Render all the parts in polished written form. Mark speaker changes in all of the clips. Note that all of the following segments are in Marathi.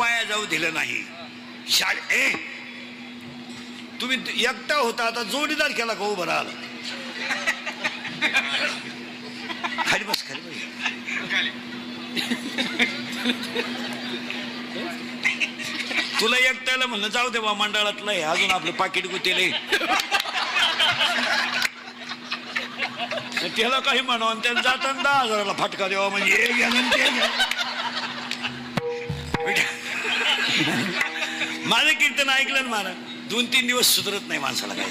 Speaker 1: वाया जाऊ दिलं नाही. तुम्ही एकटा होता, आता जोडीदार केला का उभं राहिला. खाली बस, खाली बस. तुला एकट्याला म्हणलं जाऊ दे बा, मंडळातलं आहे, अजून आपलं पाकिट गुतेले. त्याला काही म्हणा, त्याला जाताना 10,000ला फटका देवा, म्हणजे हे गेलं ते गेलं. माझं कीर्तन ऐकलं ना मला, 2-3 दिवस सुधरत नाही माणसाला. काय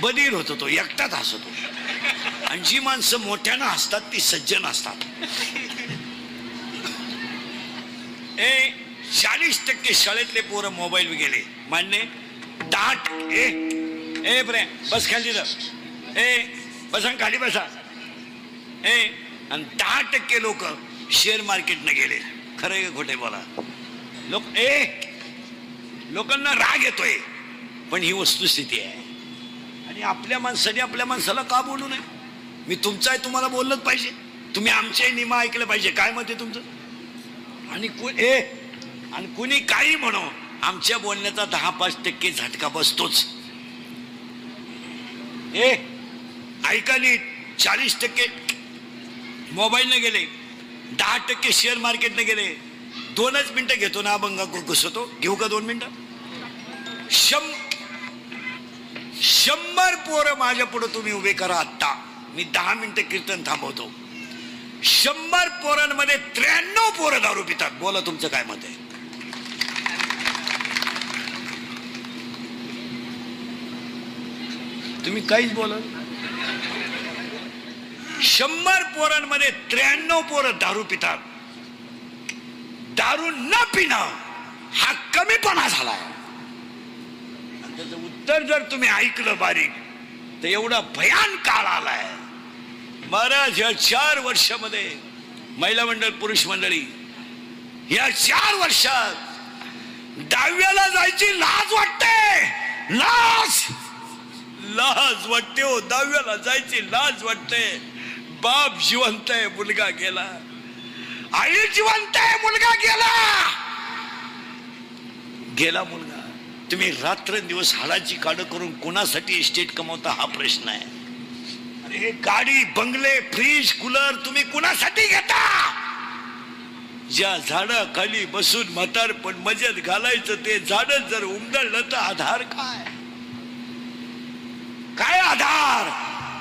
Speaker 1: बधीर होतो तो, एकटाच हसतो. आणि जी माणसं मोठ्यानं हसतात ती सज्जन असतात. 40% शाळेतले पोरं मोबाईल गेले, मान्य. 10% बरे बस खाली बसा, खाली बसा. आणि 10% लोक शेअर मार्केटनं गेले. खरं आहे खोटे बोला. लोकांना राग येतोय, पण ही वस्तुस्थिती आहे. आणि आपल्या माणसाने आपल्या माणसाला का बोलू नये. मी तुमचं आहे, तुम्हाला बोललंच पाहिजे. तुम्ही आमचे नियम ऐकलं पाहिजे. काय मत आहे तुमचं. आणि कुणी काही म्हणो, आमच्या बोलण्याचा 10-5% झटका बसतोच. ऐका नीट. 40% मोबाईलने गेले, 10% शेअर मार्केटने गेले. 2च मिनिटं घेतो ना अभंग घुसतो. घेऊ का 2 मिनिटं. 100 पोरं माझ्या पुढे तुम्ही उभे करा. आत्ता मी 10 मिनिटं कीर्तन थांबवतो. 100 पोरांमध्ये 93 पोरं दारू पितात. बोला तुमचं काय मत आहे. तुम्ही काहीच बोला. 100 पोरांमध्ये 93 पोरं दारू पितात. दारू न पिणं हा कमीपणा झाला. त्याचं उत्तर जर तुम्ही ऐकलं बारीक, तर एवढा भयान काळ आलाय महाराज. या 4 वर्षामध्ये महिला मंडळ, पुरुष मंडळी, या 4 वर्षात 10वीला जायची लाज वाटते. लाज वाटते हो. 10वीला जायची लाज वाटते. बाप जिवंत आहे, मुलगा गेला. आई जिवंत आहे, मुलगा गेला मुलगा. तुम्ही रात्रंदिवस हाडाची काढं करून कोणासाठी इस्टेट कमवता हा प्रश्न आहे. अरे गाडी, बंगले, फ्रीज, कूलर तुम्ही कुणासाठी घेता. ज्या झाडाखाली बसून म्हातारपण मजेत घालायचं, ते झाड जर उमदळलं तर आधार काय आधार.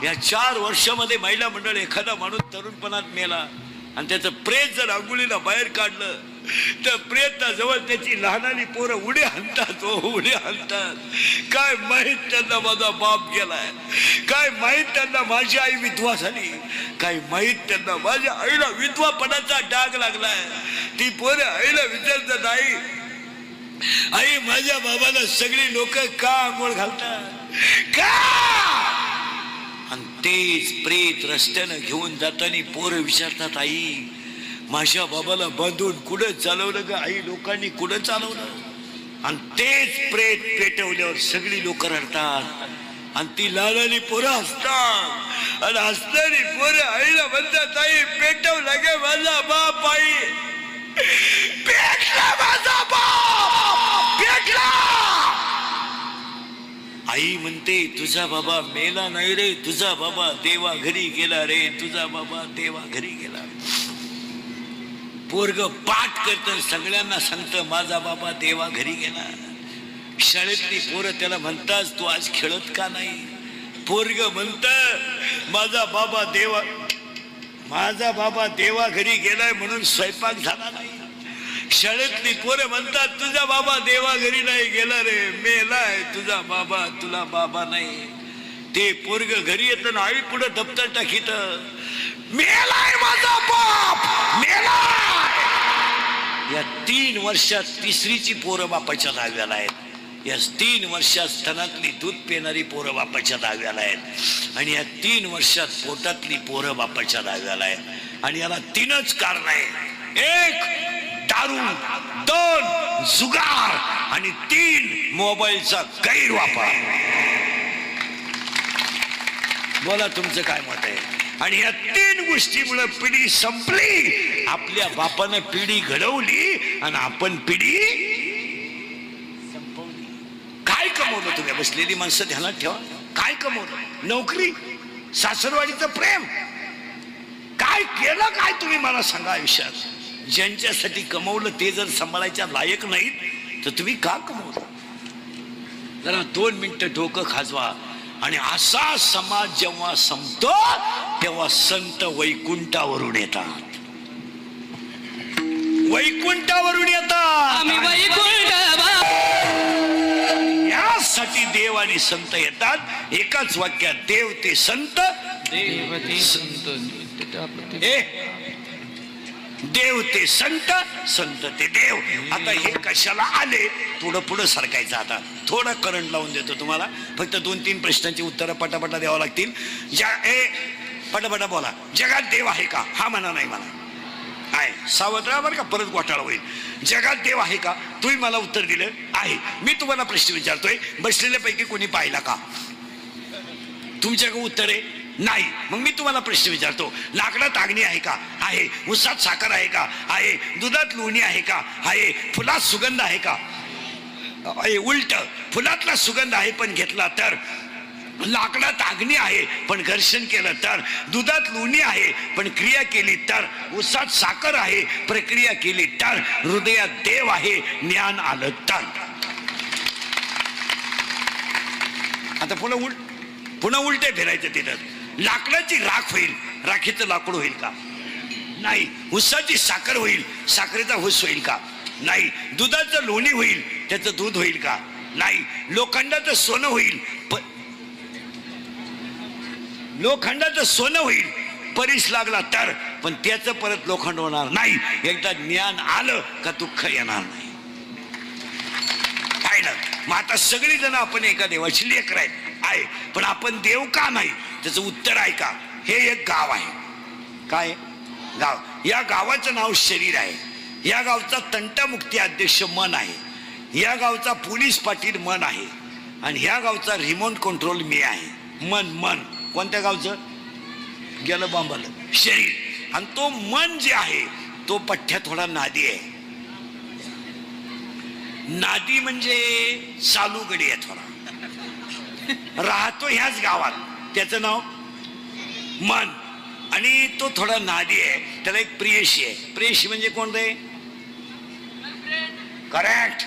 Speaker 1: या 4 वर्षामध्ये महिला मंडळ, एखादा माणूस तरुणपणात मेला आणि त्याचं प्रेत जर अंघोळीला बाहेर काढलं, तर प्रेताजवळ त्याची लहानाली पोरं उड्या हाणतात. उड्या हाणतात. काय माहित त्यांना माझा बाप गेलाय. काय माहित त्यांना माझी आई विधवा झाली. काय माहित त्यांना माझ्या आईला विधवापणाचा डाग लागलाय. ती पोरं आईला विचारतात, आई माझ्या बाबाला सगळी लोक का आंघोळ घालतात का. आणि तेच प्रेत रस्त्यानं घेऊन जाताना पोरं विचारतात, आई माझ्या बाबाला बांधून कुठं चालवलं ग आई, लोकांनी कुठं चालवलं. आणि तेच प्रेत पेटवल्यावर सगळी लोक रडतात. आणि ती लालाली पोरं हसतात. आणि हसणारी पोरं आईला म्हणतात, आई पेटवला गे माझा बाप. आई पेटला माझा बाप, पेटला. आई म्हणते, तुझा बाबा मेला नाही रे, तुझा बाबा देवा घरी गेला रे, तुझा बाबा देवा घरी गेला. पोरग पाठ करतं, सगळ्यांना सांगतं माझा बाबा देवा घरी गेला. शाळेतली पोरं त्याला म्हणतात, तू आज खेळत का नाही. पोरग म्हणत, माझा बाबा देवा घरी गेलाय म्हणून स्वयंपाक झाला नाही. शाळेतली पोरं म्हणतात, तुझा बाबा देवा घरी नाही गेला रे, मेलाय तुझा बाबा, तुला बाबा नाही. ते पोरग घरी येतं, आई पुढे दप्तर टाकीत, मेलाय माझा बाप, मेलाय. या 3 वर्षात 3रीची पोरं बापाच्या दहाव्याला आहेत. या 3 वर्षात स्तनातली दूध पिणारी पोरं बापाच्या दहाव्याला आहेत. आणि या 3 वर्षात पोटातली पोरं बापाच्या दहाव्याला आहेत. आणि याला 3च कारण आहे. 1 दारू, 2 जुगार आणि 3 मोबाईलचा गैरवापर. बोला तुमचं काय मत आहे. आणि या 3 गोष्टीमुळे पिढी संपली. आपल्या बापानं पिढी घडवली आणि आपण पिढी संपवली. काय कमवलं तुम्ही बसलेली माणसं ध्यानात ठेवा. काय कमवलं? नोकरी, सासरवाडीचं प्रेम, काय केलं? काय तुम्ही मला सांगा आयुष्यात? ज्यांच्यासाठी कमवलं ते जर सांभाळायच्या लायक नाहीत तर तुम्ही का कमवलं? जरा 2 मिनिटं डोकं खाजवा. आणि असा समाज जेव्हा संपतो तेव्हा संत वैकुंठावरून येतात. वैकुंठावरून येतात. यासाठी देव आणि संत येतात. एकाच वाक्यात देव ते संत, देव ते संत, देव ते संत, संत ते देव. आता हे कशाला आले? थोडं पुढं सरकायचं. आता थोडं करंट लावून देतो तुम्हाला. फक्त 2-3 प्रश्नांची उत्तरं पटापटा द्यावं लागतील. पटापटा बोला. जगात देव आहे का? हा म्हणा, नाही म्हणा. आहे. सावध राहा बरं का, परत घोटाळा होईल. जगात देव आहे का? तुम्ही मला उत्तर दिलं आहे. मी तुम्हाला प्रश्न विचारतोय, बसलेल्यापैकी कोणी पाहिला का? तुमच्याकडे उत्तर आहे नाही. मग मी तुम्हाला प्रश्न विचारतो, लाकडात अग्नी आहे का? आहे. उसात साखर आहे का? आहे. दुधात लोणी आहे का? आहे. फुलात सुगंध आहे का? आहे. उलट, फुलातला सुगंध आहे पण घेतला तर, लाकडात अग्नी आहे पण घर्षण केलं तर, दुधात लोणी आहे पण क्रिया केली तर, उसात साखर आहे प्रक्रिया केली तर, हृदयात देव आहे ज्ञान आलं तर. आता पुन्हा उलटे फिरायचं. तिथं लाकडाची राख होईल, राखीचं लाकूड होईल का? नाही. उसाची साखर होईल, साखरेचा हुस होईल का? नाही. दुधाचं लोणी होईल, त्याचं दूध होईल का? नाही. लोखंडाचं सोनं होईल, लोखंडाचं सोनं होईल परीस लागला तर, पण त्याचं परत लोखंड होणार नाही. एकदा ज्ञान आलं का दुःख येणार नाही. पाहिलं? मग आता सगळी जण आपण एका देवाची लेकर आहे, पण आपण देव का नाही? त्याचं उत्तर आहे का? हे एक गाव आहे. काय गाव? या गावाचं नाव शरीर आहे. या गावचा तंटामुक्ती अध्यक्ष मन आहे. या गावचा पोलीस पाटील मन आहे. आणि ह्या गावचा रिमोट कंट्रोल मी आहे. मन कोणत्या गावचं? गेलं बांबाला. शरीर. आणि तो मन जे आहे तो पठ्ठ्या थोडा नादी आहे. नादी म्हणजे चालू गडी आहे थोडा. राहतो ह्याच गावात, त्याचं नाव मन. आणि तो थोडा नादी आहे. त्याला एक प्रेयशी आहे. प्रेयशी म्हणजे कोण रे? Correct,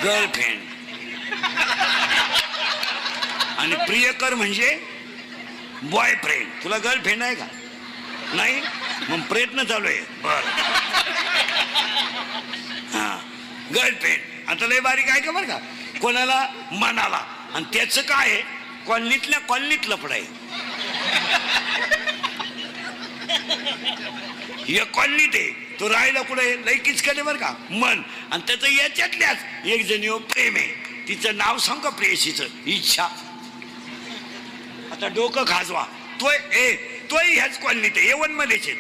Speaker 1: girlfriend. आणि प्रियकर म्हणजे बॉयफ्रेंड. तुला गर्लफ्रेंड आहे का? नाही. मग प्रयत्न चालू आहे. बर, हा, गर्लफ्रेंड. आता लय बारीक आहे का बरं का? कोणाला? मनाला. आणि त्याचं काय आहे? कॉलनीतल्या कॉलनीत लफड आहे. या कॉलनीत आहे तो, राहायला कुठे? लय किचकट बरं का मन. आणि त्याचं याच्यातल्याच एक जणीवर प्रेम आहे. तिचं नाव सांग का प्रेयसीचं? इच्छा. आता डोकं खाजवा. तोय ह्याच कॉलनीत आहे, A1 मध्येच आहे.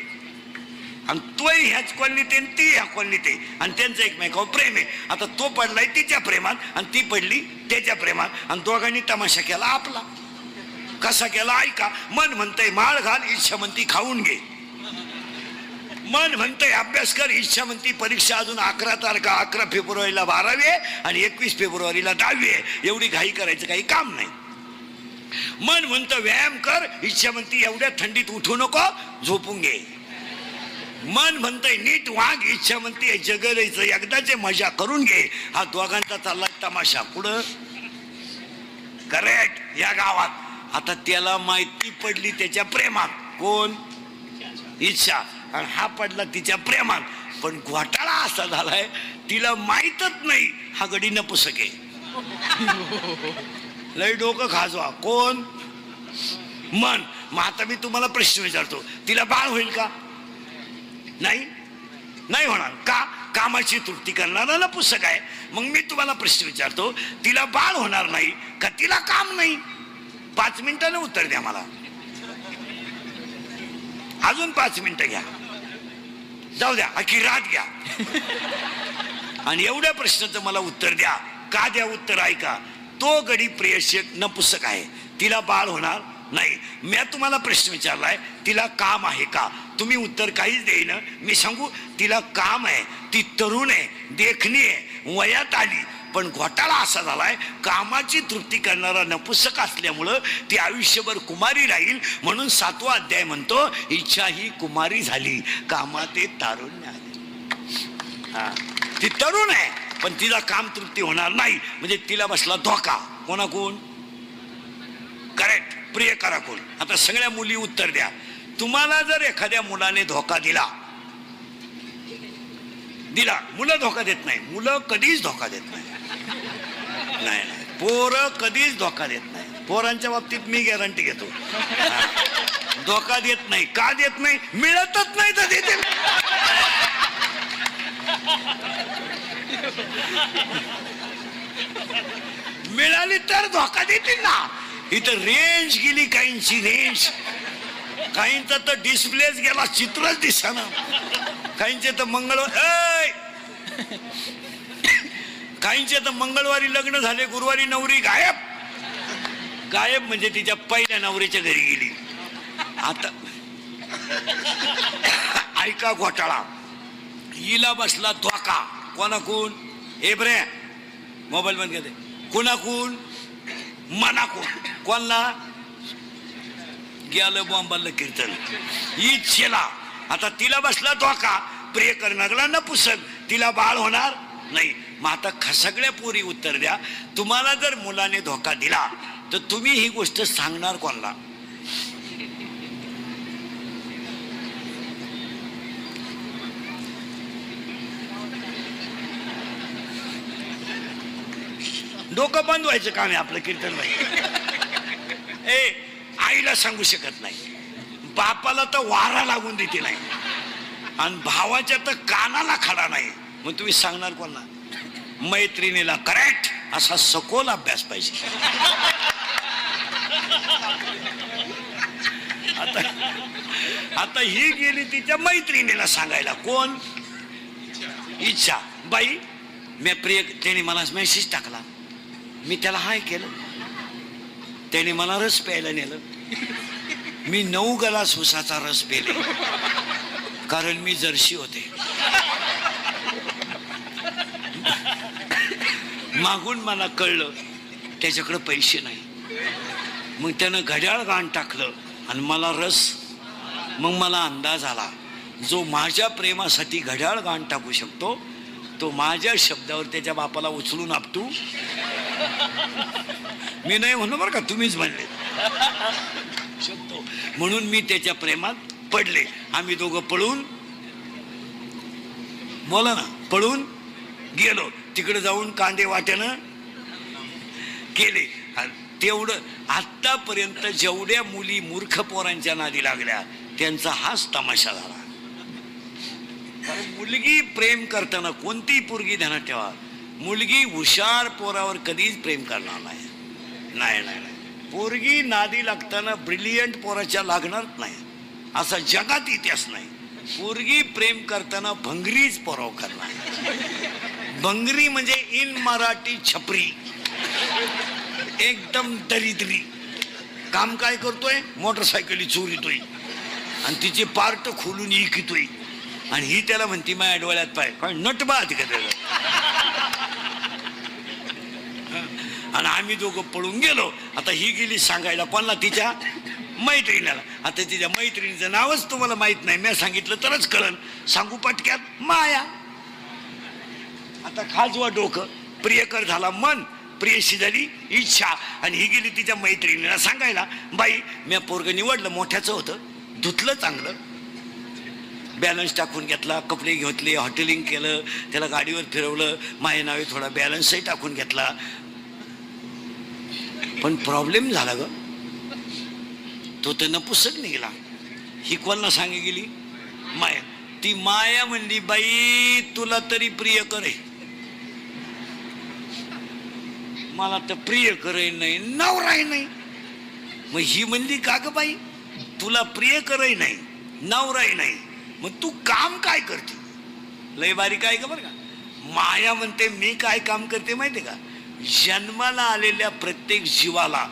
Speaker 1: आणि तोय ह्याच कॉलनीत आहे, ती ह्या कॉलनीत आहे. आणि त्यांचं एकमेकावर प्रेम आहे. आता तो पडलाय तिच्या प्रेमात आणि ती पडली त्याच्या प्रेमात. आणि दोघांनी तमाशा केला आपला. कसा केला ऐका. मन म्हणतंय माळ घाल, इच्छा म्हणती खाऊन घे. मन म्हणतंय अभ्यास कर, इच्छा म्हणती परीक्षा अजून 11 तारखा. 11 फेब्रुवारीला 12वी आणि 21 फेब्रुवारीला 10वी. एवढी घाई करायचं काही काम नाही. मन म्हणतं व्यायाम कर, इच्छा म्हणती एवढ्या थंडीत उठू नको, झोपून घे. मन म्हणतंय नीट वाग, इच्छा म्हणते जगलायचं एकदाचे मजा करून घे. हा दोघांचा चालला तमाशा. कुठं? करेक्ट, या गावात. आता त्याला माहिती पडली त्याच्या प्रेमात. कोण? इच्छा. आणि हा पडला तिच्या प्रेमात. पण घोटाळा असा झालाय, तिला माहीतच नाही हा गडी नपुसक आहे. लय डोकं खाजवा. कोण? मन. मग आता मी तुम्हाला प्रश्न विचारतो, तिला बाळ होईल का? नाही होणार का? कामाची त्रुटी करणारा नपुसक आहे. मग मी तुम्हाला प्रश्न विचारतो, तिला बाळ होणार नाही का तिला काम नाही? 5 मिनिटानं उत्तर द्या मला. अजून 5 मिनिटं घ्या, जाऊ द्या, अखी रात घ्या. आणि एवढ्या प्रश्नाचं मला उत्तर द्या. का द्या उत्तर? ऐका. तो गडी प्रेयसी नपुसक आहे, तिला बाळ होणार नाही. मी तुम्हाला प्रश्न विचारलाय, तिला काम आहे का? तुम्ही उत्तर काहीच देईना. मी सांगू, तिला काम आहे, ती तरुण आहे, देखणी आहे, वयात आली, पण घोटाळा असा झालाय, कामाची तृप्ती करणारा नपुसक असल्यामुळं ती आयुष्यभर कुमारी राहील. म्हणून 7वा अध्याय म्हणतो, इच्छा ही कुमारी झाली, कामात तारुण्य आले. हा, ती तरुण आहे पण तिला काम तृप्ती होणार नाही, म्हणजे तिला बसला धोका. कोणाकून? करेक्ट, प्रियकराकडून. आता सगळ्या मुली उत्तर द्या. तुम्हाला जर एखाद्या मुलाने धोका दिला, मुलं धोका देत नाही, मुलं कधीच धोका देत नाही. नाही, पोरं कधीच धोका देत नाही. पोरांच्या बाबतीत मी गॅरंटी घेतो, धोका देत नाही. का देत नाही? मिळतच नाही तर देते. मिळाली तर धोका देतील ना. इथं रेंज गेली, काहींची रेंज, काहींचा तर डिस्प्लेच गेला, चित्रच दिसेना. काहींचे तर काहींचे तर मंगळवारी लग्न झाले, गुरुवारी नवरी गायब. गायब म्हणजे तिच्या पहिल्या नवरीच्या घरी गेली. आता ऐका घोटाळा, हिला बसला धोका. कोणाकून? हे बरे मोबाईल बंद करते. कोणाकून? मनाकून. कोणला? गेलं बॉम्बाला कीर्तन, इच्छेला. आता तिला बसला धोका, प्रिय करणारला नपुसक, तिला बाळ होणार नाही. मग आता सगळ्या पोरी उत्तर द्या. तुम्हाला जर मुलाने धोका दिला तर तुम्ही ही गोष्ट सांगणार कोणला? डोकं बंद व्हायचं काम आहे आपलं कीर्तन भाई. आईला सांगू शकत नाही, बापाला तर वारा लागून देते नाही, आणि भावाच्या तर कानाला खडा नाही. मग तुम्ही सांगणार कोणला? मैत्रिणीला. करेक्ट, असा सखोल अभ्यास पाहिजे. आता ही गेली तिच्या मैत्रिणीला सांगायला. कोण? इच्छा. बाई, मी प्रिय, त्याने मला मेसेज टाकला, मी त्याला हाय केलं, त्याने मला रस प्यायला नेलं, मी 9 ग्लास उसाचा रस पेले, कारण मी जर्शी होते. मागून मला कळलं त्याच्याकडे पैसे नाही, मग त्यानं घड्याळ गाण टाकलं आणि मला रस. मग मला अंदाज आला, जो माझ्या प्रेमासाठी घड्याळ गाण टाकू शकतो तो माझ्या शब्दावर त्याच्या बापाला उचलून आपटू. मी नाही म्हणू बरं का, तुम्हीच म्हणले शकतो. म्हणून मी त्याच्या प्रेमात पडले. आम्ही दोघं पळून, बोला ना, पळून गेलो. तिकडे जाऊन कांदे वाट्यानं केले. तेवढं आतापर्यंत जेवढ्या मुली मूर्ख पोरांच्या नादी लागल्या त्यांचा हाच तमाशा झाला. मुलगी प्रेम करताना कोणतीही पोरगी ध्यानात ठेवा, मुलगी हुशार पोरावर कधीच प्रेम करणार नाही. नाही नाही नाही, पोरगी नादी लागताना ब्रिलियंट पोराच्या लागणारच नाही, असा जगात इतिहास नाही. पोरगी प्रेम करताना भंगरीच पोराव करणार. भंगरी म्हणजे इन मराठी छपरी, एकदम दरिद्री. काम काय करतोय? मोटरसायकली चोरीतोय आणि तिचे पार्ट खोलून इकितोय, आणि ही त्याला म्हणती माझ्या डोळ्यात पाय. काय नटबा का त्याला? आणि आम्ही दोघं पळून गेलो. आता ही गेली सांगायला कोणाला? तिच्या मैत्रिणीला. आता तिच्या मैत्रिणीचं नावच तुम्हाला माहित नाही, मी सांगितलं तरच कळलं. सांगू पटक्यात? माया. आता खाजवा डोकं. प्रियकर झाला मन, प्रियशी झाली इच्छा, आणि ही गेली तिच्या मैत्रिणीला सांगायला, बाई मी पोरग निवडलं, मोठ्याचं होतं, धुतलं चांगलं, बॅलन्स टाकून घेतला, कपडे घेतले, हॉटेलिंग केलं, त्याला गाडीवर फिरवलं, माझ्या नावे थोडा बॅलन्सही टाकून घेतला. पण प्रॉब्लेम झाला ग, तो तर नपुसक निघाला. ही कोणाला सांगे गेली? माया. ती माया म्हणली, बाई तुला तरी प्रिय करे, मला तर प्रिय करे नाही, नवराही नाही. मग ही म्हणली, का ग बाई तुला प्रिय करे नाही, नवराही नाही, मग तू काम काय करते? लय बारीक आहे का बरं का. माया म्हणते, मी काय काम करते माहिती का? जन्माला आलेल्या प्रत्येक जीवाला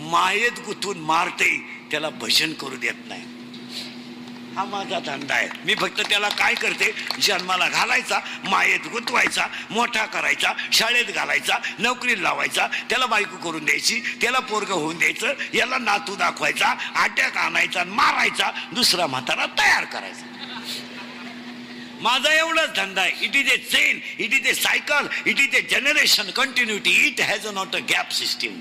Speaker 1: मायेत गुंतून मारते, त्याला भजन करू देत नाही. हा माझा धंदा आहे. मी फक्त त्याला काय करते, जन्माला घालायचा, मायेत गुंतवायचा, मोठा करायचा, शाळेत घालायचा, नोकरीला लावायचा, त्याला बायको करून द्यायची, त्याला पोरग होऊन द्यायचं, याला नातू दाखवायचा, अटॅक आणायचा, मारायचा, दुसरा म्हातारा तयार करायचा. माझा एवढाच धंदा आहे. It is a chain, it is a cycle, it is a generation continuity, it has not a gap system.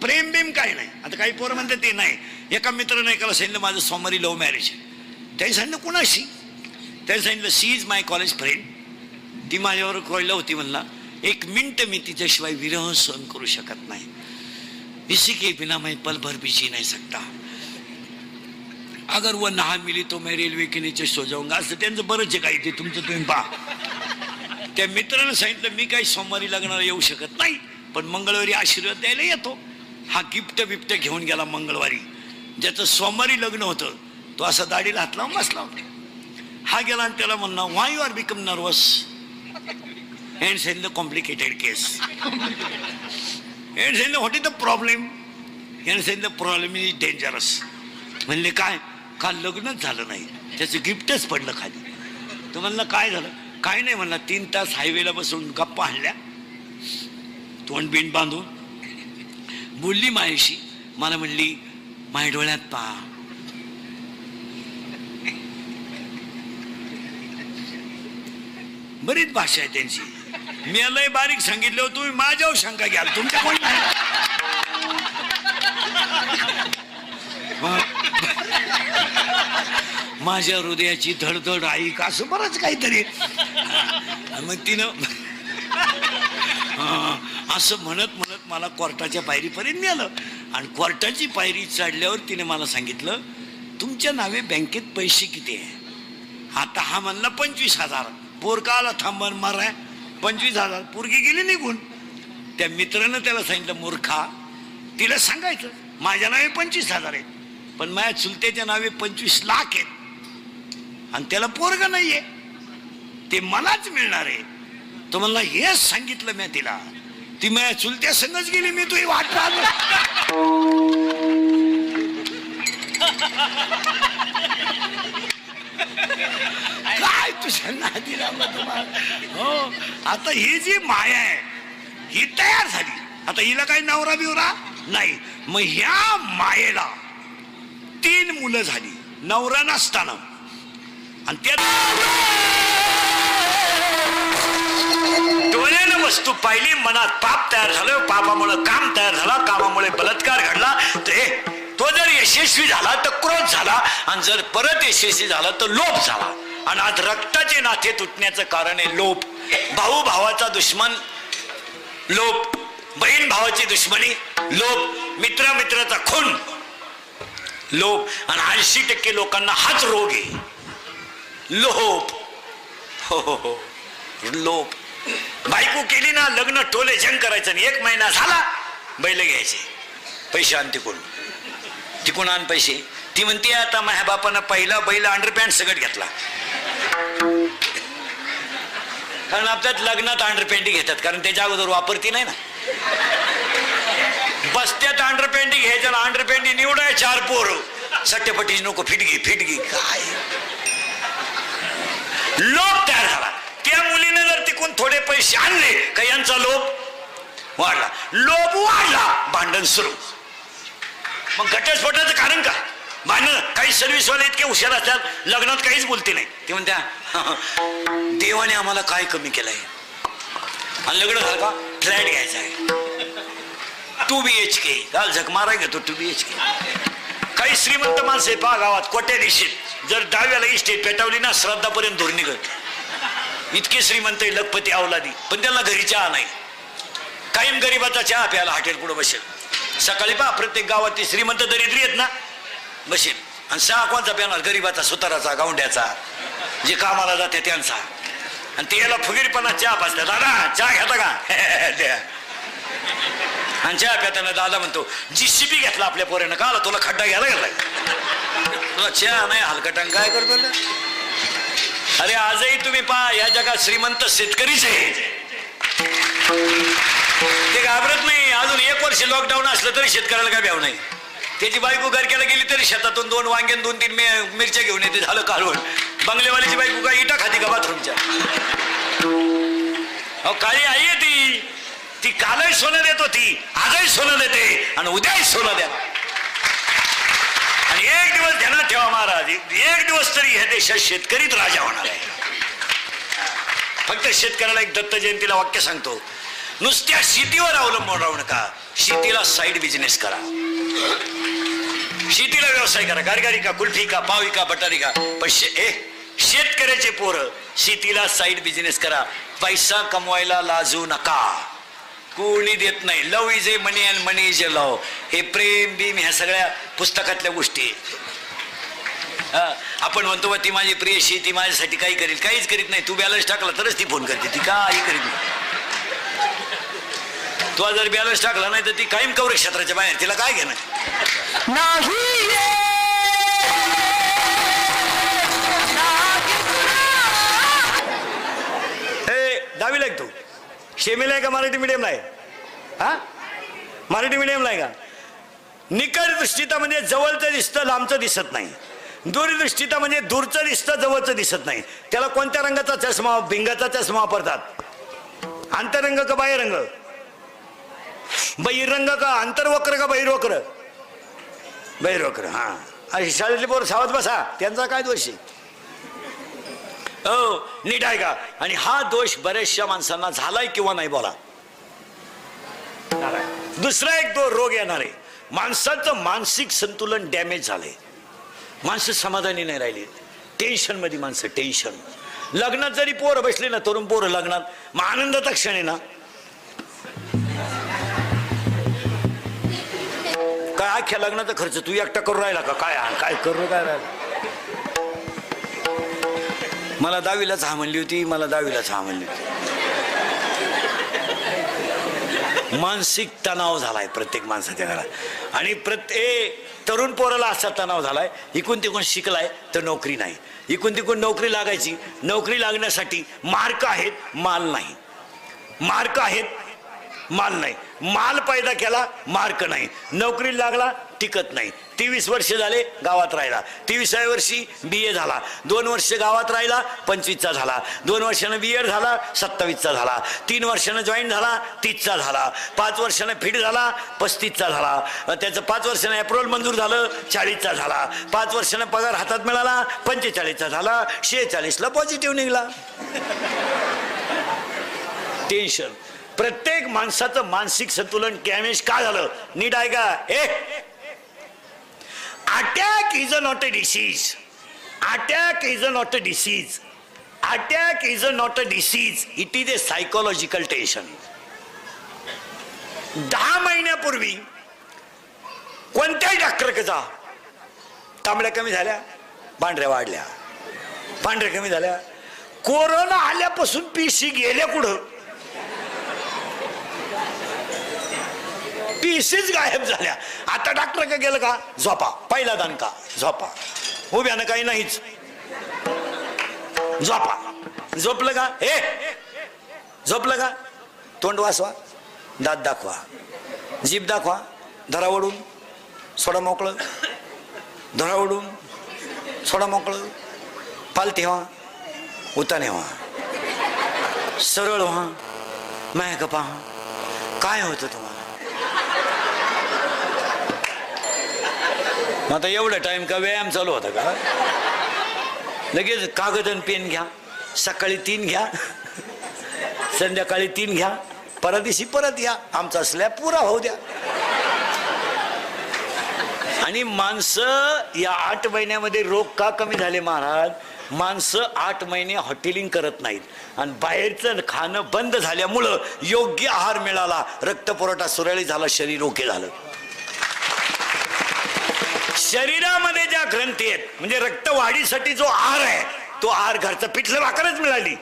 Speaker 1: प्रेम बिम काय नाही. आता काही पोरं म्हणतात ते नाही. एका मित्राने एकाला सांगितलं माझं सोमवारी लव्ह मॅरेज आहे. त्याने सांगितलं कुणाशी? त्याने सांगितलं शी इज माय कॉलेज फ्रेंड. ती माझ्यावर कळलं होती. म्हणला 1 मिनिट मी तिच्याशिवाय विरह सहन करू शकत नाही. इसी के बिना मैं पल भर भी जी नहीं सकता. अगर वो ना मिली तो मैं रेल्वे के नीचे सो जाऊंगा. असं त्यांचं बरंच आहे काही, ते तुमचं तुम्ही पहा. त्या मित्रानं सांगितलं मी काही सोमवारी लग्नाला येऊ शकत नाही, पण मंगळवारी आशीर्वाद द्यायला येतो. हा गिफ्ट बिफ्ट घेऊन गेला मंगळवारी. ज्याचं सोमवारी लग्न होतं तो असा दाढीला हात लावून बसला होता. हा गेला आणि त्याला म्हणला why you are become nervous and send the complicated case and send what is the problem and send the problem is dangerous. म्हणले काय? काल लग्नच झालं नाही, त्याचं गिफ्टच पडलं खाली. तो म्हणला काय झालं? काय नाही म्हणला, 3 तास हायवेला बसून गप्पा आणल्या, तोंड बिंड बांधून बोलली माझ्याशी. मला म्हणली माझ्या डोळ्यात पहा. बरीच भाषा आहे त्यांची. मी लय बारीक सांगितलं, तुम्ही माझ्यावर शंका घ्याल, तुमच्या कोण नाही. माझ्या हृदयाची धडधड ऐक, असं बरंच काहीतरी. मग तिनं असं म्हणत म्हणत मला कोर्टाच्या पायरीपर्यंत नेलं. आणि कोर्टाची पायरी चढल्यावर तिने मला सांगितलं तुमच्या नावे बँकेत पैसे किती आहे? आता हा म्हणला 25,000. पोरका आला थांबन माराय 25,000. पोरगी गेली निघून. त्या मित्रानं त्याला सांगितलं मूर्खा, तिला सांगायचं माझ्या नावे 25,000 आहेत, पण माझ्या चुलत्याच्या नावे 25 लाख आहेत आणि त्याला पोरग नाहीये, ते मलाच मिळणार आहे. तो म्हणला हेच सांगितलं मी तिला. ती माझ्या चुलत्या संगच गेली. मी तुझी वाट पाहतो. काय तुझ्या नादीला हो. आता ही जी माया आहे ही तयार झाली. आता हिला काही नवरा बिवरा नाही. मग ह्या मायेला 3 मुलं झाली नवरा नसताना. आणि त्या डोळ्यानं वस्तू पाहिली, मनात पाप तयार झालं, पापामुळे काम तयार झाला, कामामुळे बलात्कार घडला. तो जर यशस्वी झाला तर क्रोध झाला, आणि जर परत यशस्वी झाला तर लोभ झाला. आणि आज रक्ताचे नाते तुटण्याचं कारण आहे लोभ. भाऊ भावाचा दुश्मन लोभ, बहीण भावाची दुश्मनी लोभ, मित्र मित्राचा खून लोभ. आणि 80% लोकांना हाच रोग आहे, लोभ. हो हो हो, लोभ. बायको केली ना लग्न टोले जंग करायचं नाही. 1 महिना झाला बैल घ्यायचे, पैसे आण तिकून आण पैसे. ती म्हणते आता माझ्या बापानं पहिला बैल अंडरपॅन्ट सगळं घेतला. कारण आपल्यात लग्नात अंडरपॅन्टी घेतात, कारण त्याच्या अगोदर वापरती नाही ना. बसत्यात अंडरपॅन्टी घ्यायच्या, अंडरपॅन्टी निवडाय 4 पोर सट्टेपट्टी नको, फिटगी काय लोभ तयार झाला. त्या मुलीने जर तिकून थोडे पैसे आणले का यांचा लोभ वाढला, लोभ वाढला, भांडण सुरू. मग घटस्फोटाचं कारण काय? भांडण. काही सर्व्हिसवाले इतके हुशार असतात, लग्नात काहीच बोलते नाही. ते म्हणत्या देवाने आम्हाला काय कमी केलंय, आणि लग्न झालं का फ्लॅट घ्यायचा आहे 2 BHK. काल झक माराय घेतो 2 BHK. काही श्रीमंत माणसं पहा गावात कोट्या दिवशीत जर 10व्याला इस्टेट पेटवली ना श्राद्धापर्यंत धूर निघत. इतके श्रीमंत लखपती अवलादी, पण त्यांना घरी चहा नाही. कायम गरीबाचा चहा प्यायला हॉटेल पुढे बसेल. सकाळी पहा प्रत्येक गावात ती श्रीमंत दरिद्री आहेत ना बसेल, आणि चहा कोणचा प्याणार? गरीबाचा, सुताराचा, गावंड्याचा, जे कामाला जाते त्यांचा. आणि ते याला फुगीरपणा चहा पाजतात. दादा चहा घेता का? द्या. आणि चहा प्याताना दादा म्हणतो JCB घेतला आपल्या पोऱ्यानं, का आला तुला खड्डा घ्यायला गेलाय, तुला चहा नाही हलकटन काय करतो? अरे आजही तुम्ही पहा या जगात श्रीमंत शेतकरीच आहे, ते घाबरत नाही. अजून 1 वर्ष लॉकडाऊन असलं तरी शेतकऱ्याला काय भ्याव नाही. त्याची बायको घरक्याला गेली तरी शेतातून 2 वांगे 2-3 मिरच्या घेऊन येते, झालं कालवण. बंगलेवाल्याची बायको काय इटा खाती का बाथरूमच्या? अहो काळी आई आहे ती कालही सोनं देत होती, आजही सोनं देते आणि उद्याही सोनं द्या. आणि एक दिवस ध्यानात ठेवा महाराज, एक दिवस तरी ह्या देशात शेतकरीच राजा होणार आहे. फक्त शेतकऱ्याला एक दत्त जयंतीला वाक्य सांगतो, नुसत्या शेतीवर अवलंबून राहू नका, शेतीला साईड बिझनेस करा, शेतीला व्यवसाय करा. गारगारी का, कुल्फी का, पावी का, बटारी का, पण शेतकऱ्याचे पोरं शेतीला साईड बिझनेस करा. पैसा कमवायला लाजू नका, कोणी देत नाही. Love is a money and money is a love. हे प्रेम बीम ह्या सगळ्या पुस्तकातल्या गोष्टी. आपण म्हणतो ती माझी प्रियशी, ती माझ्यासाठी काही करील, काहीच करीत नाही. तू बॅलन्स टाकला तरच ती फोन करते, ती काही करीत नाही. तू जर बॅलन्स टाकला नाही तर ती कायम कवरे क्षेत्राच्या बाहेर, तिला काय घेणं नाही. दहावीला आहे तू, शेमीला आहे का मराठी मीडियमला आहे? हा, मराठी मीडियमला आहे का? निकट दृष्टीता म्हणजे जवळचं दिसतं, लांबचं दिसत नाही. दूरदृष्टीता म्हणजे दूरचं दिसतं, जवळचं दिसत नाही. त्याला कोणत्या रंगाचा चष्मा? भिंगाचा चष्मा वापरतात. आंतररंग का बाह्यरंग? बहिरंग का आंतरवक्र का बहिर्वक्र? बहिर्वक्र. हा, अशी शाळेतली पोरं सावध बसा, त्यांचा काय दोष आहे? हो, नीट आहे का? आणि हा दोष बऱ्याचशा माणसांना झालाय किंवा नाही बोला. दुसरा एक रोग येणार आहे, माणसाचं मानसिक संतुलन डॅमेज झालंय. माणसं समाधानी नाही राहिली, टेन्शन मध्ये माणसं, टेन्शन. लग्नात जरी पोरं बसले ना, तरुण पोरं लग्नात, मग आनंदाचा क्षण आहे ना, काय अख्ख्या लग्नाचा खर्च तू एकटा करू राहिला का? काय करू काय राहिला? मला 10वीलाच हा म्हणली होती, मला 10वीलाच हा म्हणली होती. मानसिक तणाव झालाय प्रत्येक माणसाच्या घरात. आणि प्रत्येक तरुण पोराला असा तणाव झालाय, इकून तिकून शिकलाय तर नोकरी नाही, इकून तिकून नोकरी लागायची, नोकरी लागण्यासाठी मार्क आहेत, माल नाही. मार्क आहेत, माल नाही. माल पैदा केला, मार्क नाही. नोकरी लागला, टिकत नाही. 23 वर्ष झाले गावात राहिला, 23व्या वर्षी BA झाला, 2 वर्ष गावात राहिला, 25चा झाला, 2 वर्षानं BEd झाला, 27चा झाला, 3 वर्षानं जॉईन झाला, 30चा झाला, 5 वर्षानं फिट झाला, 35चा झाला, त्याचं 5 वर्षानं अप्रूव्हल मंजूर झालं, 40चा झाला, 5 वर्षानं पगार हातात मिळाला, 45चा झाला, 46ला पॉझिटिव्ह निघाला. टेन्शन. प्रत्येक माणसाचं मानसिक संतुलन डॅमेज का झालं? नीट आहे का? Attack is not a disease. Attack is not a disease. Attack is not a disease. It is A psychological tension. 10 महिन्यापूर्वी कोणत्याही डॉक्टरकडे जा, तांबड्या कमी झाल्या, पांढऱ्या वाढल्या, पांढऱ्या कमी झाल्या. कोरोना आल्यापासून पिशी गेल्या कुठं? पीसीच गायब झाल्या. आता डॉक्टर का गेलं का? झोपा, पहिला दणका, झोपा, उभ्यानं काही नाहीच, झोपा. झोपलं का? झोपलं का? तोंड वासवा, दात दाखवा, जीभ दाखवा, धरा ओढून सोडा मोकळं, धरा ओढून सोडा मोकळं, पालथी व्हा, उताने व्हा, सरळ व्हा, माय पहा, काय होतं तुम्हाला? आता एवढा टाइम का व्यायाम चालू होता का? लगेच कागद आणि पेन घ्या, सकाळी 3 घ्या, संध्याकाळी 3 घ्या, परदिवशी परत या, आमचा स्लॅब पुरा होऊ द्या. आणि माणसं या 8 महिन्यामध्ये रोग का कमी झाले महाराज? माणसं 8 महिने हॉटेलिंग करत नाहीत आणि बाहेरचं खाणं बंद झाल्यामुळं योग्य आहार मिळाला, रक्तपुरवठा सुरळीत झाला, शरीर ओके झालं. शरीरामध्ये ज्या ग्रंथी आहेत, म्हणजे रक्त वाढीसाठी जो आहार आहे, तो आहार घरचं पिठलं भाकरच मिळाली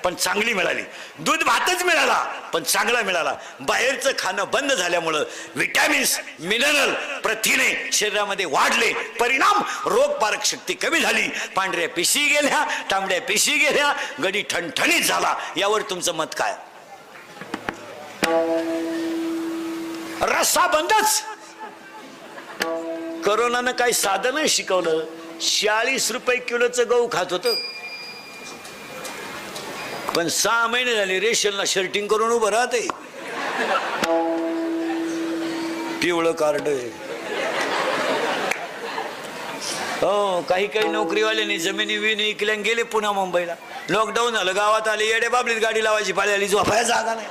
Speaker 1: पण चांगली मिळाली, दूध भातच मिळाला पण चांगला मिळाला. बाहेरचं खाणं बंद झाल्यामुळं विटॅमिन्स, मिनरल, प्रथिने शरीरामध्ये वाढले, परिणाम रोगकारक शक्ती कमी झाली, पांढऱ्या पेशी गेल्या, तांबड्या पेशी गेल्या, गडी ठणठणीत झाला. यावर तुमचं मत काय? रस्सा बंदच. कोरोनानं काही साधं नाही शिकवलं. 40 रुपये किलोचं गहू खात होतं, पण 6 महिने झाले रेशनला शर्टिंग करून उभं राहते. पिवळं कार्ड आहे. हो, काही नोकरीवाल्यांनी जमिनी विकल्या गेले पुन्हा मुंबईला. लॉकडाऊन झालं, गावात आले, येडे बाबलीत गाडी लावायची पाळी आली, झोपाया जागा नाही.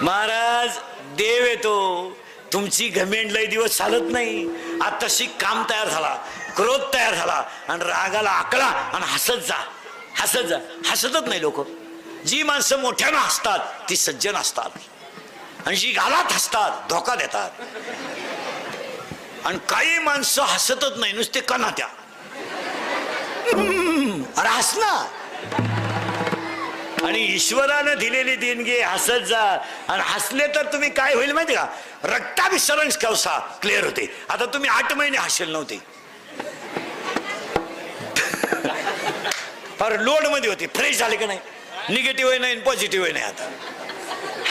Speaker 1: महाराज देव येतो, तुमची घमेंड लय दिवस चालत नाही. आताशी काम तयार झाला, क्रोध तयार झाला आणि रागाला आकळा आणि हसत जा, हसत जा. हसतच नाही लोक. जी माणसं मोठ्यानं हसतात ती सज्जन असतात, आणि जी गालात हसतात धोका देतात. आणि काही माणसं हसतच नाही, नुसते कणात्या. अरे हस ना. आणि ईश्वरानं दिलेली देणगी हसत जा. आणि हसले तर तुम्ही काय होईल माहिती का, रक्ताभिसरण कवसा क्लिअर होते. आता तुम्ही 8 महिने हसेल नव्हते, फार लोड मध्ये होते, फ्रेश झाले का नाही, निगेटिव्ह नाही पॉझिटिव्ह नाही. आता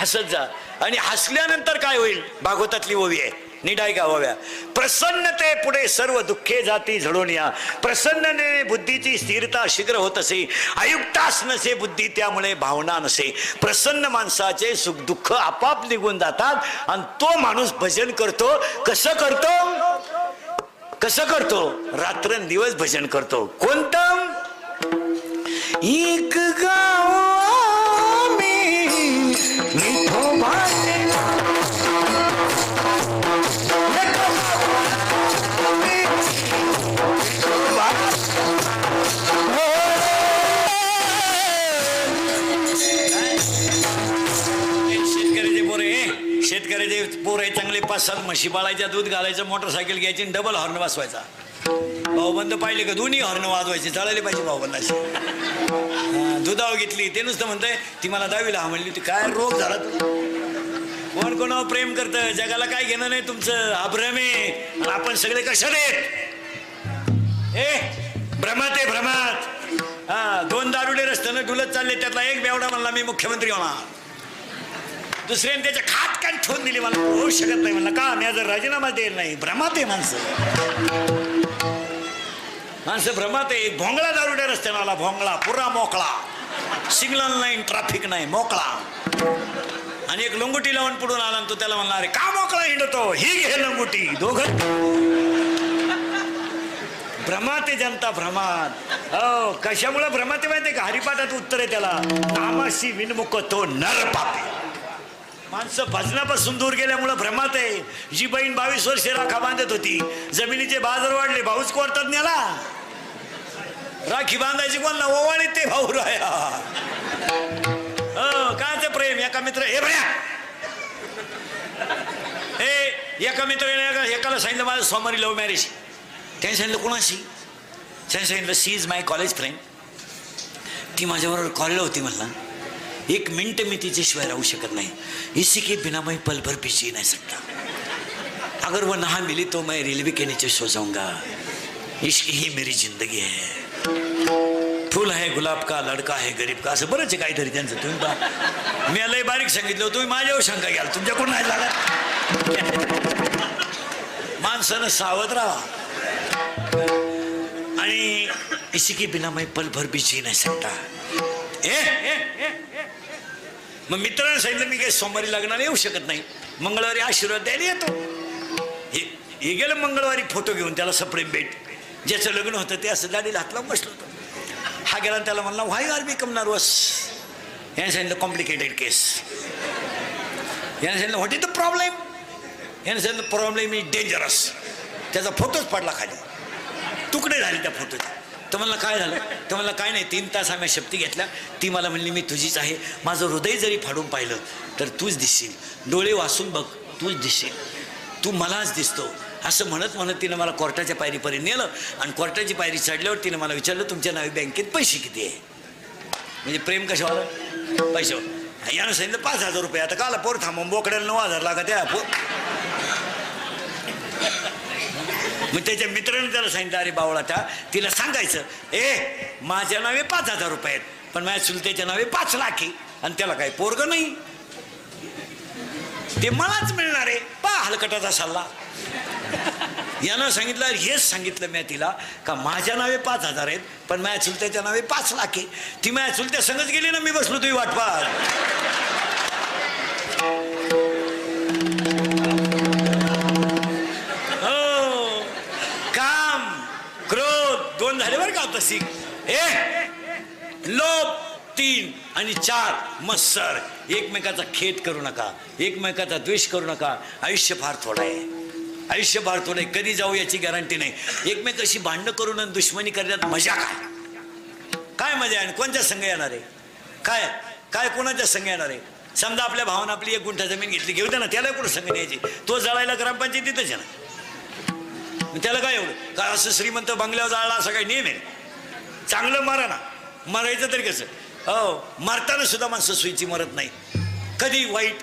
Speaker 1: हसत जा. आणि हसल्यानंतर काय होईल, भागवतातली ओवी आहे, निडाय गावाव्या. प्रसन्नते पुढे सर्व दुःखे जाती झडून या. प्रसन्नतेने बुद्धीची स्थिरता शीघ्र होत असे. अयुक्तास नसे बुद्धी, त्यामुळे भावना नसे. प्रसन्न माणसाचे सुख दुःख आपाप निघून जातात. आणि तो माणूस भजन करतो. कसं करतो, कसं करतो, रात्रंदिवस भजन करतो. कोणतं, एक गाव शेतकऱ्याचे पोर आहे चांगले, 5-7 म्हशी पाळायच्या, दूध घालायचं, मोटरसायकल घ्यायची, डबल हॉर्न वाजवायचा. भाऊबंद पाहिले का दोन्ही हॉर्न वाजवायचे, चालले पाहिजे भाऊबंदाशी. दुधावर घेतली, ते नुसतं म्हणतंय ती मला 10वीला हा म्हणली होती. काय रोग झाला तू, कोण कोणावर प्रेम करतं, जगाला काय घेणं नाही तुमचं, हा भ्रम आहे. आपण सगळे कशाला भ्रमात आहे, भ्रमात. 2 दारुडे रस्त्यानं डुलत चालले, त्यातला एक बेवडा म्हणला मी मुख्यमंत्री होणार. दुसऱ्याने त्याच्या खाट कान ठेवून दिली, मला होऊ शकत नाही. म्हणला का, मी जर राजीनामा देईल नाही. भ्रमात आहे माणसं, माणसं भ्रमात आहे. भोंगळा दारुड्या रस्त्यानं आला, भोंगळा पुरा मोकळा, सिग्नल नाही, ट्रॅफिक नाही, मोकळा. आणि एक लंगोटी लावून पुढून आला, तो त्याला म्हणला अरे का मोकळा हिंडतो, ही घे लंगोटी. दोघं भ्रमात आहे जनता, भ्रमात. हो, कशामुळे भ्रमात आहे माहिती आहे का, हरिपाठात उत्तर आहे त्याला, नामाशी विनमुख तो नर पापी. माणसं भजनापासून दूर गेल्यामुळे भ्रमात आहे. जी बहीण 22 वर्षे राखा बांधत होती, जमिनीचे बाजार वाढले, भाऊच कोर्टात नेला. राखी बांधायची कोणला, ओवाळीत ते भाऊ राया. काय ते प्रेम. एका मित्र एका मित्राने एकाला सांगितलं माझं सोमवारी लव्ह मॅरेज. त्याने सांगितलं कोणाशी, त्याने सांगितलं she is my college friend. ती माझ्याबरोबर कॉलेजला होती. म्हणला 1 मिनिट मी तिच्याशिवाय राहू शकत नाही. इसी के बिना मैं पल भर भी जी नहीं सकता. अगर वो ना मिली तो मैं रेलवे के नीचे सो जाऊंगा. इश्क ही मेरी जिंदगी है. फूल है गुलाब का, लड़का है गरीब का. असं बरंच आहे काहीतरी त्यांचं. तुम्ही पहा, मी लय बारीक सांगितलं, तुम्ही माझ्यावर शंका घ्याल, तुमच्याकडून नाही लागत. माणसानं सावध राहा. आणि इसी के बिना मैं पल भर भी जी नहीं सकता. मग मित्राने सांगितलं मी काही सोमवारी लग्नाला येऊ शकत नाही, मंगळवारी आशीर्वाद द्यायला येतो. हे गेलं मंगळवारी फोटो घेऊन, त्याला सप्रेम भेट. ज्याचं लग्न होतं ते असं दाढीला हात लावून बसलो होतो. हा गेला, त्याला म्हणला व्हाय आर बिकम नर्वस. याने सांगितलं कॉम्प्लिकेटेड केस. याने सांगितलं व्हॉट इज द प्रॉब्लेम. याने सांगितलं प्रॉब्लेम इज डेंजरस. त्याचा फोटोच पडला खाली, तुकडे झाले त्या फोटोचे. तर म्हणलं काय झालं, तर म्हणलं काय नाही, 3 तास आम्ही शपथी घेतल्या. ती मला म्हणली मी तुझीच आहे. माझं हृदय जरी फाडून पाहिलं तर तूच दिसशील, डोळे वाचून बघ तूच दिसशील, तू मलाच दिसतो. असं म्हणत म्हणत तिनं मला कोर्टाच्या पायरीपर्यंत नेलं. आणि कोर्टाची पायरी चढल्यावर तिनं मला विचारलं तुमच्या नावे बँकेत पैसे किती आहे. म्हणजे प्रेम कशावर, पैशावर. यानं सांगितलं 5,000 रुपये. आता काला पोर थांबून बोकड्याला 9,000 लागत त्या. मग त्याच्या मित्राने त्याला सांगितलं अरे बावळाटा, तिला सांगायचं माझ्या नावे 5,000 रुपये आहेत, पण माझ्या चुलत्याच्या नावे 5 लाख आहे, आणि त्याला काही पोरग नाही. ते मलाच मिळणार आहे. पा हलकटाचा सल्ला. यानं सांगितलं, हेच सांगितलं मी तिला का माझ्या नावे 5,000 आहेत, पण माझ्या चुलत्याच्या नावे 5 लाख आहे. ती माझ्या चुलत्या संगच गेली ना, मी बसलो तुझी वाट पाहत. हो, काम क्रोध 2 झाले बरं का तशी. लोभ 3 आणि 4 मत्सर. एकमेकाचा खेद करू नका, एकमेकाचा द्वेष करू नका. आयुष्य फार थोडं आहे, आयुष्य फार थोडं आहे. कधी जाऊ याची गॅरंटी नाही. एकमेकाशी भांडणं करून आणि दुश्मनी करण्यात मजा काय मजा आहे? कोणत्या संघ येणार आहे? काय काय कोणाच्या संघ येणार आहे? समजा आपल्या भावानं आपली 1 गुंठा जमीन घेतली, घेऊ द्या ना, त्याला कुठं संघ न्यायची? तो जळायला ग्रामपंचायतीतच आहे ना, त्याला काय एवढं काय? असं श्रीमंत बंगल्यावर जाळला असा काही नियम आहे? चांगलं मारा ना, मरायचं तरी कसं? हो, मारताना सुद्धा माणसं सुईची मरत नाही, कधी वाईट.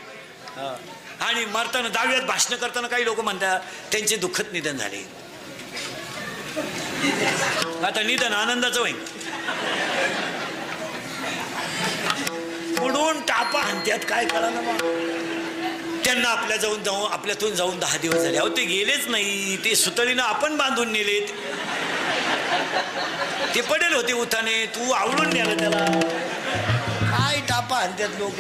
Speaker 1: आणि मारताना 10व्यात भाषण करताना काही लोक म्हणतात त्यांचे दुःखद निधन झाले. आता निधन आनंदाचं होईल. पुढून टापा आणत्यात काय कळा ना. त्यांना आपल्यातून जाऊन 10 दिवस झाले. अहो ते गेलेच नाही, ते सुतळीनं आपण बांधून नेलेत. ते पडेल होते उताने, तू आवडून नेलं त्याला. काय टापा आणत्यात लोक.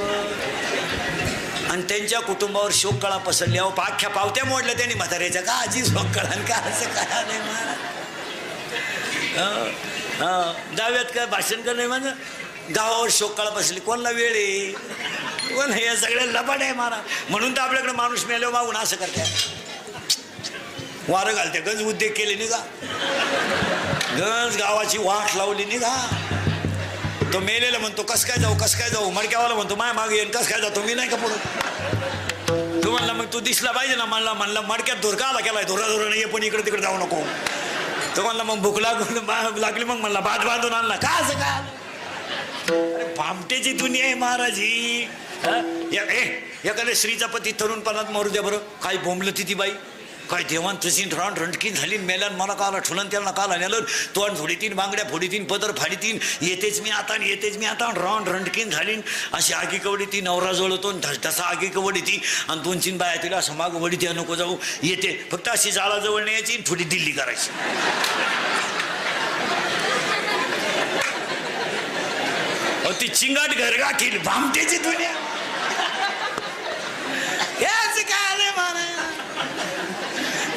Speaker 1: आणि त्यांच्या कुटुंबावर शोककळा पसरल्या. अख्ख्या पावत्या मोडल्या त्यांनी म्हाताऱ्याच्या. का आजी शोककळा का असं काय नाही मला. 10व्यात काय भाषण कर नाही माझं. गावावर शोककळा पसरली, कोणाला वेळ आहे? कोण हे सगळ्या लबाड आहे मारा. म्हणून तर आपल्याकडे माणूस मेल्यावर मागून असं करते, वारं घालते. गंज उद्योग केले निघा, गंज गावाची वाट लावली निघा. तो मेलेला म्हणतो कस काय जाऊ, कस काय जाऊ. मडक्यावाला म्हणतो माय मागे येईन, कस काय जातो मी नाही का पुढं. तू म्हणला मग तू दिसला पाहिजे ना. म्हणला मडक्यात धोरका आला केलाय, धोरा नाही पण इकडे तिकडे जाऊ नको. तो म्हणला मग भूक लागली, मग म्हणला भात बांधून आणला. का असं काय? अरे भामटेची दुनिया आहे महाराज ही. एखाद्या स्त्रीचा पती तरुणपणात मरू द्या बरं. काय बोंबलं ती बाई, काय देवान तुझी रान रंडकीन झाली. मेल्यान मला काला ठुलन, त्यांना काला नेलं. तोंड फोडीतीन, बांगड्या फोडीतीन, पदर फाडीतीन. येतेच मी आता रान रंडकीन झाली. अशी आगी कवडी ती नवरा जळतो, तसा आगी कवडी ती. आणि 2-3 बाया तिला असं माग वडी द्या नको जाऊ. येते फक्त अशी जाळाजवळ न्यायची, थोडी दिल्ली करायची. ती चिंगाट घरगा केली. भामटेची दुनिया.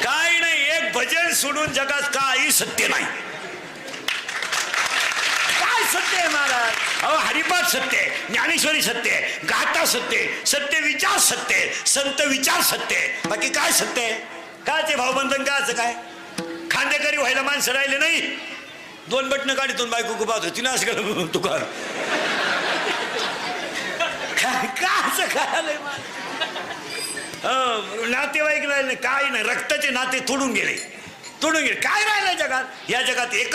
Speaker 1: काय नाही, एक भजन सोडून जगात काही सत्य नाही. काय सत्य आहे महाराज? अहो हरिपाठ सत्य आहे, ज्ञानेश्वरी सत्य आहे, गाथा सत्य आहे, सत्य विचार सत्य आहे, संत विचार सत्य आहे. बाकी काय सत्य आहे? काय ते भावबंधन काय असं काय? खांदेकरी व्हायला माणसं राहिले नाही. 2 बटणं गाडीतून बायको गुपात होती ना, असं तुका काय असं काय? नातेवाईक राहिले काय नाही. रक्ताचे नाते तोडून गेले. काय राहिलं जगात? या जगात एक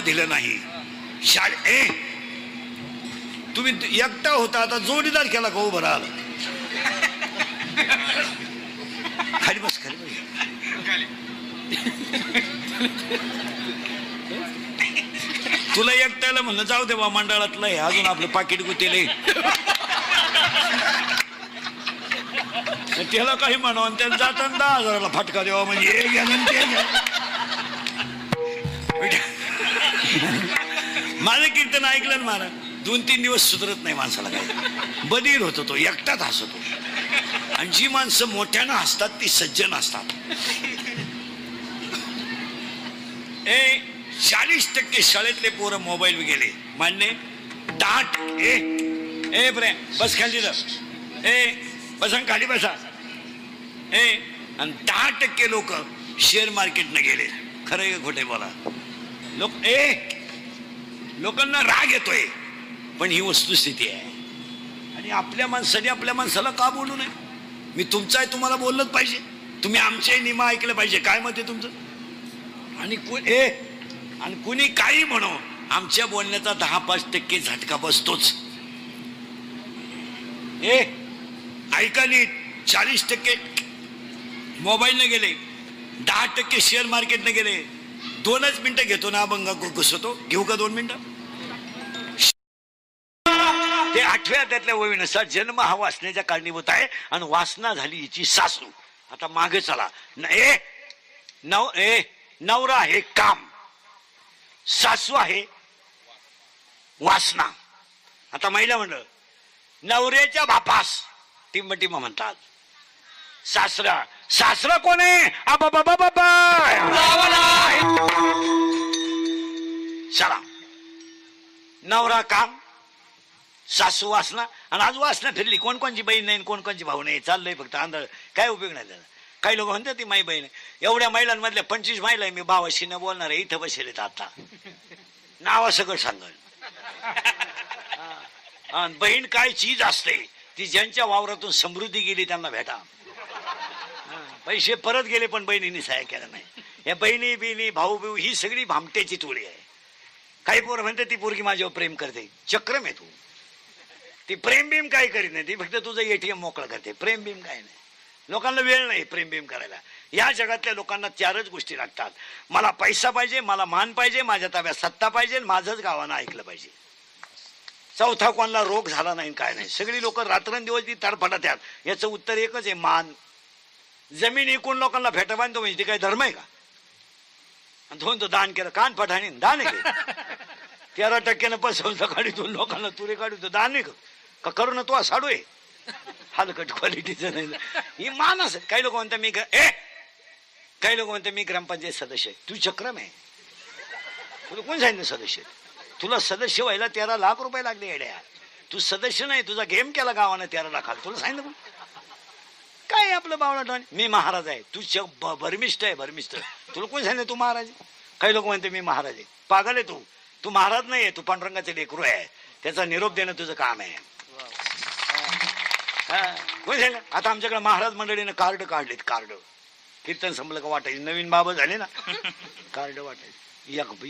Speaker 1: दिलं नाही. तुम्ही एकटा होता, आता जोडीदार केला का उभं राहिला. खाली बस, खाली बस. तुला एकट्याला म्हणलं जाऊ दे बा, मंडळातलं आहे, अजून आपलं पाकिट गुतेले. त्याला काही म्हणावं आणि त्याला जाताना 10,000ला फटका द्यावा म्हणजे हे घ्या ते घ्या. माझं कीर्तन ऐकलं ना महाराज, 2-3 दिवस सुधरत नाही माणसाला. काय बधीर होतो तो, एकटाच हसतो. आणि जी माणसं मोठ्यानं हसतात ती सज्जन असतात. 40% शाळेतले पोरं मोबाईल गेले मान्य. 10% बस खाली बसा खाली बसा. आणि 10% लोक शेअर मार्केटनं गेले. खरं का खोटे बोला? लोकांना राग येतोय, पण ही वस्तुस्थिती आहे. आणि आपल्या माणसाने आपल्या माणसाला का बोलू नये? मी तुमचा आहे, तुम्हाला बोललंच पाहिजे. तुम्ही आमचे निमा ऐकलं पाहिजे. काय मत आहे तुमचं? आणि कुणी काही म्हणो, आमच्या बोलण्याचा 10-5% झटका बसतोच. ऐका नीट, 40% मोबाईलने गेले, 10% शेअर मार्केटने गेले. 2च मिनिटं घेतो ना अभंग घुसतो. घेऊ का 2 मिनिटं? ते 8व्या अध्यायातल्या ओवीनुसार जन्म हा वासनेच्या कारणीभूत आहे आणि वासना झाली हिची सासू. आता मागे चला. नवरा आहे काम, सासू आहे वासना. आता महिला मंडळ, नवऱ्याच्या बापास टिंब म्हणतात. सासरा कोण आहे? चला, नवरा काम, सासू वासना. आणि आज वासना फिरली. कोणची बहीण नाही, कोणची भाऊ नाही, चाललंय फक्त आंधळ. काय उपयोग नाही त्याला. काही लोक म्हणतात ती माई बहीण. एवढ्या महिलांमधल्या 25 महिला मी भावाशी न बोलणार आहे. इथं बसेल आता नाव सगळं सांगल. बहीण काय चीज असते ती ज्यांच्या वावरातून समृद्धी गेली त्यांना भेटा. पैसे परत गेले पण बहिणींनी सहाय्य केलं नाही. या बहिणी बिनी भाऊ बिऊ ही सगळी भामट्याची टोळी आहे. काही पोर म्हणते ती पोरगी माझ्यावर प्रेम करते. चक्रम आहे तू. ती प्रेम बिम काय करीत नाही, ती फक्त तुझं ATM मोकळं करते. प्रेम बिम काय नाही. लोकांना वेळ नाही प्रेम बिम करायला. या जगातल्या लोकांना 4च गोष्टी लागतात. मला पैसा पाहिजे, मला मान पाहिजे, माझ्या ताब्यात सत्ता पाहिजे, माझंच गावानं ऐकलं पाहिजे. चौथा कोणाला रोग झाला नाही काय नाही. सगळी लोक रात्रंदिवस ती तडफडत आहेत. याचं उत्तर एकच आहे, मान. जमीन एकूण लोकांना फेटा बांधतो म्हणजे ते काय धर्म आहे का? आणि तो दान केलं, कान पठाणी दान आहे. 13% पसवलं काढितो लोकांना तुरे काढितो. दान आहे का? करू ना तू साडू आहे हलकट क्वालिटीचं नाही. ही मान असेल. काही लोक म्हणतात मी ग्रामपंचायत सदस्य आहे. तू चक्रम आहे. तुला कोण सांगितलं सदस्य? तुला सदस्य व्हायला 13 लाख रुपये लागले येड्या. तू सदस्य नाही, तुझा गेम केला गावानं 13 लाखाला. तुला सांगितलं काय आपलं बावळा? मी महाराज आहे. तू भरमिष्ठ आहे. तुला कोण सांगितलं तू महाराज? काही लोक म्हणते मी महाराज आहे. पागल आहे तू महाराज नाही आहे. तू पांडुरंगाचे लेकरू आहे. त्याचा निरोप देणं तुझं काम आहे. कोण सांगितलं? आता आमच्याकडे महाराज मंडळीनं कार्ड काढलेत. कार्ड कीर्तन संपलं का वाटायचे. नवीन बाबा झाले ना, कार्ड वाटायचे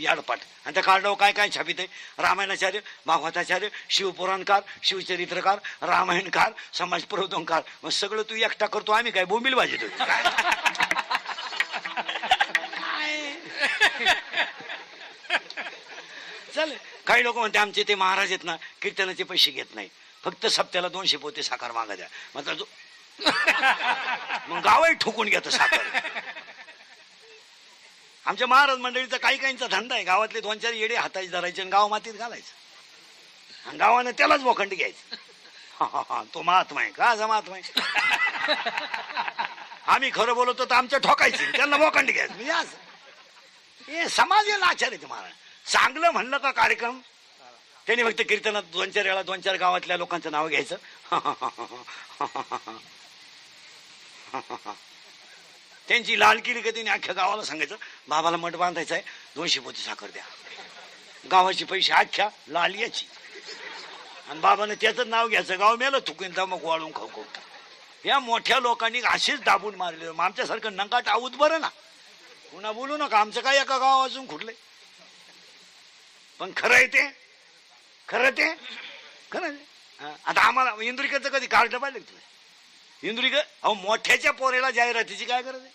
Speaker 1: याडपाट. आणि त्या कार्डावर काय काय छापित आहे? रामायणाचार्य, भागवताचार्य, शिवपुराणकार, शिवचरित्रकार, रामायणकार, समाज प्रबोधनकार. मग सगळं तू एकटा करतो. आम्ही काय बोंबील वाजतो? चालेल. काही लोक म्हणते आमचे ते महाराज आहेत ना, कीर्तनाचे पैसे घेत नाही, फक्त सप्त्याला 200 पोते साखर मागा द्या. मग गावही ठोकून घेतं साखर. आमच्या महाराज मंडळीचा काही काहींचा धंदा आहे. गावातले 2-4 येडे हाताची धरायचे आणि गाव मातीत घालायचं. आणि गावानं त्यालाच बोखंडी घ्यायचं. तो महात्मा आहे का? असा महात्मा आहे. आम्ही खरं बोलतो तर आमच्या ठोकायचे, त्यांना बोखंडी घ्यायचं. म्हणजे असं हे समाज आचार आहे. तुम्हाला चांगलं म्हणलं का कार्यक्रम, त्यांनी फक्त कीर्तनात 2-4 वेळा 2-4 गावातल्या लोकांचं नाव घ्यायचं. त्यांची लाल केली का त्यांनी अख्ख्या गावाला सांगायचं बाबाला मठ बांधायचा आहे, 200 पोती साखर द्या. गावाचे पैसे अख्ख्या लाल याची. आणि बाबाने त्याचं नाव घ्यायचं. गाव मेलं थुकून जा मग वाळून खाऊ. या मोठ्या लोकांनी असेच दाबून मारले. आमच्यासारखं नंगाट आऊत बरं ना, पुन्हा बोलू नका. आमचं काय एका गाव अजून खुटले. पण खरं आहे ते, खरं. आता आम्हाला इंद्रिकेचं कधी कार्ड पाहिलं तुला? इंद्रिक मोठ्याच्या पोरेला जाहिरातीची काय गरज आहे?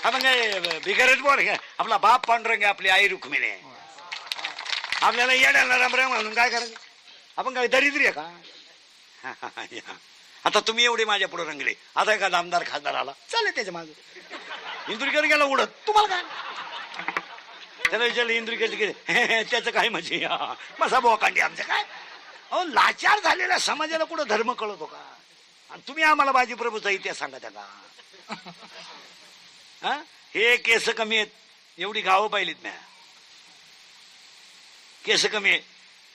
Speaker 1: आपण काय बिगरच बोल घ्या. आपला बाप पांडुरंग आहे, आपली आई रुक्मिणी आहे. आपल्याला येड्याला रामराम म्हणून काय करायचं? आपण काय दरिद्री आहे का? आता तुम्ही एवढे माझ्या पुढे रंगले, आता एखादा आमदार खासदार आला चालेल त्याच्या मागे, इंद्रिकर गेला उडत, तुम्हाला काय? त्याला विचारलं इंद्रिकर गेले, त्याचं काय म्हणजे बसा बोकांडी आमचं काय? अहो लाचार झालेल्या समाजाला कुठं धर्म कळतो का? आणि तुम्ही आम्हाला बाजीप्रभूचा इतिहास सांगा त्याला. हे केस कमी आहेत, एवढी गावं पाहिलीत म्या. केस कमी आहेत,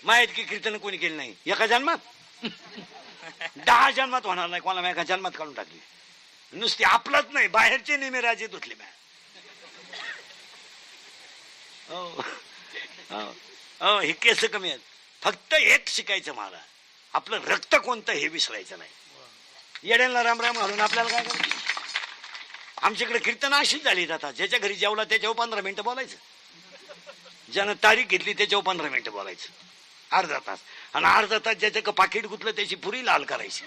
Speaker 1: माहित की कीर्तन कोणी केलं नाही एका जन्मात. 10 जन्मात होणार नाही, कोणाला एका जन्मात काढून टाकली. नुसती आपलंच नाही, बाहेरचे नेहमी राजे धुतले मॅ. हे केस कमी आहेत. फक्त एक शिकायचं मला, आपलं रक्त कोणतं हे विसरायचं नाही. येड्यांना राम राम घालून आपल्याला काय करायचं. आमच्याकडे कीर्तन अशीच झाली जातात, ज्याच्या घरी जेवला त्याच्यावर 15 मिनिटं बोलायचं, ज्यानं तारीख घेतली त्याच्यावर 15 मिनिटं बोलायचं, अर्धा तास. आणि अर्धा तास ज्याचं पाकिट गुतलं त्याची पुरी लाल करायची.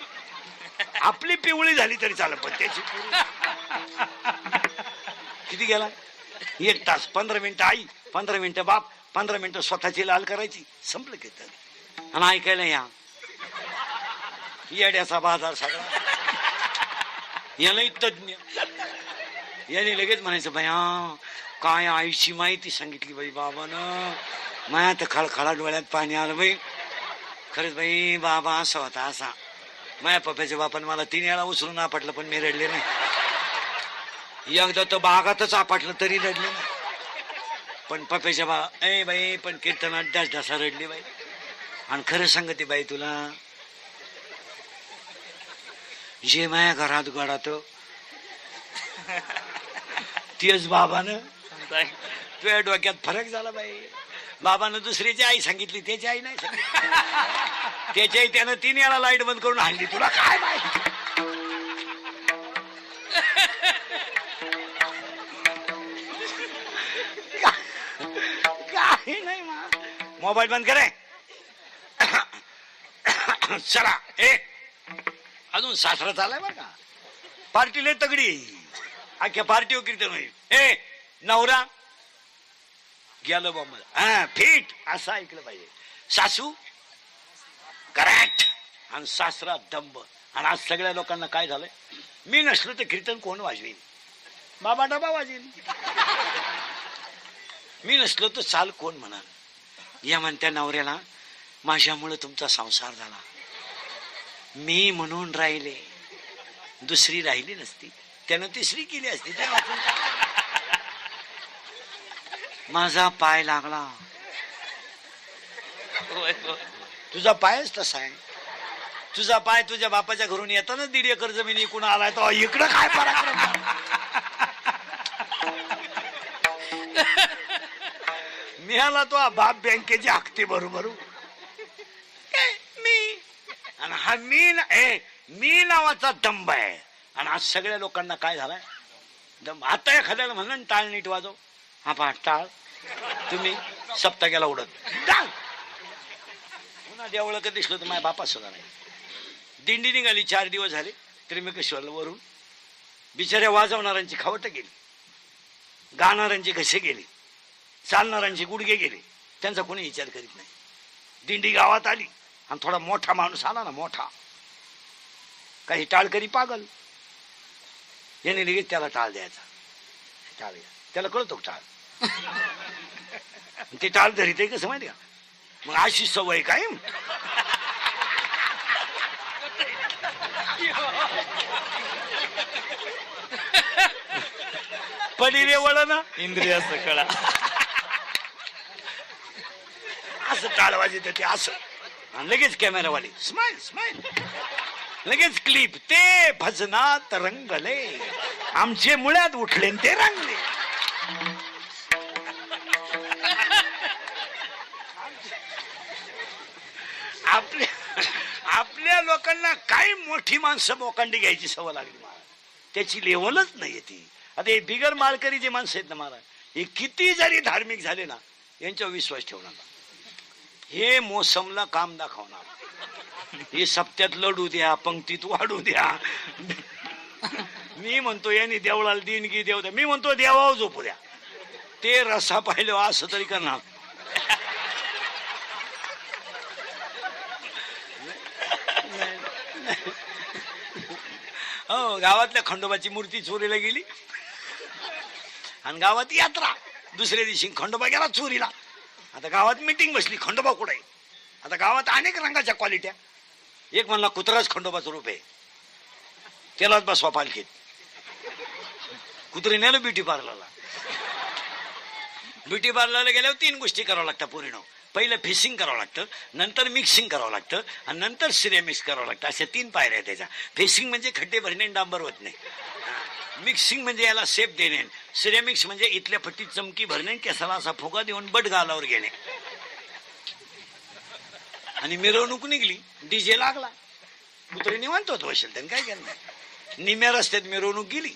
Speaker 1: आपली पिवळी झाली तरी चालेल, पण त्याची पुरी किती गेला. 1 तास, 15 मिनिटं आई, 15 मिनिटं बाप, 15 मिनिटं स्वतःची लाल करायची, संपलं कीर्तन. आणि ऐकायला या येड्याचा बाजार सगळा. यालाही तज्ञ, याने लगेच म्हणायचं भया काय आईची माहिती सांगितली बाई बाबानं. माया तर खळखळा डोळ्यात पाणी आलं बाई. खरंच बाई बाबा असा होता असा. माया पप्प्याच्या बापानं मला 3 वेळा उचलून आपटलं पण मी रडले नाही. एकदा तर बागातच आपटलं तरी रडले नाही. पण पप्प्याच्या ए बाई पण कीर्तनात ढासा रडली बाई. आणि खरं सांगते बाई तुला, जे माया घरात गडात तेच बाबानं तुझ्या डोक्यात फरक झाला बाई. बाबानं दुसऱ्याची आई सांगितली, त्याची आई नाही सांगितली. त्याची आई त्यानं 3 वेळा लाईट बंद करून हाणली. तुला काय माहिती. काही नाही. मोबाईल बंद करे. चला अजून सासरा चालाय बरं का. पार्टी लय तगडी, अख्ख्या पार्टीवर कीर्तन होईल. नवरा गेलो बॉम्ब फिट असं ऐकलं पाहिजे. सासू करेक्ट आणि सासरा दंब. आणि आज सगळ्या लोकांना काय झालंय, मी नसलो तर कीर्तन कोण वाजवीन. बाबा डबा वाजवीन. मी नसलो तर चाल कोण म्हणाल. या म्हणत्या नवऱ्याला माझ्यामुळे तुमचा संसार झाला, मी म्हणून राहिले, दुसरी राहिली नसती, त्यानं तिसरी केली असती. माझा पाय लागला. तुझा पायच तसा आहे. तुझा पाय तुझ्या बापाच्या घरून येताना 1.5 एकर जमीन इकून आलाय, तो इकडं काय पराक्रम. मिळाला तो बाप बँकेचे हक्ते बरोबर. मी आणि हा मी नावाचा दंब आहे. आणि आज सगळ्या लोकांना काय झालाय दंब. आता एखाद्याला म्हणलं टाळ नीट वाजव, हा पहा टाळ, तुम्ही सप्ताग्याला उडत टाळ. पुन्हा देवळं कधी दिसलं तर माझ्या बापा सुद्धा नाही. दिंडी निघाली 4 दिवस झाले त्र्यंबकेश्वरला वरून. बिचाऱ्या वाजवणाऱ्यांची खावटं गेली, गाणाऱ्यांचे घसे गेले, चालणाऱ्यांचे गुडघे गेले. त्यांचा कोणी विचार करीत नाही. दिंडी गावात आली आणि थोडा मोठा माणूस आला ना, मोठा काही टाळकरी पागल, याने लगेच त्याला टाळ द्यायचा. टाळ त्याला कळतो टाळ. ते टाळ धरीत आहे कसं माहिती का. मग अशी सवय काय पडी रे वळ ना इंद्रिया सकळा. असं टाळ वाजत ते असं. आणि लगेच कॅमेरावाली स्माइल स्माइल, लगेच क्लिप. ते भजनात रंगले, आमचे मुळ्यात उठले ते रंगले. आपल्या लोकांना काय मोठी माणसं मोकांडी घ्यायची सवय लागली महाराज. त्याची लेवलच नाही ती. आता हे बिगर माळकरी जे माणसं आहेत ना महाराज, हे किती जरी धार्मिक झाले ना, यांच्यावर विश्वास ठेवणार. हे मोसमला काम दाखवणार. हे सप्त्यात लढू द्या, पंक्तीत वाढू द्या. मी म्हणतो यांनी देवळाला देणगी देऊ द्या, मी म्हणतो देवावर झोपू द्या. ते रसा पाहिलं असं तरी करणार. हो, गावातल्या खंडोबाची मूर्ती चोरीला गेली आणि गावात यात्रा. दुसऱ्या दिवशी खंडोबा गेला चोरीला. आता गावात मीटिंग बसली, खंडोबा कुठे आहे. आता गावात अनेक रंगाच्या क्वालिट्या. एक म्हणला कुत्राच खंडोबाचं रूप आहे, त्यालाच बसवा पालखीत. कुत्रे नेलं ब्युटी पार्लरला. ब्युटी पार्लरला गेल्यावर 3 गोष्टी कराव्या लागतात पोरीनं. पहिलं फिशिंग करावं लागतं, नंतर मिक्सिंग करावं लागतं आणि नंतर सिरेमिक्स करावं लागतं. अशा 3 पायऱ्या त्याच्या. फिशिंग म्हणजे खड्डे भरणे आणि डांबर होत नाही. मिक्सिंग म्हणजे याला सेप देणे, सिरेमिक्स म्हणजे इथल्या पट्टीत चमकी भरणे, केसाला असा फुगा देऊन बट गालावर घेणे. आणि मिरवणूक निघली, डीजे लागला, कुत्रे निवांत होत बसेल, त्यांनी काय केलं नाही. निम्या रस्त्यात मिरवणूक गेली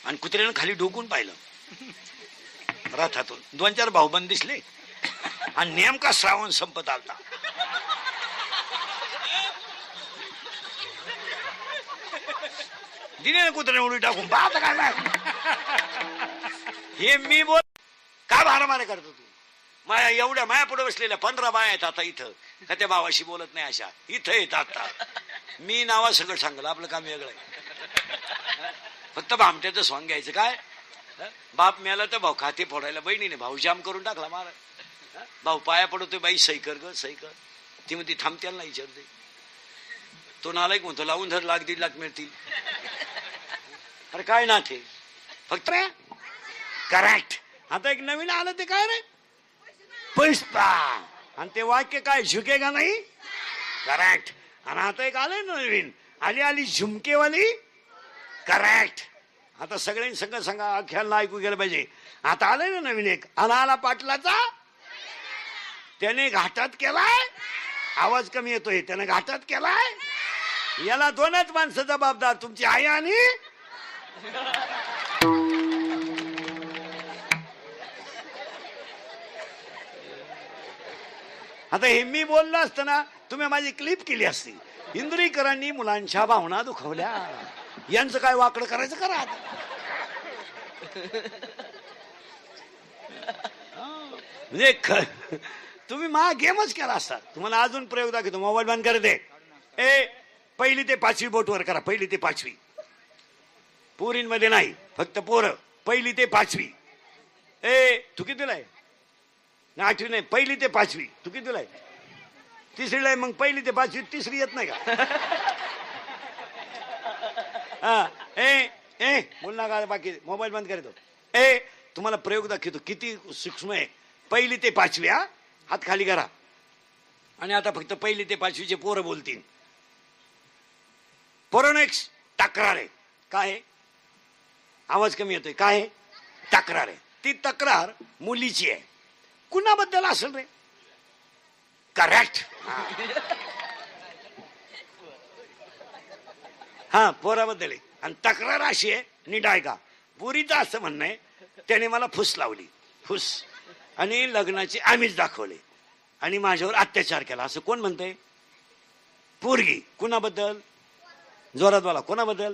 Speaker 1: आणि कुत्र्यानं खाली ढोकून पाहिलं रथातून. 2-4 भाऊबंद दिसले आणि नेमका श्रावण संपत आलता. दिले ना कुत्र्याने उडी टाकून. पाहता काय नाही हे मी बोल का मारामारे करतो तू. माया एवढ्या माया पुढे बसलेल्या 15 बाया आहेत आता इथं, का त्या भावाशी बोलत नाही अशा इथं येत आता. मी नावा सगळं सांगलं, आपलं काम वेगळं आहे. फक्त भामट्याचं सॉंग घ्यायचं. काय बाप मिळाला तर भाऊ खाते फोडायला, बहिणीने भाऊ जाम करून टाकला मारा. भाऊ पाया पडतोय, बाई सही कर ग सही कर. ती म्हणते थांबत्याला नाही विचारते. तो नालायक म्हणतो लावून धर, 1-1.5 लाख मिळतील. अरे काय ना ते फक्त करेक्ट. आता एक नवीन आलं ते काय रे, पुष्पा. आणि ते वाक्य काय, झुकेगा नाही, करेक्ट. आणि आता एक आलंय ना नवीन, आली झुमकेवाली, करेक्ट. आता सगळ्यांनी संग सांगा, अख्याला ऐकू गेलं पाहिजे. आता आलंय ना नवीन एक, आला पाटलाचा, त्याने घाटात केलाय. आवाज कमी येतोय, त्याने घाटात केलाय. याला 2च माणसं जबाबदार, तुमची आई आणि आता हे मी बोललो असतं ना, तुम्ही माझी क्लिप केली असती. इंदुरीकरांनी मुलांच्या भावना दुखवल्या, यांचं काय वाकडं करायचं करा. म्हणजे तुम्ही गेमच केला असता. तुम्हाला अजून प्रयोग दाखवतो, मोबाईल बंद कर दे. 1ली ते 5वी बोट वर करा, 1ली ते 5वी. पोरींमध्ये नाही, फक्त पोरं. 1ली ते 5वी. तू कितीला आहे? 8वी नाही, 1ली ते 5वी. तू कितीला आहे? 3रीला आहे. मग 1ली ते 5वी 3री येत नाही का? हा बोल ना का, बाकी मोबाईल बंद करतो. तुम्हाला प्रयोग दाखवतो किती सूक्ष्म आहे. 1ली ते 5वी. हात खाली करा. आणि आता फक्त 1ली ते 5वीचे पोरं बोलतील. पोरोनेक्स तक्रार आहे. काय आहे? आवाज कमी येतोय. काय आहे? तक्रार आहे. ती तक्रार मुलीची आहे. कुणाबद्दल असेल रे? करेक्ट. हा पोराबद्दल आहे. आणि तक्रार अशी आहे, नीट ऐका. पुरीचं असं म्हणणं आहे, त्याने मला फुस लावली, फुस, आणि लग्नाचे आमिष दाखवले आणि माझ्यावर अत्याचार केला, असं कोण म्हणतंय? पोरगी. कुणाबद्दल? जोरात बोला. कोणाबद्दल?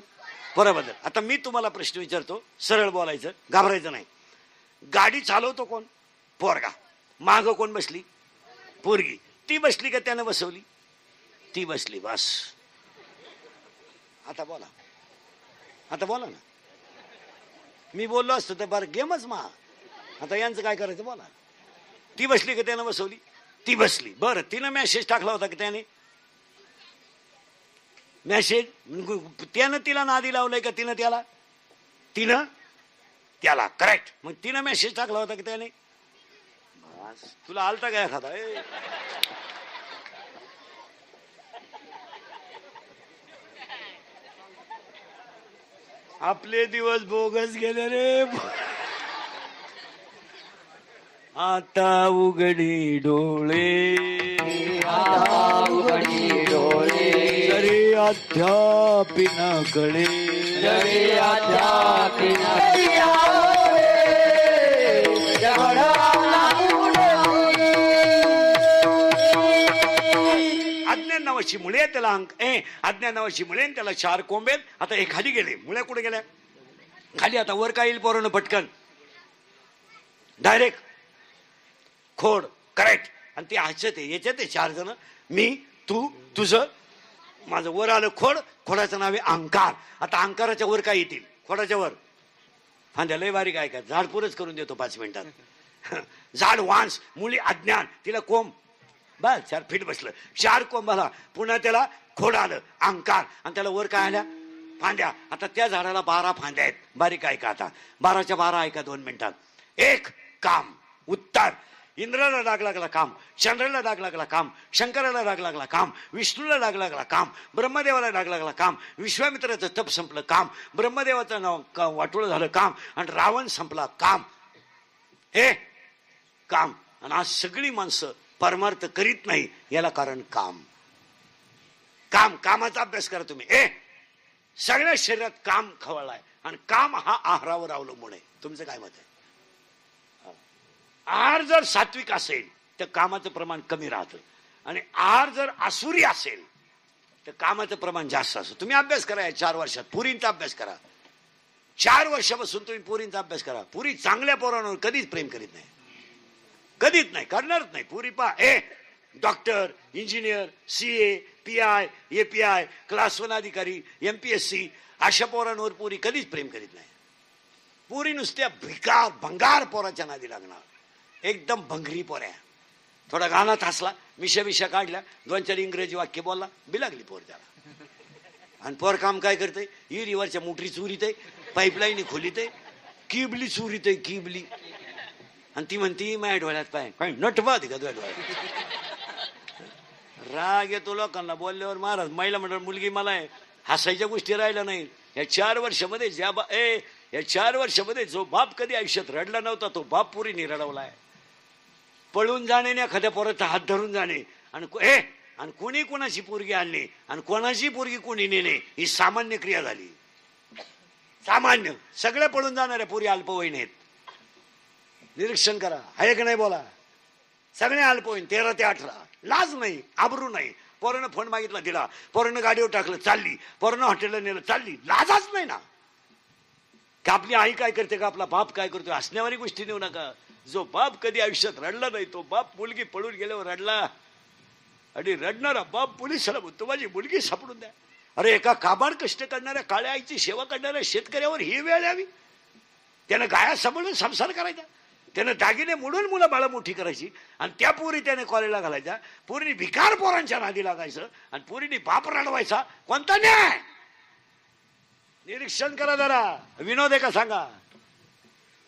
Speaker 1: पोराबद्दल. आता मी तुम्हाला प्रश्न विचारतो, सरळ बोलायचं, घाबरायचं नाही. गाडी चालवतो कोण? पोरगा. मागं कोण बसली? पोरगी. ती बसली का त्यानं बसवली? ती बसली. बस. आता बोला, आता बोला ना. मी बोललो असतो तर बरं गेमच मा. आता यांचं काय करायचं बोला. ती बसली का त्यानं बसवली? ती बसली. बरं, तिनं मेसेज टाकला होता की त्याने? मेसेज त्यानं तिला नादी लावलंय का तिनं त्याला? तिनं त्याला. करेक्ट. मग तिनं मेसेज टाकला होता की त्याने? तुला आलता काय एखादा? आपले दिवस बोगस गेले रे. आता उघडी डोळे,
Speaker 2: आता उघडी डोळे,
Speaker 1: जरी अद्याप न कळे,
Speaker 2: जरी अद्याप
Speaker 1: अज्ञान नावाची मुळे त्याला अज्ञान नावाची मुळे त्याला 4 कोंबे. आता हे खाली गेले. मुळे कुठे गेल्या? खाली. आता वर काय येईल पोरानं? पटकन डायरेक्ट खोड. करेक्ट. आणि ते ह्याच्यात आहे, याच्यात आहे 4 जण, मी, तू, तुझं, माझं. वर आलं खोड. खोडाचं नाव आहे अहंकार. आता अहंकाराच्या वर काय येतील? खोडाच्या वर फांद्या. लय बारीक आहे का? झाड पुरच करून देतो 5 मिनिटात. झाड वांस, मुली अज्ञान, तिला कोंब. बस 4 फीट बसलं. 4 कोंबाला पुन्हा त्याला खोड आलं अहंकार. आणि त्याला वर काय आल्या? फांद्या. आता त्या झाडाला 12 फांद्या आहेत. बारीक आहे का? आता 12च्या 12 आहे का? 2 मिनिटात. एक काम उत्तर. इंद्राला डाग लागला काम, चंद्राला डाग लागला काम, शंकराला डाग लागला काम, विष्णूला डाग लागला काम, ब्रह्मदेवाला डाग लागला काम, विश्वामित्राचं तप संपलं काम, ब्रह्मदेवाचं नाव वाटोळं झालं काम, आणि रावण संपला काम. हे काम. आणि आज सगळी माणसं परमार्थ करीत नाही, याला कारण काम. काम, कामाचा अभ्यास करा तुम्ही. सगळ्या शरीरात काम खवळलाय, आणि काम हा आहारावर अवलंबून आहे. तुमचं काय मत आहे? आहार जर सात्विक असेल तर कामाचं प्रमाण कमी राहतं, आणि आहार जर आसुरी असेल तर कामाचं प्रमाण जास्त असतं. तुम्ही अभ्यास करा या 4 वर्षात, पुरींचा अभ्यास करा. 4 वर्षापासून तुम्ही पुरींचा अभ्यास करा. पुरी चांगल्या पोरांवर कधीच प्रेम करीत नाही, कधीच नाही, करणारच नाही. पुरी doctor, engineer, CA, PI, API, class 1 अधिकारी, MPSC अशा पोरांवर पुरी कधीच प्रेम करीत नाही. पुरी नुसत्या भिकार भंगार पोराच्या नादी लागणार, एकदम भंगरी पोऱ्या. थोडा गाण्यात हसला, मिशा काढल्या, 2-4 इंग्रजी वाक्य बोलला, बिलागली पोर त्याला. आणि पोर काम काय करते? इरीवरच्या मोटरी चोरीत आहे, पाईपलाईन खोलीत आहे, किबली चोरीत आहे, किबली. आणि ती म्हणती माझ्या डोळ्यात पाय काय नटवा का तुझ्या डोळ्यात? राग येतो लोकांना बोलल्यावर. महाराज महिला मंडळ मुलगी मला आहे, हसायच्या गोष्टी राहिल्या नाही. या 4 वर्षामध्ये या 4 वर्षामध्ये जो बाप कधी आयुष्यात रडला नव्हता, तो बाप पुरीने रडवलाय. पळून जाणे, एखाद्या पोराचा हात धरून जाणे, आणि कोणी कोणाची पोरगी आणणे, आणि कोणाची पोरगी कोणी नेणे, ही सामान्य क्रिया झाली. सामान्य. सगळे पळून जाणाऱ्या पोरी अल्पवयीन आहेत. निरीक्षण करा, आहे की नाही बोला. सगळे अल्पवयीन, 13 ते 18. लाज नाही, आबरू नाही. पोरानं फोन मागितला दिला, पोरानं गाडीवर टाकलं चालली, पोरानं हॉटेलला नेलं चालली. लाजच नाही ना. का आपली आई काय करते, का आपला बाप काय करतोय, हसण्यावारी गोष्टी नेऊ नका. जो बाप कधी आयुष्यात रडला नाही, तो बाप मुलगी पळून गेल्यावर रडला. आणि रडणारा बाप पोलिसाला म्हणतो माझी मुलगी सापडून द्या. अरे एका काबाड कष्ट करणाऱ्या काळ्या आईची सेवा करणाऱ्या शेतकऱ्यावर ही वेळ यावी. त्यानं गाया सांभाळून संसार करायचा, त्यानं दागिने मोडून मुलं बाळा मोठी करायची, आणि त्या पोरी त्याने कॉलेजला घालायच्या. पोरीने भिकार पोरांच्या नादी लागायचं, आणि पोरीने बाप रडवायचा. कोणता न्याय? निरीक्षण करा जरा. विनोद आहे का सांगा?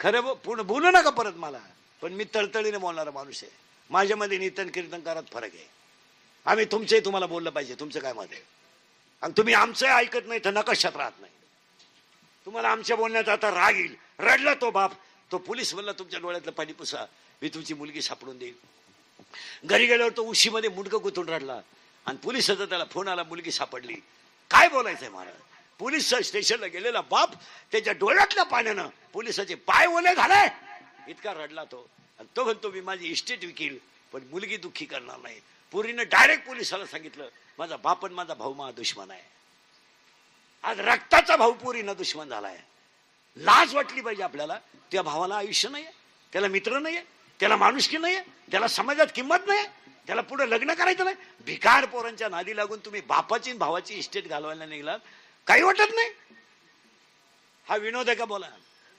Speaker 1: खरं पूर्ण बोलू नका परत मला, पण मी तळतळीने बोलणारा माणूस आहे. माझ्यामध्ये नितन कीर्तन करत फरक आहे. आम्ही तुमचंही तुम्हाला बोललं पाहिजे. तुमचं काय मत आहे? आणि तुम्ही आमचंही ऐकत नाही तर नकशात राहत नाही. तुम्हाला आमच्या बोलण्याचा आता राग येईल. रडला तो बाप, तो पोलीस म्हणला तुमच्या डोळ्यातलं पाणी पुसा, मी तुमची मुलगी सापडून देईल. घरी गेल्यावर तो उशीमध्ये मुंडकं गुंतून रडला, आणि पोलिसाचा त्याला फोन आला, मुलगी सापडली. काय बोलायचंय महाराज? पोलीस स्टेशनला गेलेला बाप त्याच्या डोळ्यातल्या पाण्यानं पोलिसाचे पाय ओले झाले, इतका रडला तो. आणि तो म्हणतो मी माझी इस्टेट विकील, पण मुलगी दुःखी करणार नाही. पुरीनं डायरेक्ट पोलिसाला सांगितलं माझा बाप आणि माझा भाऊ माझा दुश्मन आहे. आज रक्ताचा भाऊ पुरीनं दुश्मन झालाय. लाज वाटली पाहिजे आपल्याला. त्या भावाला आयुष्य नाहीये, त्याला मित्र नाहीये, त्याला माणुसकी नाहीये, त्याला समाजात किंमत नाही, त्याला पुढे लग्न करायचं नाही. भिकार पोरांच्या नादी लागून तुम्ही बापाची भावाची इस्टेट घालवायला निघलात. काही वाटत नाही. हा विनोद आहे का बोला?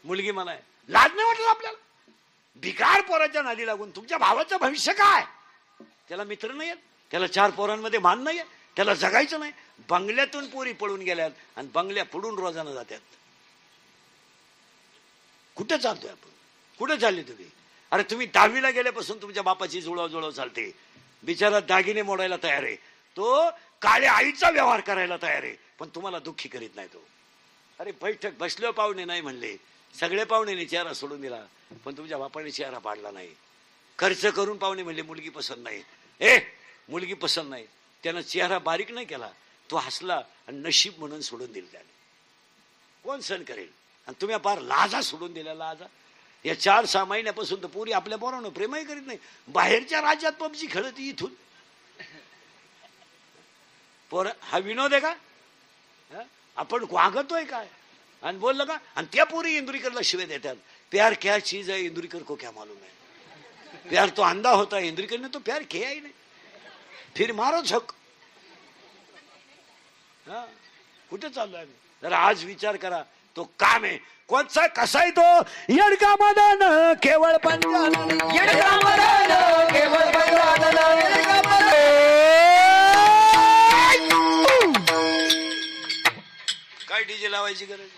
Speaker 1: मुलगी मला आहे, लाज नाही वाटत आपल्याला? भिकार पोराच्या नादी लागून तुमच्या भावाचं भविष्य काय? त्याला मित्र नाहीये, त्याला 4 पोरांमध्ये मान नाहीये, त्याला जगायचं नाही. बंगल्यातून पोरी पळून गेल्यात, आणि बंगल्या पडून रोजानं जातात. कुठे चालतोय आपण? कुठे चालले तुम्ही? अरे तुम्ही 10वीला गेल्यापासून तुमच्या बापाची जुळव चालते. बिचारा दागिने मोडायला तयार आहे, तो काळ्या आईचा व्यवहार करायला तयार आहे, पण तुम्हाला दुःखी करीत नाही तो. अरे बैठक बसलो पाहुणे नाही म्हणले, सगळे पाहुणे चेहरा सोडून दिला, पण तुमच्या बापाने चेहरा पाडला नाही. खर्च करून पाहुणे म्हणले मुलगी पसंत नाही, मुलगी पसंत नाही. त्यानं चेहरा बारीक नाही केला, तो हसला आणि नशीब म्हणून सोडून दिलं त्याने. कोण सण करेल? आणि तुम्ही फार लाजा सोडून दिल्या. लाजा या 4-6 महिन्यापासून तर पुरी आपल्या पोरांना प्रेमही करीत नाही. बाहेरच्या राज्यात पबजी खेळत इथून पोर. हा विनोद आहे का? आपण वागतोय काय? आणि बोललं का? आणि त्या पोरी इंदुरीकरला शिवे देतात. प्यार क्या चीज है इंदुरीकर को क्या मालूम है. प्यार तो अंधा होता है, इंदुरीकर ने तो प्यार किया ही नहीं. फिर मारो झक. कुठे चाललोय आम्ही? जरा आज विचार करा. तो काम आहे कोणचा, कसा आहे तो? येडका मदन केवळ पंजानन, येडका मदन केवळ पंजानन, येडका मदन. काय डीजे लावायची गरज?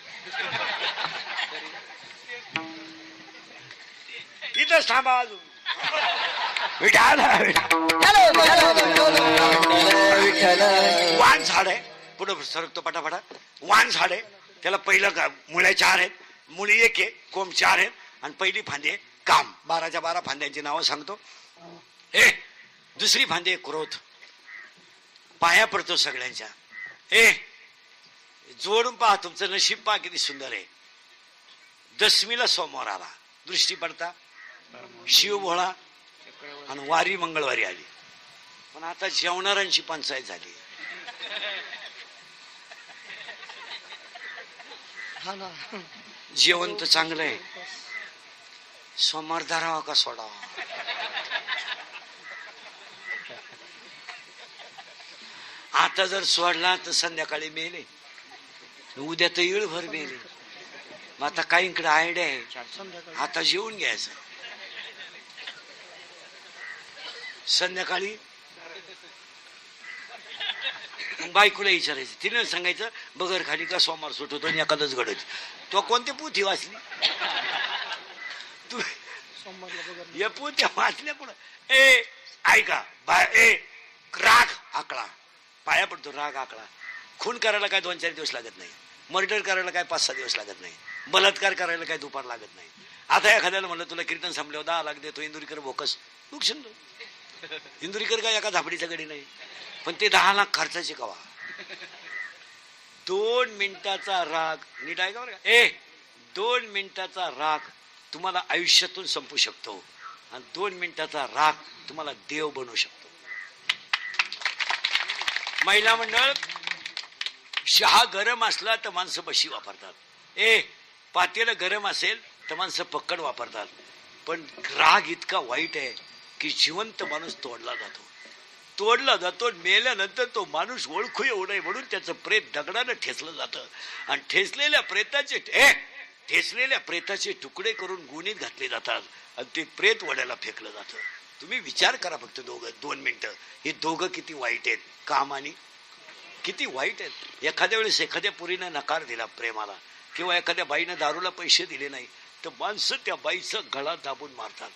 Speaker 1: इथंच थांबा अजून. विठाल वाण झाड आहे, पुढे सरकतो पटापटा. वाण झाड आहे, त्याला पहिलं मुळ्या 4 आहेत, मुळी 1 आहे, कोंब 4 आहेत आणि पहिली फांदी आहे काम. 12च्या 12 फांद्यांची नावं सांगतो. दुसरी फांदी आहे क्रोध. पाया पडतो सगळ्यांच्या. जोडून पहा, तुमचं नशीब पहा किती सुंदर आहे. दशमीला सोमवार आला, दृष्टी पडता शिव भोळा आणि वारी मंगळवारी आली. पण आता जेवणाऱ्यांची पंचायत झाली. जेवण तर चांगलं आहे, सोमवार धरावा का सोडावा. आता जर सोडला तर संध्याकाळी मेले, उद्या तर येळभर मेले. मग आता काहींकडे आयडिया आहे, आता जेवून घ्यायचं. संध्याकाळी बायकोला विचारायचं, तिने सांगायचं बगर खाली का सोमवार सुटवतो आणि एखादच घडत. तो कोणती पोथी वाचली तू? या पोथ्या वाचल्या कुठं? ऐका राग आकळा, पाया पडतो राग आकळा. खून करायला काय 2-4 दिवस लागत नाही, मर्डर करायला काय 5-6 दिवस लागत नाही, बलात्कार करायला काय दुपार लागत नाही. आता एखाद्याला म्हणलं तुला कीर्तन संपल्यावर 10 लाख देतो, इंदुरीकर भोकस नुकसान. इंदुरीकर काय एका झापडीचा गडी नाही, पण ते 10 लाख खर्चाचे कवा. 2 मिनिटाचा राग, नीट आहे का बरं का? 2 मिनिटाचा राग तुम्हाला आयुष्यातून संपू शकतो आणि 2 मिनिटाचा राग तुम्हाला देव बनवू शकतो. महिला मंडळ, चहा गरम असला तर माणसं बशी वापरतात. पातेलं गरम असेल तर माणसं पक्कड वापरतात. पण राग इतका वाईट आहे की जिवंत माणूस तोडला जातो. मेल्यानंतर तो माणूस ओळखू येऊ नये म्हणून त्याचं प्रेत दगडानं ठेचलं जातं आणि ठेचलेल्या प्रेताचे तुकडे करून गुणीत घातले जातात आणि ते प्रेत वड्याला फेकलं जातं. तुम्ही विचार करा फक्त 2 मिनिटं, हे दोघं किती वाईट आहेत, काम आणि किती वाईट आहेत. एखाद्या वेळेस एखाद्या पुरीनं नकार दिला प्रेमाला किंवा एखाद्या बाईनं दारूला पैसे दिले नाही तर माणसं त्या बाईचा गळा दाबून मारतात.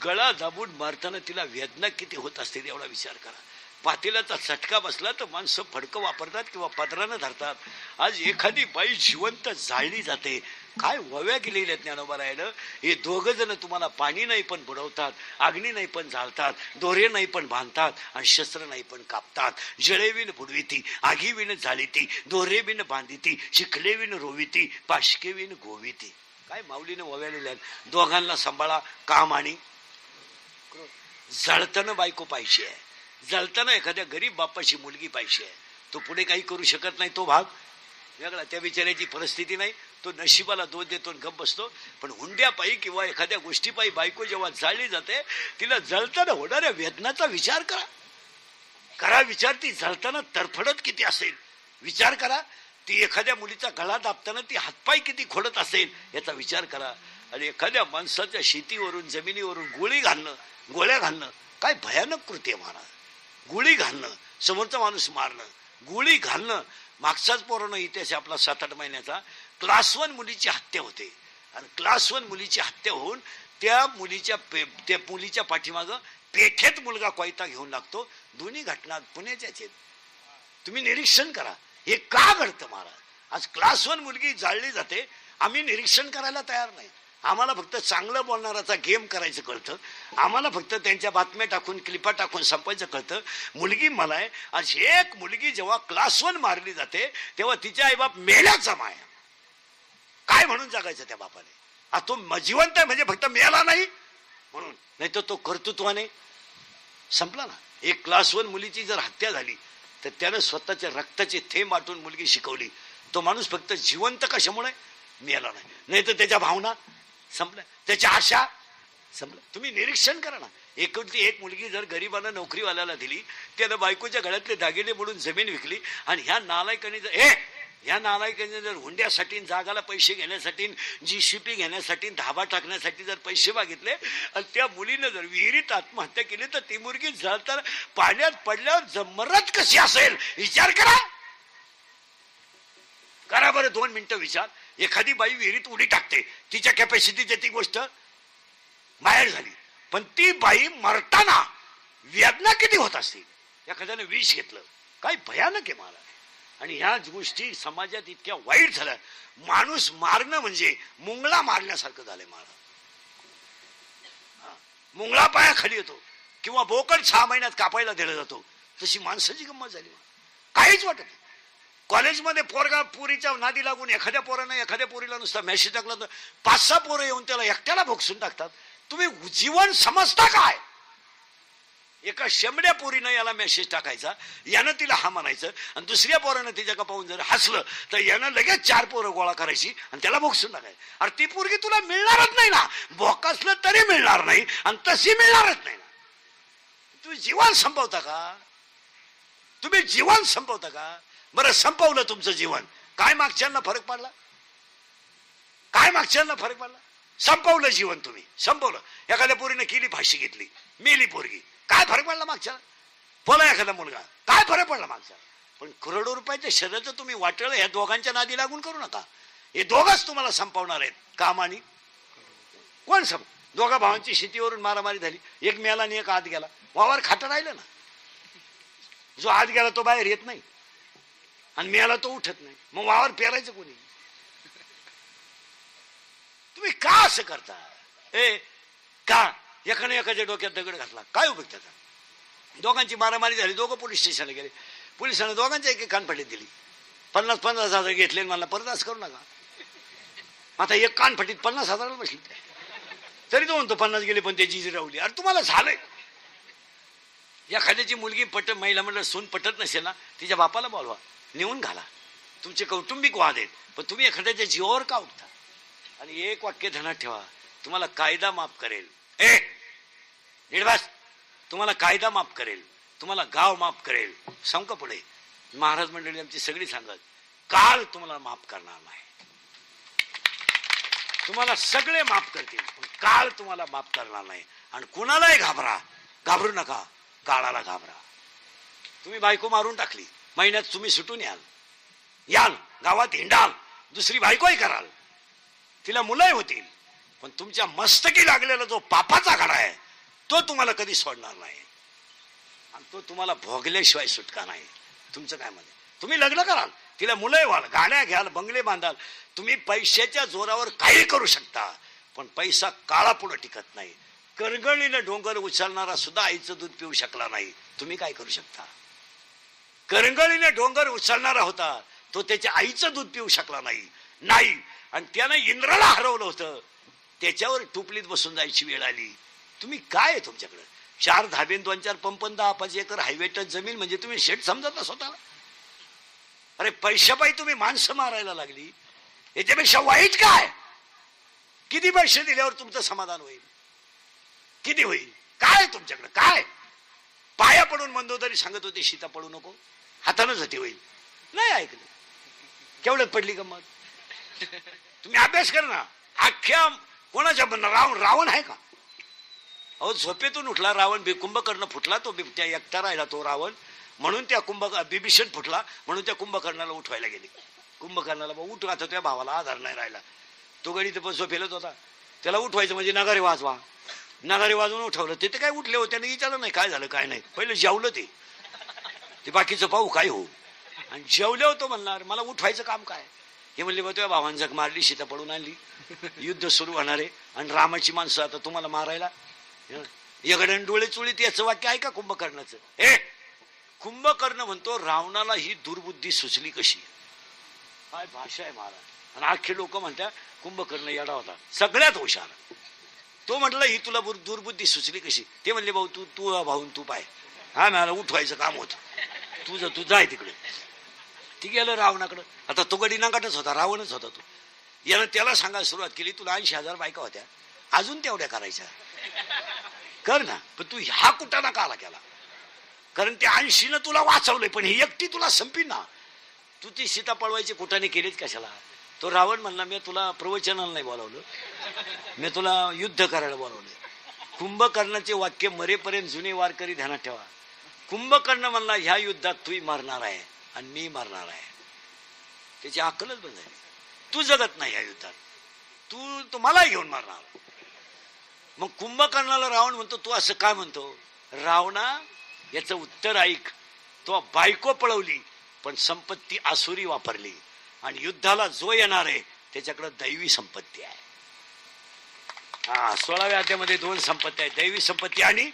Speaker 1: गळा दाबून मारताना तिला वेदना किती होत असतील एवढा विचार करा. पातेल्याचा चटका बसला तर माणसं फडकं वापरतात किंवा पदरानं धरतात. आज एखादी बाई जिवंत जाळली जाते. काय वव्या केलेल्या ज्ञानोबा राहिलं. हे 2 जण तुम्हाला पाणी नाही पण बुडवतात, अग्नी नाही पण जाळतात, दोरे नाही पण बांधतात आणि शस्त्र नाही पण कापतात. जळेविन बुडविती, आगीविन जाळीती, दोरेविन बांधिती, शिकलेविन रोविती, पाशकेविन गोविती. काय माऊलीनं वव्या लिहिल्या. दोघांना सांभाळा, काम आणि जळताना बायको पाहिजे आहे, जळताना एखाद्या गरीब बापाची मुलगी पाहिजे आहे. तो पुढे काही करू शकत नाही, तो भाग वेगळा. त्या बिचाऱ्याची परिस्थिती नाही, तो नशिबाला दोष देतो गप बसतो. पण हुंड्यापायी किंवा एखाद्या गोष्टीपायी बायको जेव्हा जाळली जाते तिला जळताना होणाऱ्या वेदनाचा विचार करा विचार. ती जळताना तरफडत किती असेल विचार करा. ती एखाद्या मुलीचा गळा दाबताना ती हातपाय किती खोडत असेल याचा विचार करा. आणि एखाद्या माणसाच्या शेतीवरून जमिनीवरून गोळ्या घालणं काय भयानक कृती आहे महाराज. गोळी घालणं, समोरचा माणूस मारणं, गोळी घालणं. मागचाच पोरानं इतिहास आपला 7-8 महिन्याचा. क्लास 1 मुलीची हत्या होते आणि क्लास 1 मुलीची हत्या होऊन त्या मुलीच्या पाठीमागं पेठेत मुलगा कोयता घेऊन लागतो. दोन्ही घटना पुण्याच्याच आहेत. तुम्ही निरीक्षण करा हे का घडतं महाराज. आज क्लास 1 मुलगी जाळली जाते, आम्ही निरीक्षण करायला तयार नाही. आम्हाला फक्त चांगलं बोलणाराचा गेम करायचं कळतं. आम्हाला फक्त त्यांच्या बातम्या टाकून क्लिपा टाकून संपायचं कळतं. मुलगी मला आहे. आज एक मुलगी जेव्हा क्लास 1 मारली जाते तेव्हा तिच्या आईबाप मेल्याचा माया. काय म्हणून जगायचं त्या बापाने. आज तो जिवंत आहे म्हणजे फक्त मेला नाही म्हणून, नाही तर तो कर्तृत्वाने संपला ना. एक क्लास 1 मुलीची जर हत्या झाली तर त्यानं स्वतःच्या रक्ताचे थेंब आटून मुलगी शिकवली. तो माणूस फक्त जिवंत कशामुळे मेला नाही तर त्याच्या भावना संपल्या, त्याच्या आशा संपल्या. तुम्ही निरीक्षण करा ना. एकुलती एक मुलगी जर गरिबांना नोकरीवाल्याला दिली, त्यानं बायकोच्या गळ्यातले दागिने म्हणून जमीन विकली आणि ह्या नालायकांनी जर हुंड्यासाठी, जागाला पैसे घेण्यासाठी, GCP घेण्यासाठी, धाबा टाकण्यासाठी जर पैसे मागितले आणि त्या मुलीनं जर विहिरीत आत्महत्या केली तर ती मुलगी जळताना पाण्यात पडल्यावर मरत कशी असेल विचार करा बरं. 2 मिनिटं विचार. एखादी बाई विहिरीत उडी टाकते, तिच्या कॅपॅसिटीची ती गोष्ट बाहेर झाली पण ती बाई मरताना वेदना किती होत असतील. एखाद्याने विष घेतलं, काय भयानक आहे मला. आणि ह्याच गोष्टी समाजात इतक्या वाईट झाल्या. माणूस मारणं म्हणजे मुंगळा मारण्यासारखं झालंय मला. मुंगळा पायाखाली येतो किंवा बोकड 6 महिन्यात कापायला दिला जातो, तशी माणसाची गंमत झाली. काहीच वाटत नाही. कॉलेजमध्ये पोरगा पुरीच्या नादी लागून एखाद्या पोरानं एखाद्या पोरीला नुसता मेसेज टाकला तर 5-6 पोरं येऊन त्याला एकट्याला भोगसून टाकतात. तुम्ही जीवन समजता काय? एका शेंबड्या पोरीनं याला मेसेज टाकायचा, यानं तिला हा म्हणायचं, आणि दुसऱ्या पोरानं तिच्या पाहून जर हसलं तर यानं लगेच 4 पोरं गोळा करायची आणि त्याला भोगसून टाकायचं. अरे ती पोरगी तुला मिळणारच नाही ना. भोकासलं तरी मिळणार नाही आणि तशी मिळणारच नाही ना. तुम्ही जीवन संपवता का? तुम्ही जीवन संपवता का? बरं, संपवलं तुमचं जीवन, काय मागच्यांना फरक पडला? काय मागच्यांना फरक पडला? संपवलं जीवन, तुम्ही संपवलं. एखाद्या पोरीने केली, फाशी घेतली, मेली पोरगी, काय फरक पडला मागच्या? बोला एखादा मुलगा, काय फरक पडला मागच्या? पण करोडो रुपयाच्या शरीराचं तुम्ही वाटलं. ह्या दोघांच्या नादी लागून करू नका. हे दोघच तुम्हाला संपवणार आहेत. कामानी कोण दोघा भावांची शेतीवरून मारामारी झाली, एक मेला आणि एक आत गेला. वावर खातं राहिलं ना. जो आत गेला तो बाहेर येत नाही आणि मेला तो उठत नाही. मग वावर पेरायचं कोणी? तुम्ही का असं करता? का एकाच्या डोक्यात दगड घातला, काय उपयोग त्याचा? दोघांची मारामारी झाली, दोघं पोलीस स्टेशनला गेले. पोलिसांनी दोघांच्या एक कानफटीत दिली. 50,000 घेतले. मला परत असं करू नका. आता एक कानफटीत 50,000 बसली, तरी तो म्हणतो 50 गेले पण त्याची जी रावली. अरे तुम्हाला झालंय. एखाद्याची मुलगी महिला मंडळ सून पटत नसेल ना, तिच्या बापाला बोलवा, नेऊन घाला. तुमचे कौटुंबिक वाद आहेत, पण तुम्ही एखाद्याच्या जीवावर का उठता? आणि एक वाक्य ध्यानात ठेवा, तुम्हाला कायदा माफ करेल. निर्वास, तुम्हाला कायदा माफ करेल, तुम्हाला गाव माफ करेल. सांग का पुढे महाराज मंडळी आमची सगळी सांगत, काल तुम्हाला माफ करणार नाही. तुम्हाला सगळे माफ करतील, पण काल तुम्हाला माफ करणार नाही. आणि कुणालाही घाबरू नका, काळाला घाबरा. तुम्ही बायको मारून टाकली, महिन्यात तुम्ही सुटून याल गावात हिंडाल, दुसरी बायकोही कराल, तिला मुलंही होतील, पण तुमच्या मस्तकी लागलेला जो पापाचा घडा आहे तो तुम्हाला कधी सोडणार नाही. आणि तो तुम्हाला भोगल्याशिवाय सुटका नाही. तुमचं काय म्हणणं? तुम्ही लग्न कराल, तिला मुलंही व्हाल, गाड्या घ्याल, बंगले बांधाल, तुम्ही पैशाच्या जोरावर काही करू शकता, पण पैसा काळा पुढे टिकत नाही. करगळीनं डोंगर उचलणारा सुद्धा आईचं दूध पिऊ शकला नाही. तुम्ही काय करू शकता? करंगळीने डोंगर उचलणारा होता, तो त्याच्या आईचं दूध पिऊ शकला नाही. आणि त्यानं इंद्राला हरवलं होतं, त्याच्यावर टुपलीत बसून जायची वेळ आली. तुम्ही काय आहे तुमच्याकडे? 4 धाबे, 2-4 पंप, 10-5 एकर हायवे टच जमीन, म्हणजे तुम्ही शेठ समजत ना स्वतःला? अरे पैशापायी तुम्ही माणसं मारायला लागली, याच्यापेक्षा वाईट काय? किती पैसे दिल्यावर तुमचं समाधान होईल? किती होईल? काय तुमच्याकडे काय? पाया पडून मंदोदरी सांगत होते सीता पडू नको, हातानं जाती होईल. नाही ऐकलं. केवढ्यात पडली गंमत? तुम्ही अभ्यास कर ना. अख्ख्या कोणाच्या रावण आहे का? अहो, झोपेतून उठला रावण, कुंभकर्ण फुटला, तो बिबट्या एकटा राहिला तो रावण, म्हणून त्या बिभीषण फुटला, म्हणून त्या कुंभकर्णाला उठवायला गेले. कुंभकर्णाला उठ, आता त्या भावाला आधार नाही राहिला, तो गडी तर झोपेलच होता, त्याला उठवायचं म्हणजे नगारे वाजवा. नगारे वाजवून उठवलं. तिथे काय उठले होते, त्याने विचारलं नाही काय झालं काय नाही. पहिलं जेवलं ते बाकीचं पाहू काय हो. आणि जेवले होतो म्हणणार मला उठवायचं काम काय? हे म्हणले बा तुझ्या भावानं जग मारली, सीता पडून आणली, युद्ध सुरू होणार आहे आणि रामाची माणसं आता तुम्हाला मारायला. एगडन डोळे चुळीत, याचं वाक्य आहे का कुंभकर्णाचं? कुंभकर्ण म्हणतो रावणाला ही दुर्बुद्धी सुचली कशी? काय भाषा आहे महाराज. आणि अख्खे लोक म्हणतात कुंभकर्ण येडा होता, सगळ्यात हुशार. तो म्हटलं ही तुला दुर्बुद्धी सुचली कशी? ते म्हणले भाऊ तू भाऊन तू पाय, हा मला उठवायचं काम होतं, तू जाय तिकडे. ती गेलं रावणाकडं. आता तो गडी नागाटच होता, रावणच होता तो. यानं त्याला सांगायला सुरुवात केली, तुला 80,000 बायका होत्या, अजून तेवढ्या करायच्या, कर ना. पण तू हा कुटाणा काला केला? कारण त्या 80नं तुला वाचवलंय, पण ही एकटी तुला संपीन ना. तू ती सीता पळवायची कुटाने केलीच कशाला? तो रावण म्हणला मी तुला प्रवचनाला नाही बोलावलं, मी तुला युद्ध करायला बोलावलं. कुंभकर्णाचे वाक्य मरेपर्यंत जुने वारकरी ध्यानात ठेवा. कुंभकर्ण म्हणला ह्या युद्धात तूही मारणार आहे आणि मी मारणार आहे. त्याची अक्कलच बंद झाली. तू जगत नाही या युद्धात, तू मला घेऊन मारणार. मग कुंभकर्णाला रावण म्हणतो तू असं काय म्हणतो? रावणा, याचं उत्तर ऐक. तो बायको पळवली पण संपत्ती आसुरी वापरली, आणि युद्धाला जो येणार आहे त्याच्याकडे दैवी संपत्ती आहे. हा 16व्या अध्यायामध्ये 2 संपत्ती आहेत, दैवी संपत्ती आणि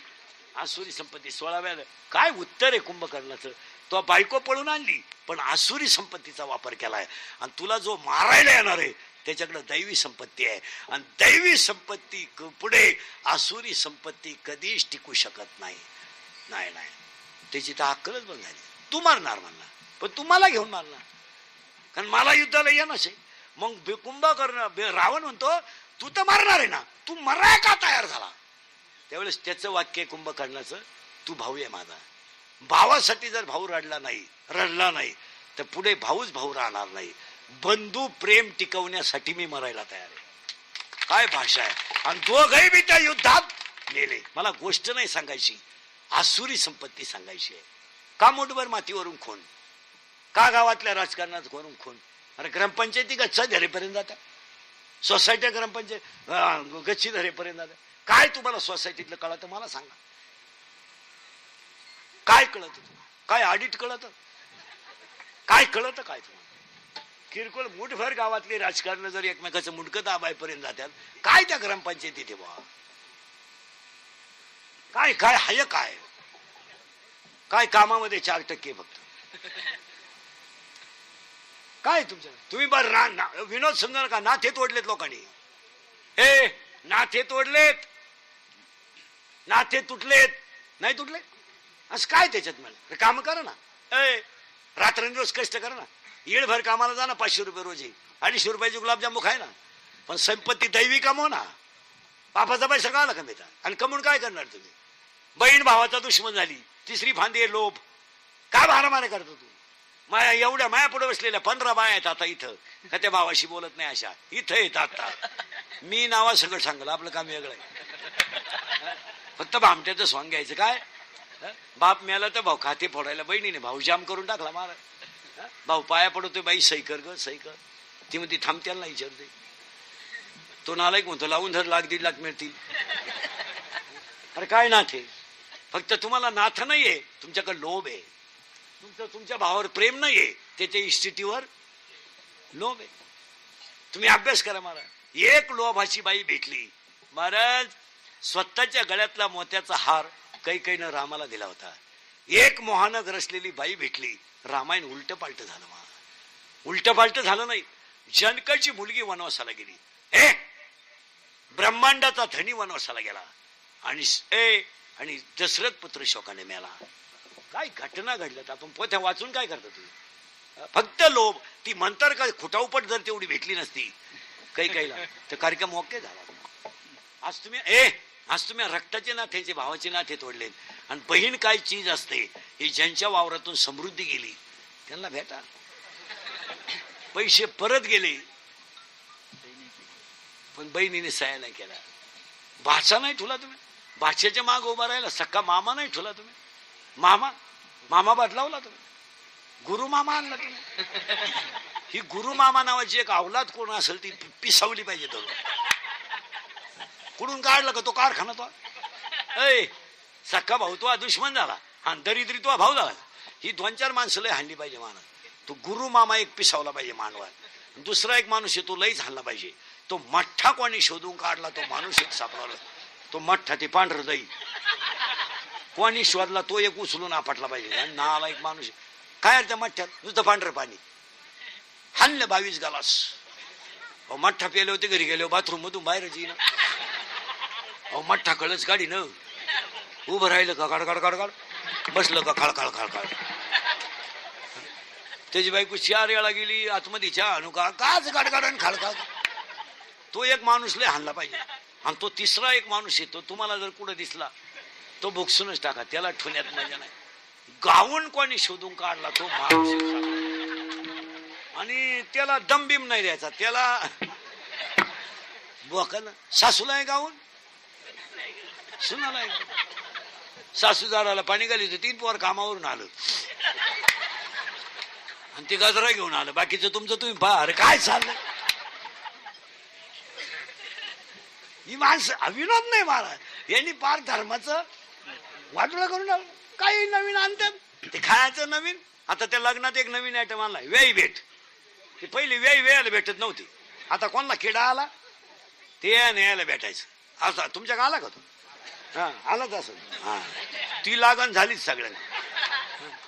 Speaker 1: आसुरी संपत्ती. 16व्या काय उत्तर आहे कुंभकर्णाचं? तो बायको पळून आणली पण आसुरी संपत्तीचा वापर केलाय, आणि तुला जो मारायला येणार आहे त्याच्याकडे दैवी संपत्ती आहे, आणि दैवी संपत्ती पुढे आसुरी संपत्ती कधीच टिकू शकत नाही. नाही नाही, त्याची तर अक्कलच बंद झाली. तू मारणार म्हणला, पण तू मला घेऊन मारणार, कारण मला युद्धाला येणंच आहे. मग कुंभकर्ण रावण म्हणतो तू तर मारणार आहे ना, तू मराय का तयार झाला? त्यावेळेस त्याचं वाक्य कुंभकर्णाचं, तू भाऊ आहे माझा, भावासाठी जर भाऊ रडला नाही तर पुढे भाऊच भाऊ राहणार नाही. बंधू प्रेम टिकवण्यासाठी मी मरायला तयार आहे. काय भाषा आहे! आणि दोघही बी त्या युद्धात मेले. मला गोष्ट नाही सांगायची, आसुरी संपत्ती सांगायची आहे. का मोठभर मातीवरून खून? का गावातल्या राजकारणात करून खून? अरे ग्रामपंचायती गच्चा धरेपर्यंत जातात, सोसायट्या ग्रामपंचायत गच्ची धरेपर्यंत जातात. काय तुम्हाला सोसायटीतलं कळतं मला सांगा? काय कळत? काय ऑडिट कळत? काय कळत? काय तुम्हाला किरकोळ मुठभर गावातली राजकारण जर एकमेकाचं मुंडकं दाबायपर्यंत जातात, काय त्या ग्रामपंचायतीत आहे बा? काय काय हाय? काय काय कामामध्ये 4% फक्त? काय तुमचं? तुम्ही बरं विनोद समजा का, नाथे तोडलेत लोकांनी. हे नाथे तोडलेत, नाथे तुटलेत, नाही तुटले असं काय त्याच्यात? मला काम करा ना, रात्रंदिवस कष्ट करा ना, येळभर कामाला जा ना, 500 रुपये रोजी, 250 रुपयाचे गुलाबजामू खाय ना, पण संपत्ती दैवी कमव ना. बापाचा पैसा काढला का मिळता? आणि कमवून काय करणार तुम्ही? बहीण भावाचा दुश्मन झाली, तिसरी फांदी लोभ. काय मारामारे करतो तू? माया एवढ्या माया पुढे बसलेल्या 15 बाया आहेत आता इथं, का त्या भावाशी बोलत नाही अशा इथं येतात आता. मी नावा सगळं सांगलं, आपलं काम वेगळं आहे. फक्त भामट्याचं सॉंग घ्यायचं. काय बाप मेला तर भाऊ खाते फोडायला बहिणीने भाऊ जाम करून टाकला. मारा भाऊ पाया पडतोय, बाई सही कर ग सही कर. ती म्हणते थांबत्याला नाही विचारते. तो नालायक म्हणतो लावून धर, 1,00,000-1,50,000 मिळतील. अरे काय नाथ आहे? फक्त तुम्हाला नाथ नाहीये, तुमच्याकडे लोभ आहे. तुमच्या भावावर प्रेम नाहीये, त्याच्या इस्टेटीवर लोभ आहे. तुम्ही अभ्यास करा महाराज. एक लोभाची बाई भेटली महाराज, स्वतःच्या गळ्यातला मोत्याचा हार कैकेयीनं रामाला दिला होता. एक मोहानं ग्रसलेली बाई भेटली, रामायण उलट पालट झालं. उलट पालट झालं नाही, जनकाची मुलगी वनवासाला गेली, ब्रह्मांडाचा धनी वनवासाला गेला, आणि दशरथ पुत्र शोकाने मेला. काय घटना घडल्यात. आपण पोथ्या वाचून काय करतो तुम्ही? फक्त लोभ. ती म्हणतर का खुटावपट जर तेवढी भेटली नसती कैकेयीला तर कार्यक्रम ओके झाला. आज तुम्ही रक्ताचे नाथेचे भावाचे नाते तोडले. आणि बहीण काय चीज असते ही ज्यांच्या वावरातून समृद्धी गेली त्यांना भेटा. पैसे परत गेले पण बहिणीने सह्या नाही केला. भाचा नाही ठुला तुम्ही, भाच्याच्या माग उभा राहिला. सक्का मामा नाही ठुला तुम्ही, मामा बदलावला तुम्ही, गुरु मामा आणला तुम्ही. ही गुरु मामा नावाची एक अवलाद कोण असेल ती पिसावली पाहिजे. तो कुठून काढला का तो कारखाना? तो सक्का भाऊ तो दुश्मन झाला, हा दरिद्री तो भाऊ झाला. ही 2-4 माणसं लय हाणली पाहिजे माना. तो गुरु मामा एक पिसावला पाहिजे मानवा. दुसरा एक माणूस आहे तो लईच हाणला पाहिजे. तो मठ्ठा कोणी शोधून काढला तो माणूस एक सापडला. तो मठ्ठा ते पांढरं दही कोणी शोधला तो एक उचलून आपटला पाहिजे. नाला एक माणूस काय त्या मठ्ठ्यात नुसतं पांढरं पाणी हाणलं 22 ग्लास. मठ्ठा पेले होते, घरी गेले बाथरूम मधून बाहेरच येईन. मठ्ठा कळच गाडी न उभं राहिलं का काढ काढ काढ काढ, बसलं का खळखळ खळखळ. त्याची बायको 4 वेळा गेली आतमध्ये चहा आणू का, काच गाड काढ खळखळ. तो एक माणूस लय हाणला पाहिजे. आणि तो तिसरा एक माणूस येतो, तुम्हाला जर कुठं दिसला तो भुकसूनच टाका, त्याला ठेवण्यात मजा नाही. गावून कोणी शोधून काढला तो माणूस, आणि त्याला दमबिम नाही द्यायचा. त्याला बोका ना सासूला आहे गावून, सुनाला आहे. सासूदाराला पाणी घाली होती, 3 पोर कामावरून आलं आणि ते गजरा घेऊन आलं. बाकीचं तुमचं तुम्ही पहा. अरे काय चाललंय? ही माणसं विनोद नाही महाराज, यांनी पार धर्माचं वाटोळं करून टाकलं. काही नवीन आणतात ते खायचं नवीन. आता त्या लग्नात एक नवीन आयटम आणलाय, वेळी भेट. ती पहिली वेळेला भेटत नव्हती, आता कोणाला किडा आला ते न्यायला भेटायचं. असा तुमच्या का आला का तो? हा आलाच असं. हा ती लागण झालीच सगळ्यांना,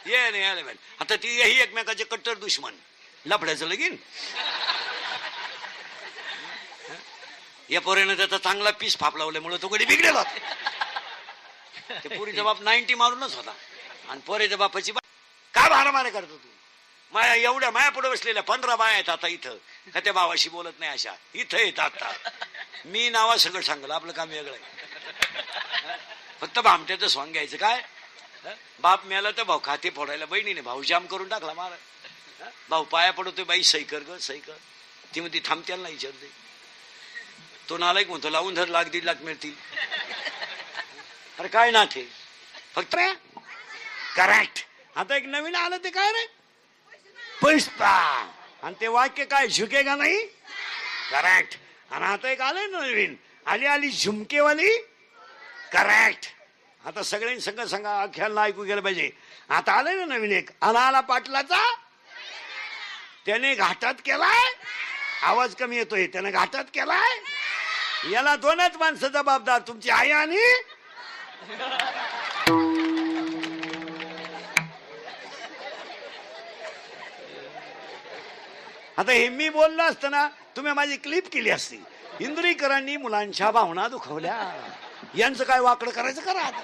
Speaker 1: ये न्यायला भेट. आता ती ही एकमेकाचे कट्टर दुश्मन, लफड्याचं लगीन. या पोरीनं त्याचा चांगला पीस फापलावल्यामुळे तो कधी बिघडेल होता. ते पोरीचा बाप 90 मारूनच होता आणि पोरीच्या बापाची का मारामाऱ्या करतो तू? माया एवढ्या माया पुढे बसलेल्या 15 बाया आहेत आता इथं, का त्या भावाशी बोलत नाही अशा इथं येतात आता. मी नावा सगळं सांगल, आपलं काम वेगळं आहे. फक्त भामट्याचं सॉंग घ्यायचं. काय बाप मेला तर भाऊ खाते फोडायला बहिणीने भाऊ जाम करून टाकला महाराज. भाऊ पाया पडतोय, बाई सही कर ग सही कर. ती म्हणते थांबत्याला नाही विचारते. तो नालायक म्हणतो लावून धर, 1,00,000-1,50,000 मिळतील. अरे काय ना ते फक्त करेक्ट. आता एक नवीन आलं ते काय रे, पैसा. आणि ते वाक्य काय झुकेगा नाही, करेक्ट. आणि आता एक आलंय नवीन, आली आली झुमकेवाली, करेक्ट. आता सगळ्यांनी संग सांगा, अख्याला ऐकू गेलं पाहिजे. आता आलंय ना नवीन एक, आला पाटलाचा, त्याने घाटात केलाय. आवाज कमी येतोय, त्याने घाटात केलाय. याला 2च माणसं जबाबदार, तुमची आई आणि आता हे मी बोललो असतं ना, तुम्ही माझी क्लिप केली असती. इंद्रीकरांनी मुलांच्या भावना दुखवल्या, यांचं काय वाकडं करायचं करा आता.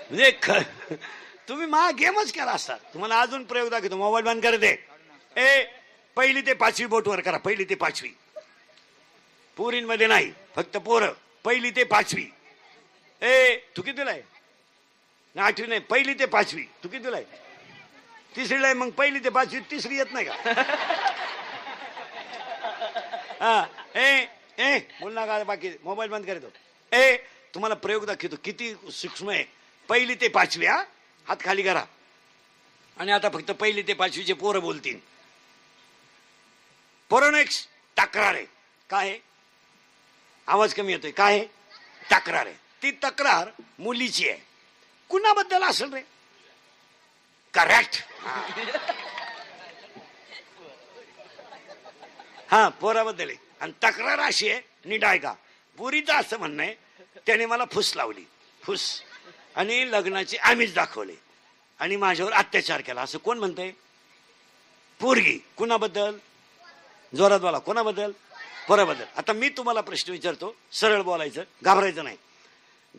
Speaker 1: म्हणजे तुम्ही मा गेमच केला असता. तुम्हाला अजून प्रयोग दाखवतो, मोबाईल बंद करते. ए 1ली ते 5वी बोटवर करा, 1ली ते 5वी. पोरींमध्ये नाही, फक्त पोरं. 1ली ते 5वी. ए तू कितीला आहे? 8वी नाही, 1ली ते 5वी. तू कितीला आहे? 3रीला आहे. मग 1ली ते 5वी 3री येत नाही का? हा ए बोल ना का, बाकी मोबाईल बंद करतो. ए तुम्हाला प्रयोग दाखवतो किती सूक्ष्म आहे. 1ली ते 5वी. हा हात खाली करा. आणि आता फक्त 1ली ते 5वीचे पोरं बोलतील. पोरोनेक्स तक्रार आहे. काय आहे? आवाज कमी येतोय. काय आहे? तक्रार आहे. ती तक्रार मुलीची आहे. कुणाबद्दल असेल रे? करेक्ट. हा पोराबद्दल आहे. आणि तक्रार अशी आहे, नीट ऐका. पुरीचं असं म्हणणं आहे, त्याने मला फुस लावली, फुस, आणि लग्नाची आमिष दाखवले आणि माझ्यावर अत्याचार केला, असं कोण म्हणतंय? पोरगी. कुणाबद्दल? जोरात बोला. कोणाबद्दल? पोराबद्दल. आता मी तुम्हाला प्रश्न विचारतो, सरळ बोलायचं, घाबरायचं नाही.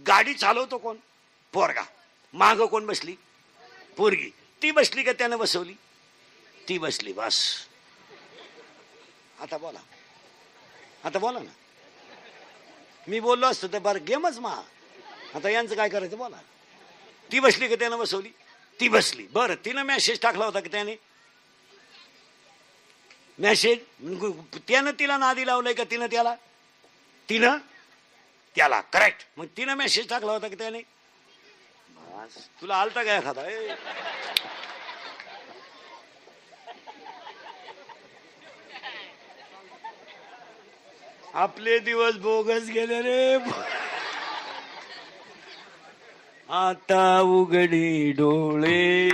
Speaker 1: गाडी चालवतो कोण? पोरगा. मागं कोण बसली? पोरगी. ती बसली का त्यानं बसवली? ती बसली. बस. आता बोला, आता बोला ना. मी बोललो असतो तर बरं गेमच मा. आता यांचं काय करायचं बोला. ती बसली का त्यानं बसवली? ती बसली. बरं तिनं मेसेज टाकला होता की त्याने? मेसेज त्यानं तिला नादी लावलंय का तिनं त्याला? तिनं त्याला. करेक्ट. मग तिनं मेसेज टाकला होता की त्याने? तुला आलता का एखादा? आपले दिवस बोगस गेले रे. आता उघडी डोळे,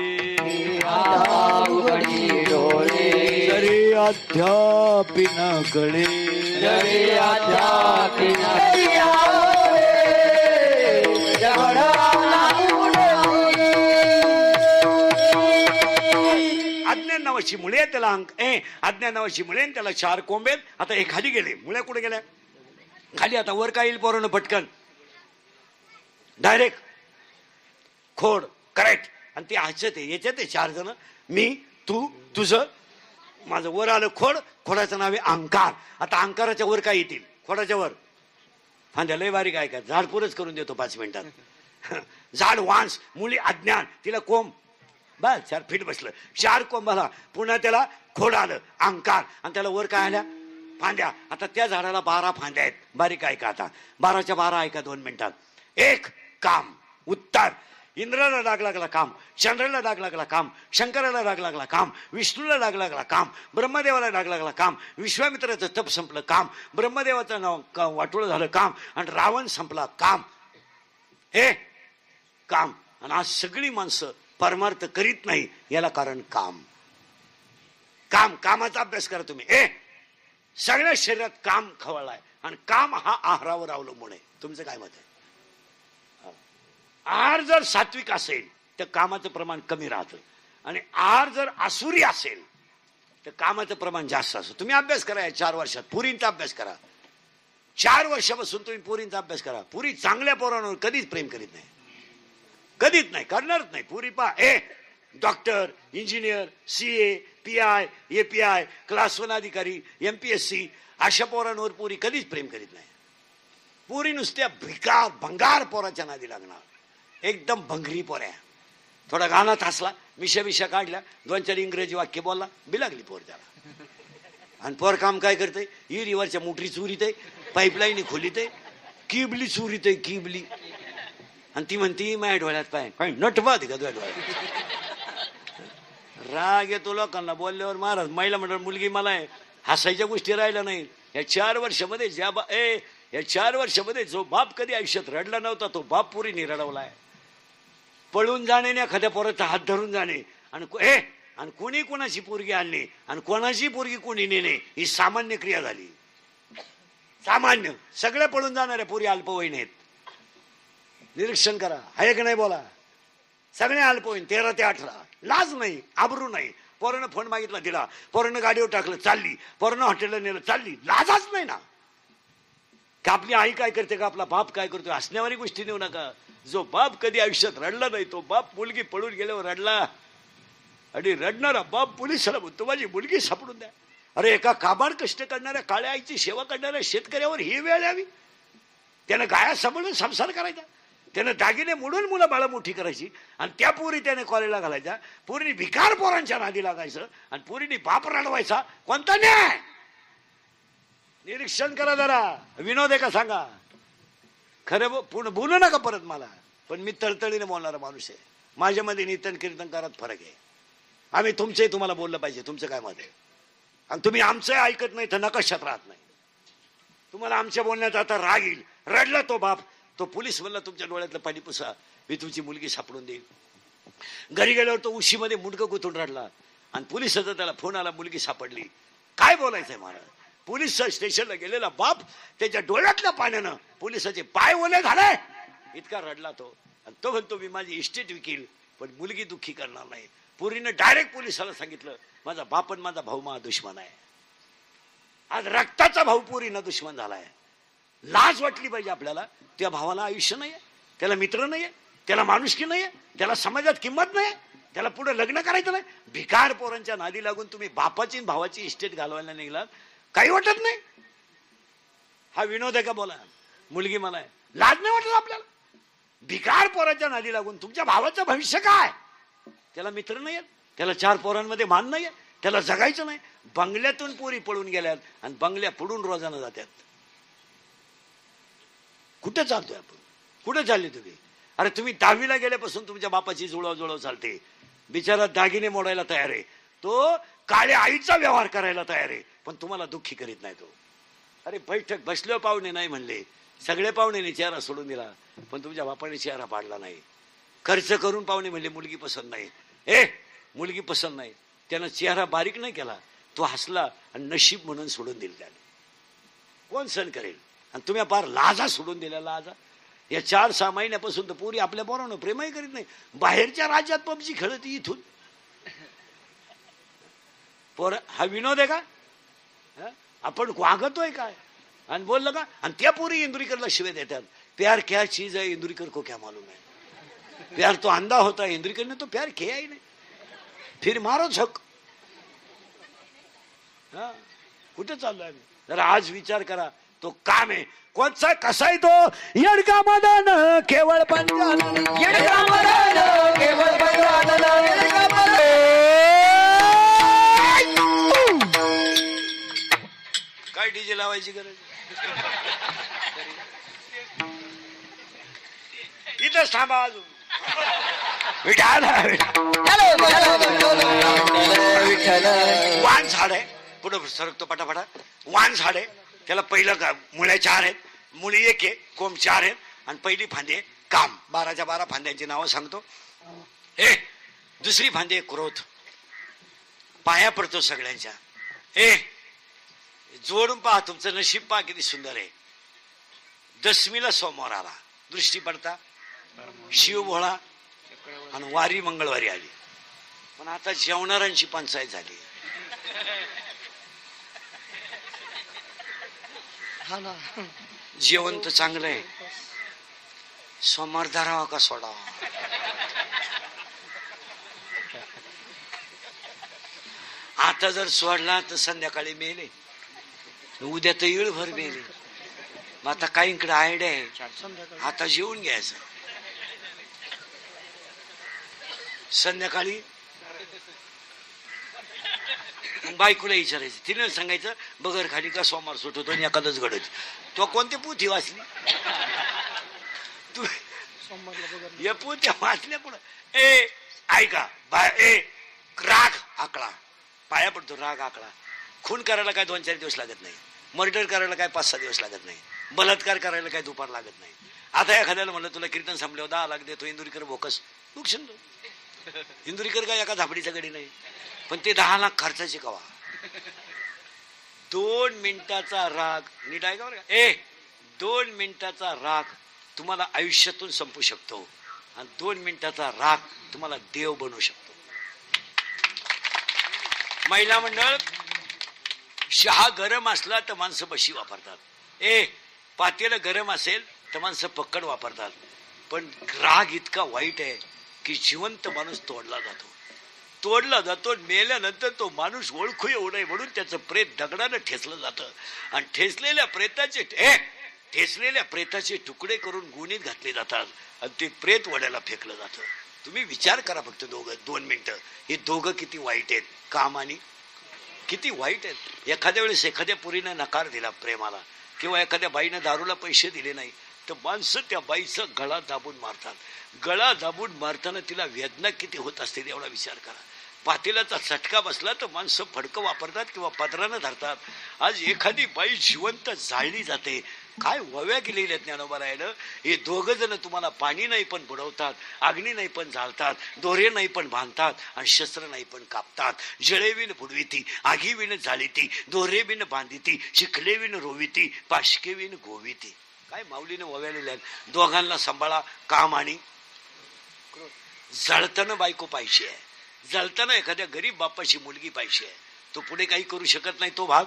Speaker 2: आता उघडी डोळे,
Speaker 1: तरी अध्यापिन कळे,
Speaker 2: जरी अध्यापिन
Speaker 1: अज्ञान नावाची मुळे, त्याला अज्ञान नावाची मुळे, त्याला 4 कोंबेत. आता हे खाली गेले. मुळे कुठे गेल्या? खाली. आता वर काय येईल पोरानं? पटकन डायरेक्ट खोड. करेक्ट. आणि ते हसत आहे. याच्यात 4 जण, मी, तू, तुझं, माझं. वर आलं खोड. खोडाचं नाव आहे अहंकार. आता अहंकाराच्या वर काय येतील? खोडाच्या वर फांद्या. लय बारीक आहे का? झाड पुरच करून देतो 5 मिनिटात. झाड वांस, मुली अज्ञान, तिला कोंब. बस 4 फीट बसलं. 4 कोंबाला पुन्हा त्याला खोड आलं अहंकार. आणि त्याला वर काय आल्या? फांद्या. आता त्या झाडाला 12 फांद्या आहेत. बारीक आहे का? आता 12च्या 12 आहे का 2 मिनिटात? एक काम उत्तर. इंद्राला डाग लागला काम, चंद्राला डाग लागला काम, शंकराला डाग लागला काम, विष्णूला डाग लागला काम, ब्रह्मदेवाला डाग लागला काम, विश्वामित्राचं तप संपलं काम, ब्रह्मदेवाचं नाव वाटोळं झालं काम, आणि रावण संपला काम. हे काम. आणि आज सगळी माणसं परमार्थ करीत नाही, याला कारण काम. काम, कामाचा अभ्यास करा तुम्ही. सगळ्या शरीरात काम खवळलाय, आणि काम हा आहारावर अवलंबून आहे. तुमचं काय मत आहे? आहार जर सात्विक असेल तर कामाचं प्रमाण कमी राहतं, आणि आहार जर आसुरी असेल तर कामाचं प्रमाण जास्त असतं. तुम्ही अभ्यास करा 4 वर्षात, पुरींचा अभ्यास करा. 4 वर्षापासून तुम्ही पुरींचा अभ्यास करा. पुरी चांगल्या पोरांवर कधीच प्रेम करीत नाही, कधीच नाही, करणारच नाही. पुरी doctor, engineer, CA, PI, API, class 1 अधिकारी, MPSC अशा पोरांवर पुरी कधीच प्रेम करीत नाही. पुरी नुसत्या भिकार भंगार पोराच्या नादी लागणार. एकदम भंगरी पोऱ्या. थोडा गाण्यात हसला, मिशा काढल्या, 2-4 इंग्रजी वाक्य बोलला, बिलागली पोर त्याला. आणि पोर काम काय करते? इरीवरच्या मोटरी चोरीत, पाईपलाईन खोलीत, किबली चोरीत, किबली. आणि ती म्हणती माझ्या डोळ्यात पाय काय नटवा का तुझ्या डोळ्यात? राग येतो लोकांना बोलल्यावर. महाराज महिला मंडळ मुलगी मला आहे, हसायच्या गोष्टी राहिल्या नाही. या 4 वर्षामध्ये या 4 वर्षामध्ये जो बाप कधी आयुष्यात रडला नव्हता तो बाप पुरीने रडवलाय. पळून जाणे, एखाद्या पोराचा हात धरून जाणे, आणि कोणी कोणाची पोरगी आणणे आणि कोणाची पोरगी कोणी नेणे, ही सामान्य क्रिया झाली. सामान्य. सगळे पळून जाणाऱ्या पोरी अल्पवयीन आहेत. निरीक्षण करा, आहे का नाही बोला. सगळे अल्पवयीन, 13 ते 18. लाज नाही, आबरू नाही. पोरानं फोन मागितला दिला, पोरानं गाडीवर टाकलं चालली, पोरानं हॉटेलला नेलं चालली. लाजच नाही ना. का आपली आई काय करते, का आपला बाप काय करतोय, हसण्यावारी गोष्टी नेऊ नका. जो बाप कधी आयुष्यात रडला नाही तो बाप मुलगी पळून गेल्यावर रडला. आणि रडणारा बाप पोलिसाला म्हणतो माझी मुलगी सापडून द्या. अरे एका काबाड कष्ट करणाऱ्या काळ्या आईची सेवा करणाऱ्या शेतकऱ्यावर ही वेळ यावी. त्यानं गाया सांभाळून संसार करायचा, त्यानं दागिने मोडून मुलं बाळं मोठी करायची, आणि त्या पोरी त्याने कॉलेजला घालायच्या. पोरीने भिकार पोरांच्या नादी लागायचं, आणि पोरीने बाप रडवायचा. कोणता न्याय? निरीक्षण करा जरा. विनोद आहे का सांगा? खरं पूर्ण बोलू नका परत मला, पण मी तळतळीने बोलणारा माणूस आहे. माझ्यामध्ये नितन कीर्तनकारात फरक आहे. आम्ही तुमचंही तुम्हाला बोललं पाहिजे. तुमचं काय मत आहे? आणि तुम्ही आमचं ऐकत नाही तर नकशात राहत नाही. तुम्हाला आमच्या बोलण्यात आता राग येईल. रडला तो बाप, तो पोलीस म्हणला तुमच्या डोळ्यातलं पाणी पुसा, मी तुमची मुलगी सापडून देईल. घरी गेल्यावर तो उशीमध्ये मुंडकं गुंतून रडला, आणि पोलिसाचा त्याला फोन आला, मुलगी सापडली. काय बोलायचंय महाराज? पोलीस स्टेशनला गेलेला बाप त्याच्या डोळ्यातल्या पाण्यानं पोलिसाचे पाय ओले झाले, इतका रडला तो. आणि तो म्हणतो मी माझी इस्टेट विकील, पण मुलगी दुःखी करणार नाही. पोरीनं डायरेक्ट पोलिसाला सांगितलं माझा बाप आणि माझा भाऊ माझा दुश्मन आहे. आज रक्ताचा भाऊ पोरीनं दुश्मन झालाय. लाज वाटली पाहिजे आपल्याला. त्या भावाला आयुष्य नाहीये, त्याला मित्र नाहीये, त्याला माणुसकी नाहीये, त्याला समाजात किंमत नाही, त्याला पुढे लग्न करायचं नाही. भिकार पोरांच्या नादी लागून तुम्ही बापाची भावाची इस्टेट घालवायला निघलात. काही वाटत नाही. हा विनोद आहे का बोला? मुलगी मला आहे, लाज नाही वाटत आपल्याला? भिकार पोरांच्या नादी लागून तुमच्या भावाचं भविष्य काय? त्याला मित्र नाहीये, त्याला 4 पोरांमध्ये मान नाहीये, त्याला जगायचं नाही. बंगल्यातून पोरी पळून गेल्यात, आणि बंगल्या पडून रोजानं जातात. कुठे चालतोय आपण? कुठे चालले तुम्ही? अरे तुम्ही 10वीला गेल्यापासून तुमच्या बापाची जुळव चालते. बिचारा दागिने मोडायला तयार आहे, तो काळ्या आईचा व्यवहार करायला तयार आहे, पण तुम्हाला दुःखी करीत नाही तो. अरे बैठक बसलो पाहुणे नाही म्हणले, सगळे पाहुणे चेहरा सोडून दिला, पण तुमच्या बापाने चेहरा पाडला नाही. खर्च करून पाहुणे म्हणले मुलगी पसंत नाही. मुलगी पसंत नाही. त्यानं चेहरा बारीक नाही केला, तो हसला आणि नशीब म्हणून सोडून दिलं त्याने. कोण सण करेल? आणि तुम्ही पार लाजा सोडून दिल्या. लाजा या 4-6 महिन्यापासून तर पुरी आपल्या पोरांना प्रेमही करीत नाही. बाहेरच्या राज्यात पबजी खेळत इथून पोर. हा विनोद आहे का? आपण वागतोय काय? आणि बोललं का? आणि त्या पोरी इंदुरीकरला शिवे देतात. प्यार क्या चीज है इंदुरीकर को क्या मालूम है. प्यार तो अंधा होता है, इंदुरीकर ने तो प्यार किया ही नहीं, फिर मारो झक. कुठे चाललोय आम्ही? जरा आज विचार करा. तो काम आहे कोणचा, कसा आहे तो? येडगा मदन केवळ पंजानन, येडगा मदन केवळ पंजानन, येडगा मदन. काय डीजे लावायची गरज? इथंच थांबा. अजून विठाल
Speaker 2: विठ्ठल
Speaker 1: वाण झाड आहे, पुढं सरकतो पटापटा. वाण झाड आहे, त्याला पहिलं मुळ्या 4 आहेत, मुळी 1 आहे, कोंब 4 आहेत आणि पहिली फांदी आहे काम. 12च्या 12 फांद्यांची नावं सांगतो. दुसरी फांदी आहे क्रोध, पाया पडतो सगळ्यांच्या. जोडून पहा, तुमचं नशीब पहा किती सुंदर आहे. दशमीला सोमवार आला, दृष्टी पडता शिव भोळा आणि वारी मंगळवारी आली. पण आता जेवणाऱ्यांची पंचायत झाली. जेवण तर चांगलं आहे, सोमवार धरावा का सोडावा. आता जर सोडला तर संध्याकाळी मेले, उद्या तर इळभर मेले. मग आता काहींकडे आयडिया आहे, आता जेवून घ्यायचं. संध्याकाळी बायकोला विचारायचं, तिने सांगायचं बगर खाली का सोमवार सुटवतो आणि एखादच घडत. तो कोणती पोथी वाचली तू? या पोथ्या वाचल्या पुढं ऐका राग आकडा, पाया पडतो राग आकडा. खून करायला काय 2-4 दिवस लागत नाही, मर्डर करायला काय 5-6 दिवस लागत नाही, बलात्कार करायला काय दुपार लागत नाही. आता एखाद्याला म्हणलं तुला कीर्तन संपल्यावर 10 लाख देतो, इंदुरीकर बोकस नुकसान. इंदुरीकर काय एका झापडीचा गडी नाही, पण ते 10 लाख खर्चाचे कवा. 2 मिनिटाचा राग, नीट आहे का बरं का? 2 मिनिटाचा राग तुम्हाला आयुष्यातून संपू शकतो आणि 2 मिनिटाचा राग तुम्हाला देव बनवू शकतो. महिला मंडळ, चहा गरम असला तर माणसं बशी वापरतात, पातेलं गरम असेल तर माणसं पक्कड वापरतात. पण राग इतका वाईट आहे की जिवंत माणूस तोडला जातो. मेल्यानंतर तो माणूस ओळखू येऊ नये म्हणून त्याचं प्रेत दगडानं ठेचलं जातं आणि ठेचलेल्या प्रेताचे तुकडे करून गुणीत घातले जातात आणि ते प्रेत वड्याला फेकलं जातं. तुम्ही विचार करा फक्त 2 मिनिटं, हे दोघं किती वाईट आहेत, काम आणि किती वाईट आहेत. एखाद्या वेळेस एखाद्या पुरीनं नकार दिला प्रेमाला किंवा एखाद्या बाईनं दारूला पैसे दिले नाही तर माणसं त्या बाईचा गळा दाबून मारतात. गळा दाबून मारताना तिला वेदना किती होत असतील एवढा विचार करा. पातेल्याचा चटका बसला तर माणसं फडकं वापरतात किंवा पदरानं धरतात. आज एखादी बाई जिवंत जाळली जाते. काय वव्या केलेल्या ज्ञानोबा राहिलं. हे 2 जण तुम्हाला पाणी नाही पण बुडवतात, अग्नी नाही पण जाळतात, दोरे नाही पण बांधतात आणि शस्त्र नाही पण कापतात. जळेविन बुडविती, आगीविन जाळीती, दोरेविन बांधिती, शिखलेविन रोविती, पाशकेविन गोविती. काय माऊलीनं वव्या लिहिल्या. दोघांना सांभाळा, काम आणि जळताना बायको पाहिजे आहे, जळताना एखाद्या गरीब बापाची मुलगी पाहिजे आहे. तो पुढे काही करू शकत नाही, तो भाग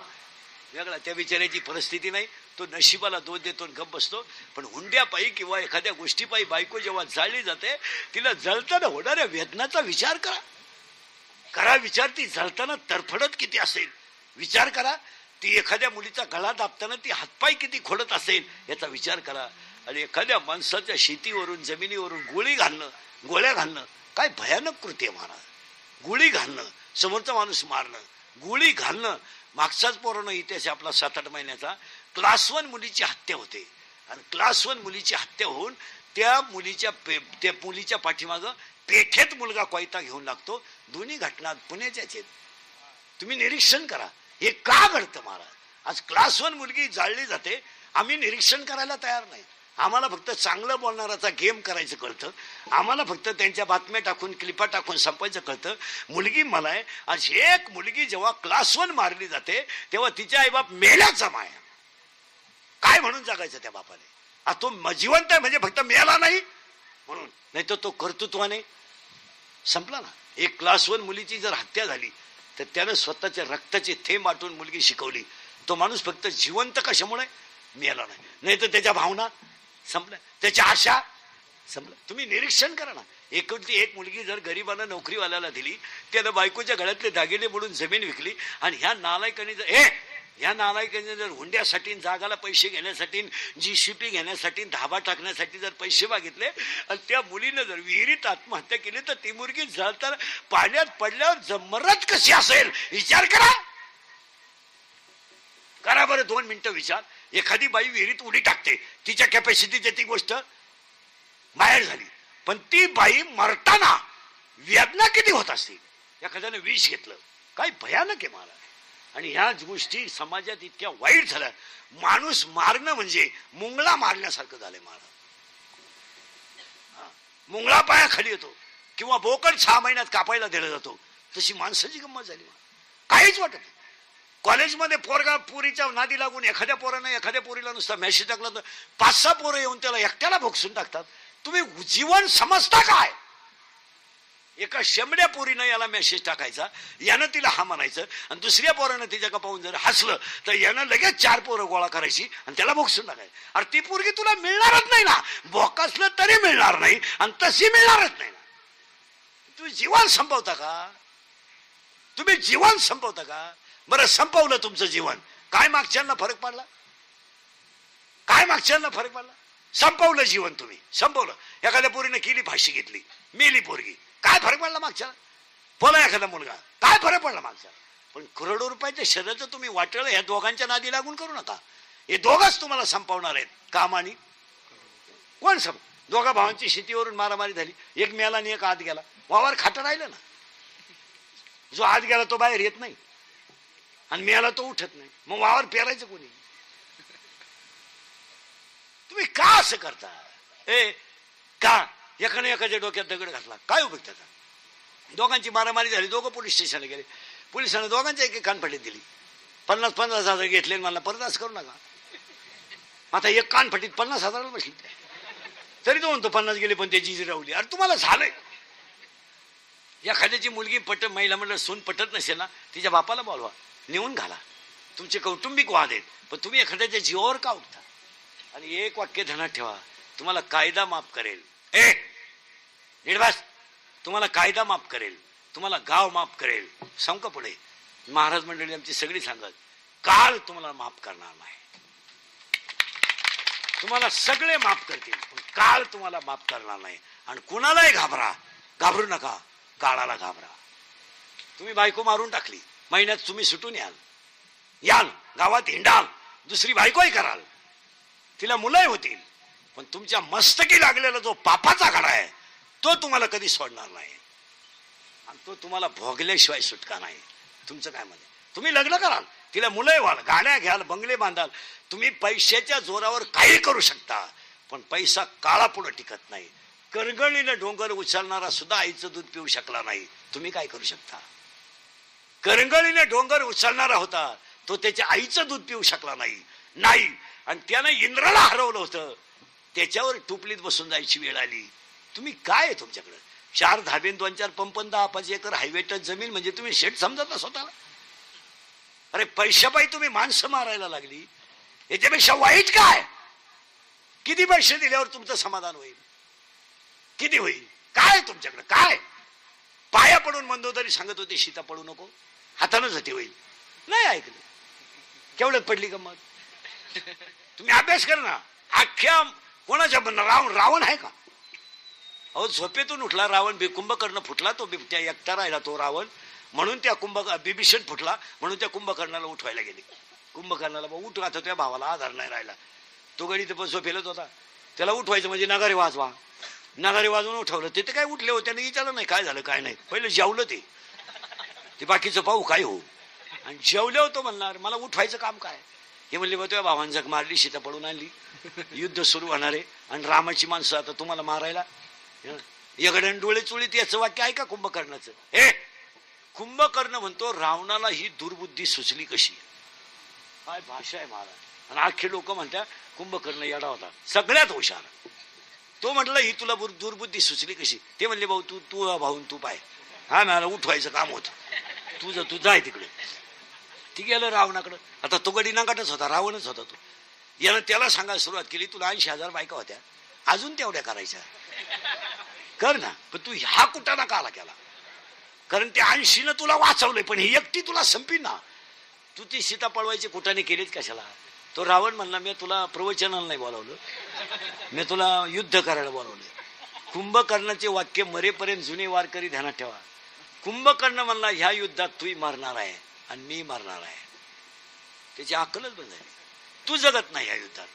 Speaker 1: वेगळा. त्या बिचाऱ्याची परिस्थिती नाही, तो नशिबाला दोष देतो आणि गप बसतो. पण हुंड्यापायी किंवा एखाद्या गोष्टीपायी बायको जेव्हा जाळली जाते तिला जळताना होणाऱ्या वेदनाचा विचार करा विचार. ती जळताना तरफडत किती असेल विचार करा. ती एखाद्या मुलीचा गळा दाबताना ती हातपाय किती खोडत असेल याचा विचार करा. आणि एखाद्या माणसाच्या शेतीवरून जमिनीवरून गोळ्या घालणं काय भयानक कृती आहे महाराज. गोळी घालणं, समोरचा माणूस मारणं, गोळी घालणं. मागचाच पोरानं इतिहास आपला 7-8 महिन्याचा. क्लास 1 मुलीची हत्या होते आणि क्लास 1 मुलीची हत्या होऊन त्या मुलीच्या पाठीमागं पेठेत मुलगा कोयता घेऊन लागतो. दोन्ही घटना पुण्याच्याच आहेत. तुम्ही निरीक्षण करा हे का घडतं महाराज. आज क्लास 1 मुलगी जाळली जाते, आम्ही निरीक्षण करायला तयार नाही. आम्हाला फक्त चांगलं बोलणाराचा गेम करायचं कळतं, आम्हाला फक्त त्यांच्या बातम्या टाकून क्लिपा टाकून संपायचं कळतं. मुलगी मला आहे. आज एक मुलगी जेव्हा क्लास 1 मारली जाते तेव्हा तिच्या आईबाप मेल्याचा माया. काय म्हणून जगायचं त्या बापाने. आज तो जिवंत आहे म्हणजे फक्त मेला नाही म्हणून, नाही तर तो कर्तृत्वाने संपला ना. एक क्लास 1 मुलीची जर हत्या झाली तर त्यानं स्वतःच्या रक्ताचे थेंब आटून मुलगी शिकवली. तो माणूस फक्त जिवंत कशामुळे मेला नाही तर त्याच्या भावना संपल्या, त्याच्या आशा संपल्या. तुम्ही निरीक्षण करा ना. एकुलती एक मुलगी जर गरिबानं नोकरीवाल्याला दिली, त्यानं बायकोच्या गळ्यातले दागिने मोडून जमीन विकली आणि ह्या नालायकांनी जर हुंड्यासाठी, जागाला पैसे घेण्यासाठी, GCP घेण्यासाठी, धाबा टाकण्यासाठी जर पैसे मागितले आणि त्या मुलीनं जर विहिरीत आत्महत्या केली तर ती मुलगी जळताना पाण्यात पडल्यावर जमरत कशी असेल विचार करा बरं. 2 मिनिटं विचार. एखादी बाई विहिरीत उडी टाकते, तिच्या कॅपॅसिटीची ती गोष्ट बाहेर झाली, पण ती बाई मरताना वेदना किती होत असतील. एखाद्याने विष घेतलं, काय भयानक आहे महाराज. आणि ह्या गोष्टी समाजात इतक्या वाईट झाल्या. माणूस मारणं म्हणजे मुंगळा मारण्यासारखं झालंय महाराज. मुंगळा पाया खाली येतो किंवा बोकड 6 महिन्यात कापायला दिला जातो, तशी माणसाची गंमत झाली. काहीच वाटत नाही. कॉलेजमध्ये पोरगा पोरीच्या नादी लागून एखाद्या पोरानं एखाद्या पोरीला नुसता मेसेज टाकला तर 5-6 पोरं येऊन त्याला एकट्याला भोगसून टाकतात. तुम्ही जीवन समजता काय? एका शेंबड्या पोरीनं याला मेसेज टाकायचा, यानं तिला हा म्हणायचं, आणि दुसऱ्या पोरानं तिच्या का पाहून जर हसलं तर यानं लगेच 4 पोरं गोळा करायची आणि त्याला भोगसून टाकायचं. अरे ती पोरगी तुला मिळणारच नाही ना, भोकासलं तरी मिळणार नाही आणि तशी मिळणारच नाही ना. तुम्ही जीवन संपवता का? तुम्ही जीवन संपवता का? बरं, संपवलं तुमचं जीवन, काय मागच्यांना फरक पडला? काय मागच्यांना फरक पडला? संपवलं जीवन, तुम्ही संपवलं. एखाद्या पोरीनं केली, फाशी घेतली, मेली पोरगी, काय फरक पडला मागच्या? बोला एखादा मुलगा, काय फरक पडला मागच्या? पण करोडो रुपयाच्या शरीराचं तुम्ही वाटलं. ह्या दोघांच्या नादी लागून करू नका. हे दोघच तुम्हाला संपवणार आहेत. काम आणि कोण संप? दोघा भावांची शेतीवरून मारामारी झाली, एक मेला आणि एक आत गेला. वावर खातं राहिलं ना. जो आत गेला तो बाहेर येत नाही आणि मेला तो उठत नाही. मग वावर पेरायचं कोणी? तुम्ही का असं करता? का एकाने एकाच्या डोक्यात दगड घातला, काय उपयोग त्याचा? दोघांची मारामारी झाली, दोघं पोलीस स्टेशनला गेले. पोलिसांनी दोघांच्या एक कानफटीत दिली. 50,000 घेतले. मला परत असं करू नका. आता एक कानफटीत 50,000 बसली. तरी तो म्हणतो 50 गेले पण त्याची जिरावली. अरे तुम्हाला झालंय. एखाद्याची मुलगी महिला मंडळ सून पटत नसेल ना, तिच्या बापाला बोलवा, नेऊन घाला. तुमचे कौटुंबिक वाद आहेत, पण तुम्ही एखाद्याच्या जीवावर का उठता? आणि एक वाक्य ध्यानात ठेवा, तुम्हाला कायदा माफ करेल. निर्वास, तुम्हाला कायदा माफ करेल, तुम्हाला गाव माफ करेल. सांग का पुढे महाराज मंडळी आमची सगळी सांगत, काळ तुम्हाला माफ करणार नाही. तुम्हाला सगळे माफ करतील, पण काळ तुम्हाला माफ करणार नाही. आणि कुणालाही घाबरू नका, काळाला घाबरा. तुम्ही बायको मारून टाकली, महिन्यात तुम्ही सुटून याल, गावात हिंडाल, दुसरी बायकोही कराल, तिला मुलंही होतील, पण तुमच्या मस्तकी लागलेला जो पापाचा घडा आहे तो तुम्हाला कधी सोडणार नाही. आणि तो तुम्हाला भोगल्याशिवाय सुटका नाही. तुमचं काय म्हणजे? तुम्ही लग्न कराल, तिला मुलंही व्हाल, गाड्या घ्याल, बंगले बांधाल, तुम्ही पैशाच्या जोरावर काही करू शकता, पण पैसा काळापुढे टिकत नाही. करगळीनं डोंगर उचलणारा सुद्धा आईचं दूध पिऊ शकला नाही. तुम्ही काय करू शकता? करंगळीने डोंगर उचलणारा होता, तो त्याच्या आईचं दूध पिऊ शकला नाही. आणि त्यानं इंद्राला हरवलं होतं, त्याच्यावर टुपलीत बसून जायची वेळ आली. तुम्ही काय आहे तुमच्याकडे? 4 धाबे, 2-4 पंप, 10-5 एकर हायवे टच जमीन, म्हणजे तुम्ही शेठ समजत ना स्वतःला? अरे पैशापायी तुम्ही माणसं मारायला लागली, याच्यापेक्षा वाईट काय? किती पैसे दिल्यावर तुमचं समाधान होईल? किती होईल? काय तुमच्याकडे काय? पाया पडून मंदोदरी सांगत होते सीता पडू नको, हातानच होते होईल. नाही ऐकलं. केवढ्यात पडली गंमत? तुम्ही अभ्यास करा ना. अख्ख्या कोणाच्या रावण आहे का? अहो, झोपेतून उठला रावण, कुंभकर्ण फुटला, तो बिबट्या एकटा राहिला तो रावण, म्हणून त्या बिभीषण फुटला, म्हणून त्या कुंभकर्णाला उठवायला गेले. कुंभकर्णाला उठ, आता त्या भावाला आधार नाही राहिला, तो गडी तर झोपेलच होता, त्याला उठवायचं म्हणजे नगारे वाजवा. नगारे वाजवून उठवलं. ते काय उठले होते, त्याने विचारलं नाही काय झालं काय नाही. पहिलं जेवलं ते बाकीचं पाहू काय हो. आणि जेवले होतो म्हणणार मला उठवायचं काम काय? हे म्हणले बा तुझ्या भावांनी जग मारली, सीता पडून आणली, युद्ध सुरू होणार आहे आणि रामाची माणसं आता तुम्हाला मारायला. एगड्यान डोळे चुळीत, याचं वाक्य आहे का कुंभकर्णाचं? कुंभकर्ण म्हणतो रावणाला ही दुर्बुद्धी सुचली कशी? काय भाषा आहे महाराज. आणि अख्खे लोक म्हणतात कुंभकर्ण येडा होता, सगळ्यात हुशार. तो म्हटलं ही तुला दुर्बुद्धी सुचली कशी? ते म्हणले भाऊ तू भाऊन तू पाय, हा मला उठवायचं काम होतं, तू जाय तिकडे. ती गेलं रावणाकडं. आता तो गडी नागाटच होता, रावणच होता तो. यानं त्याला सांगायला सुरुवात केली, तुला 80,000 बायका होत्या, अजून तेवढ्या करायच्या, कर ना. पण तू ह्या कुटाणा काला केला? कारण त्या 80 तुला वाचवलंय, पण ही एकटी तुला संपी ना. तू ती सीता पळवायची कुटाने केलीच कशाला? तो रावण म्हणला मी तुला प्रवचनाला नाही बोलावलं, मी तुला युद्ध करायला बोलावलं. कुंभकर्णाचे वाक्य मरेपर्यंत जुने वारकरी ध्यानात ठेवा. कुंभकर्ण म्हणला ह्या युद्धात तू मारणार आहे आणि मी मारणार आहे. त्याची अक्कलच बंद झाली. तू जगत नाही या युद्धात,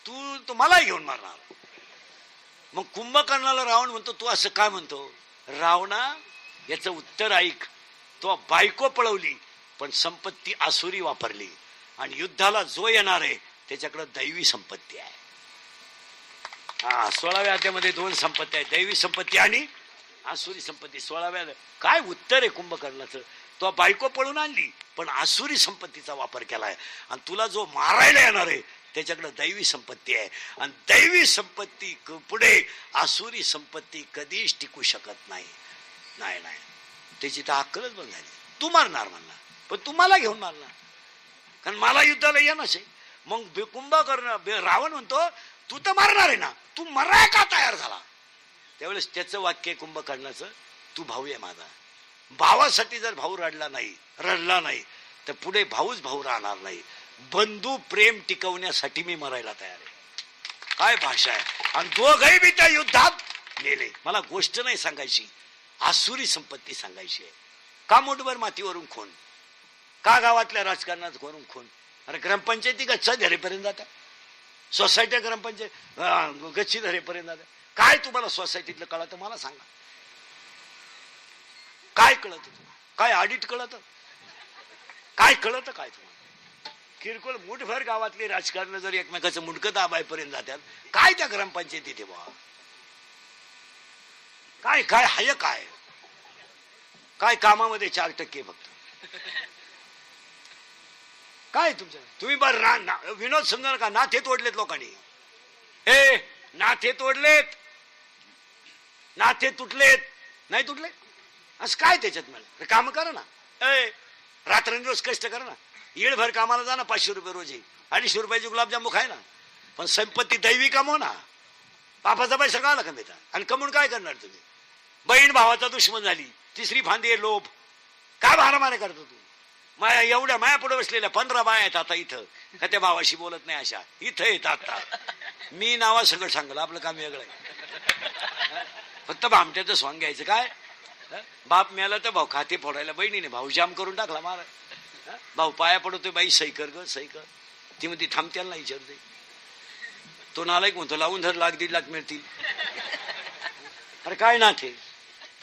Speaker 1: तू मला घेऊन मारणार. मग कुंभकर्णाला रावण म्हणतो तू असं काय म्हणतो? रावणा, याचं उत्तर ऐक. तो बायको पळवली पण संपत्ती आसुरी वापरली, आणि युद्धाला जो येणार आहे त्याच्याकडे दैवी संपत्ती आहे. हा, 16व्या अध्यायामध्ये 2 संपत्ती आहेत, दैवी संपत्ती आणि आसुरी संपत्ती. 16व्या काय उत्तर आहे कुंभकर्णाचं? तो बायको पळून आणली पण आसुरी संपत्तीचा वापर केलाय, आणि तुला जो मारायला येणार आहे त्याच्याकडे दैवी संपत्ती आहे, आणि दैवी संपत्ती पुढे आसुरी संपत्ती कधीच टिकू शकत नाही. नाही नाही, त्याची तर अक्कलच बंद झाली. तू मारणार म्हणला, पण तू मला घेऊन मारणार, कारण मला युद्धाला येणंच आहे. मग कुंभकर्ण रावण म्हणतो तू तर मारणार आहे ना, तू मराय का तयार झाला? त्यावेळेस त्याचं वाक्य कुंभकर्णाचं, तू भाऊ आहे माझा, भावासाठी जर भाऊ रडला नाही तर पुढे भाऊच भाऊ राहणार नाही. बंधू प्रेम टिकवण्यासाठी मी मरायला तयार आहे. काय भाषा आहे! आणि दोघही बी त्या युद्धात गेले. मला गोष्ट नाही सांगायची, आसुरी संपत्ती सांगायची आहे. का मोठभर मातीवरून खून, का गावातल्या राजकारणात करून खून? अरे ग्रामपंचायती गच्चा धरेपर्यंत जातात, सोसायटी ग्रामपंचायत गच्ची धरेपर्यंत जातात. काय तुम्हाला सोसायटीतलं कळतं मला सांगा? काय कळत? काय ऑडिट कळत? काय कळत? काय तुम्हाला किरकोळ मुठभर गावातली राजकारण जर एकमेकाचं मुंडकं दाबायपर्यंत जातात, काय त्या ग्रामपंचायतीत बा? काय काय हाय? काय काय कामामध्ये 4% फक्त? काय तुमचं? तुम्ही बरं विनोद समजा का, नाथे तोडलेत लोकांनी. नाथे तोडलेत, नाथे तुटलेत, नाही तुटले असं काय त्याच्यात? मला काम करा ना, रात्रंदिवस कष्ट करा ना, येळभर कामाला जा ना, 500 रुपये रोज, 250 रुपयाचे गुलाबजामू खाय ना, पण संपत्ती दैवी कमव ना. बापाचा पैसा काला कमीता, आणि कमवून काय करणार तुम्ही? बहीण भावाचा दुश्मन झाली, तिसरी फांदी आहे लोभ. काय मारामारे करतो तू? माया एवढ्या माया पुढे बसलेल्या 15 बाया आहेत आता इथं, का त्या भावाशी बोलत नाही अशा इथं येतात आता. मी नावा सगळं सांगलं, आपलं काम वेगळं आहे. फक्त भामट्याचं सॉंग घ्यायचं. काय बाप मेला तर भाऊ खाते फोडायला, बहिणीने भाऊ जाम करून टाकला मारा. भाऊ पाया पडतोय, बाई सही कर ग, सही कर. ती म्हणते थांबत्याला नाही विचारते. तो नालायक म्हणतो लावून धर, 1,00,000 1,50,000 मिळतील. अरे काय नाथ आहे?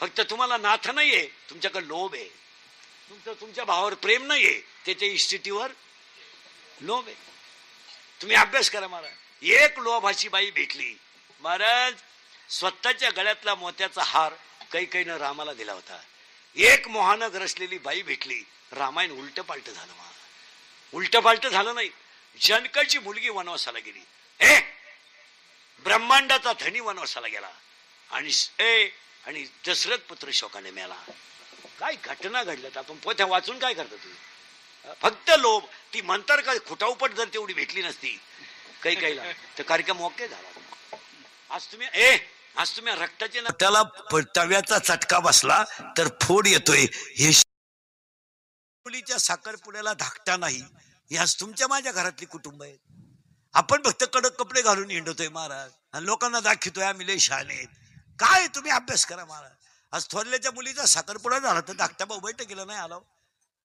Speaker 1: फक्त तुम्हाला नाथ नाहीये, तुमच्याकडे लोभ आहे. तुमच्या भावावर प्रेम नाहीये, त्याच्या इस्टेटीवर लोभ आहे. तुम्ही अभ्यास करा महाराज. एक लोभाची बाई भेटली महाराज, स्वतःच्या गळ्यातला मोत्याचा हार कैकेयीनं रामाला दिला होता. एक मोहानं ग्रसलेली बाई भेटली, रामायण उलट पालट झालं. उलट पालट झालं नाही, जनकाची मुलगी वनवासाला गेली, ब्रह्मांडाचा धनी वनवासाला गेला, आणि दशरथ पुत्र शोकाने मेला. काय घटना घडल्यात, आपण पोथ्या वाचून काय करतो तुम्ही? फक्त लोभ. ती म्हणतात का खुटावपट जर तेवढी भेटली नसती कैकेयीला तर कार्यक्रम ओके झाला. आज तुम्ही रक्ताचे ना, त्याला तव्याचा चटका बसला तर फोड येतोय. हे मुलीच्या साखरपुड्याला धाकटा नाही, याच तुमच्या माझ्या घरातली कुटुंब आहेत. आपण फक्त कडक कपडे घालून हिंडतोय महाराज, आणि लोकांना दाखवतोय आम्ही लय शहाणे आहेत. काय तुम्ही अभ्यास करा महाराज. आज थोरल्याच्या मुलीचा साखरपुडा झाला तर धाकटा भाऊ बैठकीला नाही आला.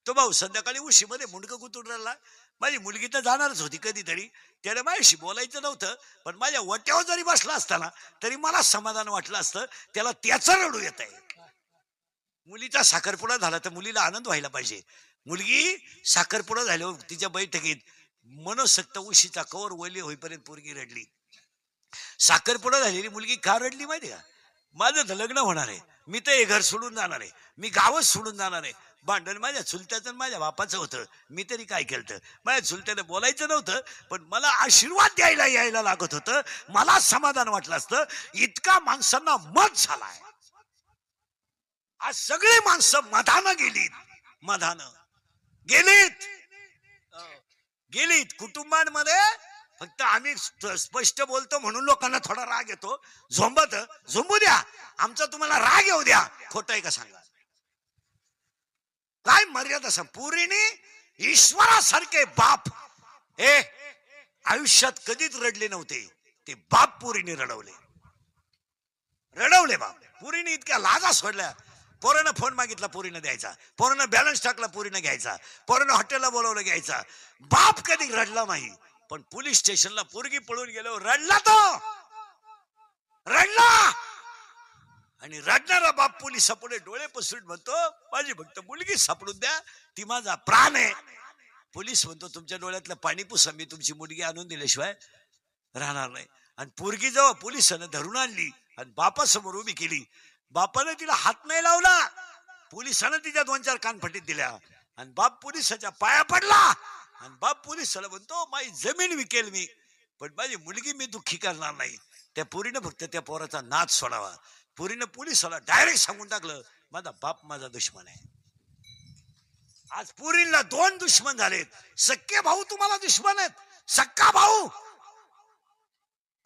Speaker 1: तो भाऊ संध्याकाळी उशीमध्ये मुंडकं कुतून राहिला. माझी मुलगी तर जाणारच होती कधीतरी, त्याला माझ्याशी बोलायचं नव्हतं, पण माझ्या वट्यावर जरी बसला असताना तरी मला समाधान वाटलं असतं. त्याला त्याचं रडू येत आहे. मुलीचा साखरपुडा झाला तर मुलीला आनंद व्हायला पाहिजे. मुलगी साखरपुडा झाल्यावर तिच्या बैठकीत मनोसक्त उशीचा कवर वली होईपर्यंत पोरगी रडली. साखरपुडा झालेली मुलगी का रडली माहिती का? माझं तर लग्न होणार आहे, मी तर हे घर सोडून जाणार आहे, मी गावच सोडून जाणार आहे. भांडण माझ्या चुलत्याचं आणि माझ्या बापाचं होतं. मी तरी काय केलं, माझ्या चुलत्याने बोलायचं नव्हतं, पण मला आशीर्वाद द्यायला यायला लागत होतं. मला समाधान वाटलं असतं. इतका माणसांना मत झालाय. आज सगळी माणसं मधानं गेलीत कुटुंबांमध्ये. फक्त आम्ही स्पष्ट बोलतो म्हणून लोकांना थोडा राग येतो. झोंबू द्या, आमचा तुम्हाला राग येऊ द्या. खोटं आहे का सांगा? काय मर्यादा सांग. पुरीने ईश्वरासारखे बाप आयुष्यात कधीच रडले नव्हते. ते बाप पुरीने रडवले बाप. पुरीने इतक्या लाजा सोडल्या. पोरानं फोन मागितला पोरीनं द्यायचा, पोरानं बॅलन्स टाकला पोरीनं घ्यायचा, पोरानं हॉटेलला बोलावलं घ्यायचा. बाप कधी रडला नाही. पण पोलीस स्टेशनला पोरगी पळून गेलो, रडला तो. रडला आणि रडणारा बाप पोलिसापुढे डोळे पसरून म्हणतो माझी फक्त मुलगी सापडून द्या, ती माझा प्राण आहे. पोलीस म्हणतो तुमच्या डोळ्यातलं पाणी पुसा, मी तुमची मुलगी आणून दिल्याशिवाय राहणार नाही. आणि पोरगी जेव्हा पोलिसानं धरून आणली आणि बापासमोर उभी केली, बापाने तिला हात नाही लावला, पोलिसानं तिच्या 2-4 कानफटीत दिल्या आणि बाप पोलिसाच्या पाया पडला. आणि बाप पोलिसाला म्हणतो माझी जमीन विकेल मी, पण माझी मुलगी मी दुःखी करणार नाही. त्या पोरीनं फक्त त्या पोराचा नाद सोडावा. पोरीनं पोलिसाला डायरेक्ट सांगून टाकलं माझा बाप माझा दुश्मन आहे. आज पोरींना 2 दुश्मन झालेत. सख्खे भाऊ तुम्हाला दुश्मन आहेत, सक्का भाऊ.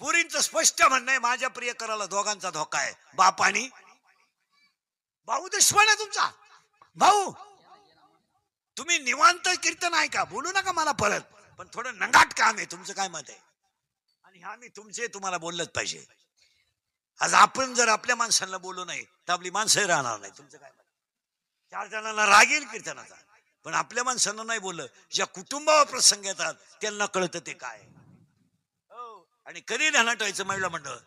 Speaker 1: पोरींचं स्पष्ट म्हणणं आहे माझ्या प्रियकराला दोघांचा धोका आहे, बाप आणि भाऊ दुश्मन आहे तुमचा. भाऊ तुम्ही निवांत कीर्तन ऐका, बोलू नका मला परत, पण थोडं नंगाट काम आहे. तुमचं काय मत आहे? आणि हा मी तुमचे तुम्हाला बोललंच पाहिजे. आज आपण जर आपल्या माणसांना बोललो नाही तर आपली माणसंही राहणार नाही. तुमचं काय मत? 4 जणांना राग येईल कीर्तनाचा, पण आपल्या माणसांना नाही बोललं, ज्या कुटुंबावर प्रसंग येतात त्यांना कळतं ते काय. आणि कधी ध्यानात ठेवायचं, महिला मंडळ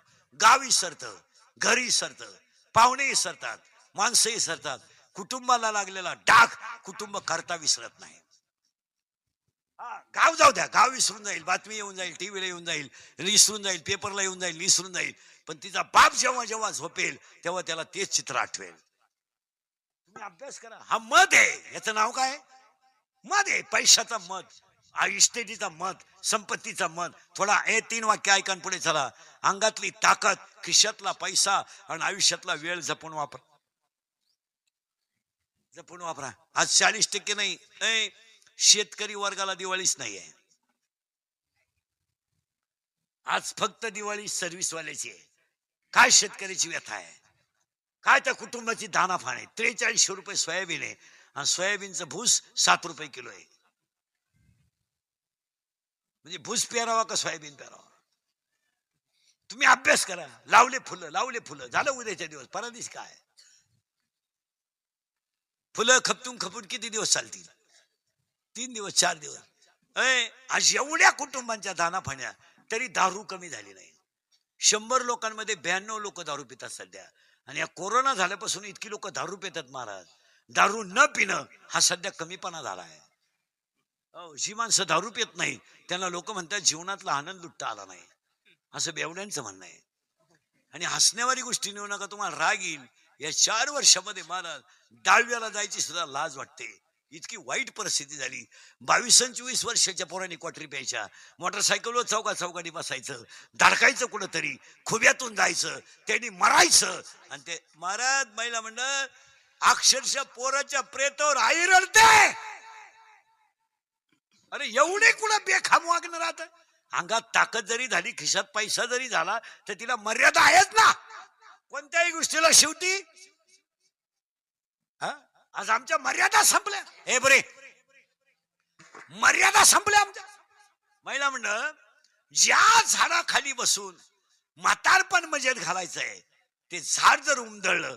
Speaker 1: गाव विसरतं, घरी विसरतं, पाहुणे विसरतात, माणसं विसरतात, कुटुंबाला लागलेला डाग कुटुंब करता विसरत नाही. गाव जाऊ द्या, गाव विसरून जाईल, बातमी येऊन जाईल, टीव्हीला येऊन जाईल, विसरून जाईल, पेपरला येऊन जाईल, विसरून जाईल, पण तिचा बाप जेव्हा जेव्हा झोपेल तेव्हा त्याला तेच चित्र आठवेल. तुम्ही अभ्यास करा. हा मध आहे, याचं नाव काय? मध आहे. पैशाचा मध, इस्टेटीचा मध, संपत्तीचा मध. थोडा 3 वाक्य ऐका पुढे चला. अंगातली ताकद, खिशातला पैसा आणि आयुष्यातला वेळ जपून वापरा. जपून वापरा. आज 40% नाही, शेतकरी वर्गाला दिवाळीच नाहीये. आज फक्त दिवाळी सर्व्हिसवाल्याची आहे. काय शेतकऱ्याची व्यथा आहे, काय त्या कुटुंबाची दानाफाण आहे. 4300 रुपये सोयाबीन आहे आणि सोयाबीनचं भूस 7 रुपये किलो आहे. म्हणजे भूस पेरावा का सोयाबीन पेरावा? तुम्ही अभ्यास करा. लावले फुलं झालं उद्याच्या दिवस, परदेश काय फुलं खपटून खपून किती दिवस चालतील? 3 दिवस 4 दिवस. आज एवढ्या कुटुंबांच्या दानाफाण्या तरी दारू कमी झाली नाही. 100 लोकांमध्ये 92 लोक दारू पितात सध्या. आणि या कोरोना झाल्यापासून इतकी लोक दारू पितात महाराज. दारू न पिणं हा सध्या कमीपणा झाला आहे. जी माणसं दारू पित नाही त्यांना लोक म्हणतात जीवनातला आनंद लुटता आला नाही, असं बेवड्यांचं म्हणणं आहे. आणि हसण्यावारी गोष्टी नेऊ नका, तुम्हाला राग येईल. या 4 वर्षामध्ये महाराज 10व्याला जायची सुद्धा लाज वाटते, इतकी वाईट परिस्थिती झाली. 22 आणि 24 वर्षाच्या पोरांनी क्वाटरी प्यायच्या, मोटरसायकलवर चौकाचौकानी बसायचं, धडकायचं कुठंतरी, खुब्यातून जायचं, त्यांनी मरायचं. आणि ते महाराज महिला मंडळ अक्षरशः पोराच्या प्रेतावर आई रडते. अरे एवढे कुठं बेखाम वागणं राहत. अंगात ताकद जरी झाली, खिशात पैसा जरी झाला, तर तिला मर्यादा आहेच ना कोणत्याही गोष्टीला शेवटी. आज आमच्या मर्यादा संपल्या. हे बरे, मर्यादा संपल्या आमच्या. महिला मंडळ ज्या झाडाखाली बसून म्हातारपण मजेत घालायचंय, ते झाड जर उमदळलं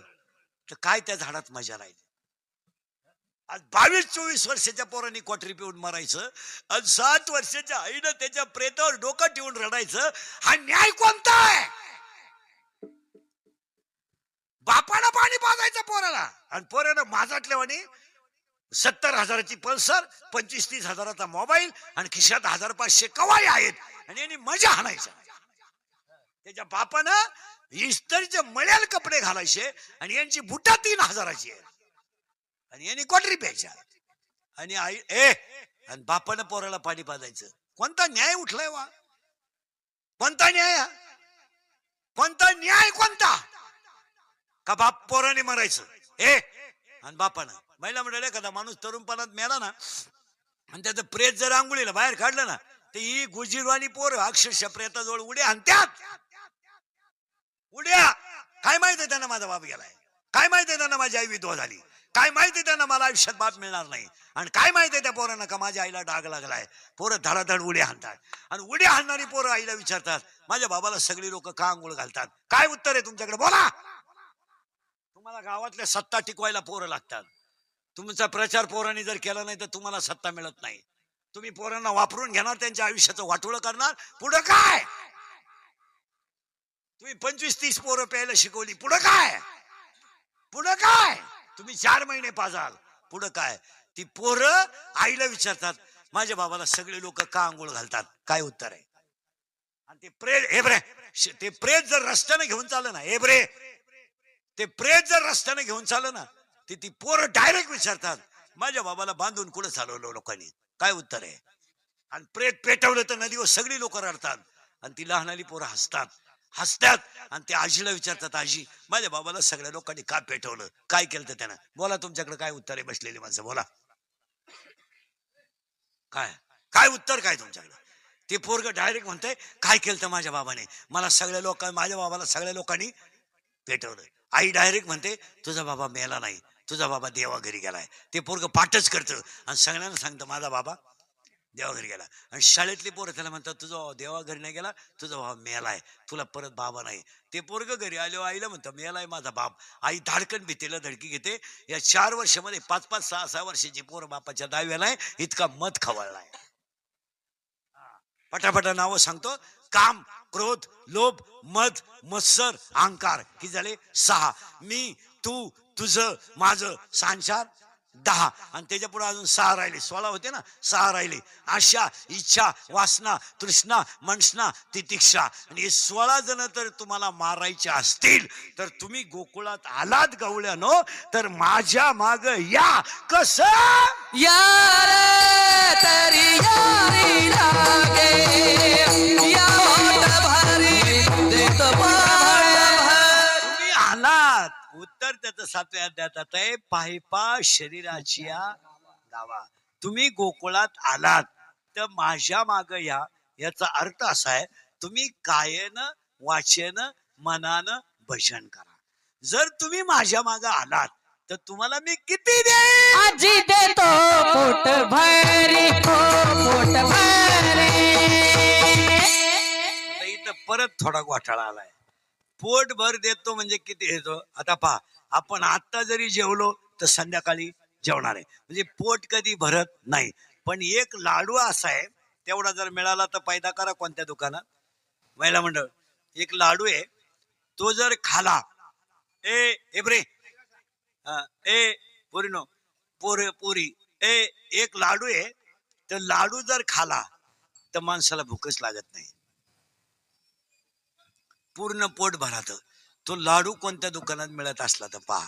Speaker 1: तर काय त्या झाडात मजा राहील? आज 22-24 वर्षाच्या पोरांनी क्वाटरी पिऊन मरायचं आणि 7 वर्षाच्या आईनं त्याच्या प्रेतावर डोकं ठेवून रडायचं. हा न्याय कोणता आहे? बापानं पाणी पाजायचं पोराला आणि पोरानं माझाटल्यावानी 70,000ची पल्सर, 25-30 हजाराचा मोबाईल आणि खिशात 1500 कवाई आहेत आणि यांनी मजा हाणायचं. त्याच्या बापानं इस्त्रीचे मळ्याल कपडे घालायचे आणि यांची बुटा 3,000ची आहे आणि यांनी क्वाटरी प्यायच्या. आणि आई आणि बापानं पोराला पाणी पाजायचं. कोणता न्याय उठलाय वा? कोणता न्याय? कोणता न्याय? कोणता? का बाप पोराने मरायचं आणि बापानं? महिला मंडळ एखादा माणूस तरुणपणात मेला ना आणि त्याचं प्रेत जर आंघोळीला बाहेर काढलं ना, तर ही गुजीरवाणी पोर अक्षरशः प्रेताजवळ उड्या आणत्यात. उड्या. काय माहिती त्यांना माझा बाप गेलाय, काय माहिती त्यांना माझी आई विधवा झाली, काय माहिती त्यांना मला आयुष्यात बाप मिळणार नाही, आणि काय माहिती त्या पोरांना का माझ्या आईला डाग लागलाय. पोरं धडाधड उड्या हाणतात आणि उड्या हाणणारी पोरं आईला विचारतात माझ्या बाबाला सगळी लोक का आंघोळ घालतात? काय उत्तर आहे तुमच्याकडे? बोला. तुम्हाला गावातल्या सत्ता टिकवायला पोरं लागतात. तुमचा प्रचार पोरांनी जर केला नाही तर तुम्हाला सत्ता मिळत नाही. तुम्ही पोरांना वापरून घेणार, त्यांच्या आयुष्याचं वाटोळं करणार, पुढं काय? तुम्ही 25-30 पोरं प्यायला शिकवली, पुढं काय? पुढं काय? तुम्ही 4 महिने पाजाल, पुढं काय? ती पोरं आईला विचारतात, माझ्या बाबाला सगळे लोक का आंघोळ घालतात? काय उत्तर आहे? आणि ते प्रेत, हे बरे, ते प्रेत जर रस्त्याने घेऊन चाललं ना, हे बरे, ते प्रेत जर रस्त्याने घेऊन चाललं ना, ती पोरं डायरेक्ट विचारतात, माझ्या बाबाला बांधून कुठं चालवलं लोकांनी? काय उत्तर आहे? आणि प्रेत पेटवलं तर नदीवर सगळी लोक रडतात आणि ती लहानाली पोरं हसतात आणि ते आजीला विचारतात, आजी माझ्या बाबाला सगळ्या लोकांनी का पेटवलं? काय केलं त्यानं? बोला, तुमच्याकडे काय उत्तर आहे? बसलेली माणसं बोला, काय काय उत्तर काय तुमच्याकडे? ते पोरग डायरेक्ट म्हणतंय, काय केलं माझ्या बाबाने? माझ्या बाबाला सगळ्या लोकांनी पेटवलं. आई डायरेक्ट म्हणते, तुझा बाबा मेला नाही, तुझा बाबा देवा घरी गेलाय. ते पोरग पाठच करतं आणि सगळ्यांना सांगतं, माझा बाबा देवा घरी गेला. आणि शाळेतली पोरं त्याला म्हणतात, तुझा देवा घरी नाही गेला, तुझा बाबा मेलाय, तुला परत बाबा नाही. ते पोरग घरी आलो आईला म्हणतं, मेलाय माझा बाप. आई धाडकन भीतीला धडकी घेते. या 4 वर्षामध्ये 5-5, 6-6 वर्षाची पोरं बापाच्या दाव्यालाय, इतका मत खवळलाय. पटापटा नावं सांगतो, काम, क्रोध, लोभ, मद, मत्सर, अहंकार. किती झाले? 6. मी, तू, तुझं, माझं, 6 10. आणि त्याच्या पुढे अजून 6 राहिले. 16 होते ना, 6 राहिले. आशा, इच्छा, वासना, तृष्णा, मनसना, तितिक्षा. आणि हे 16 जण तर तुम्हाला मारायचे असतील तर तुम्ही गोकुळात आलात गवळ्यानो, तर माझ्या माग या. कसं
Speaker 3: यार तरी यारी लागे, या वाट भारी देत पाय भर.
Speaker 1: तुम्ही आलात. उत्तर त्याचं 7व्या अध्यायात आहे, पाहिपा शरीराची गावा. तुम्ही गोकुळात आलात तर माझ्या माग या. याचा अर्थ असा आहे, तुम्ही कायेनं, वाचेनं, मनानं भजन करा. जर तुम्ही माझ्या माग आलात तर तुम्हाला मी किती देईन?
Speaker 3: आजी देतो पोट भरी, हो पोट भरी.
Speaker 1: आता इथं परत थोडा घोटाळा आलाय. पोट भर देतो म्हणजे किती देतो? आता पहा, आपण आता जरी जेवलो तर संध्याकाळी जेवणार आहे, म्हणजे पोट कधी भरत नाही. पण एक लाडू असा आहे, तेवढा जर मिळाला तर पैदा करा कोणत्या दुकानात, महिला मंडळ. एक लाडू आहे, तो जर खाला, ए बरे, ए पोरीनो, पोरी, एक लाडू आहे, तर लाडू जर खाला तर माणसाला भूकच लागत नाही, पूर्ण पोट भरात. तो लाडू कोणत्या दुकानात मिळत असला तर पहा,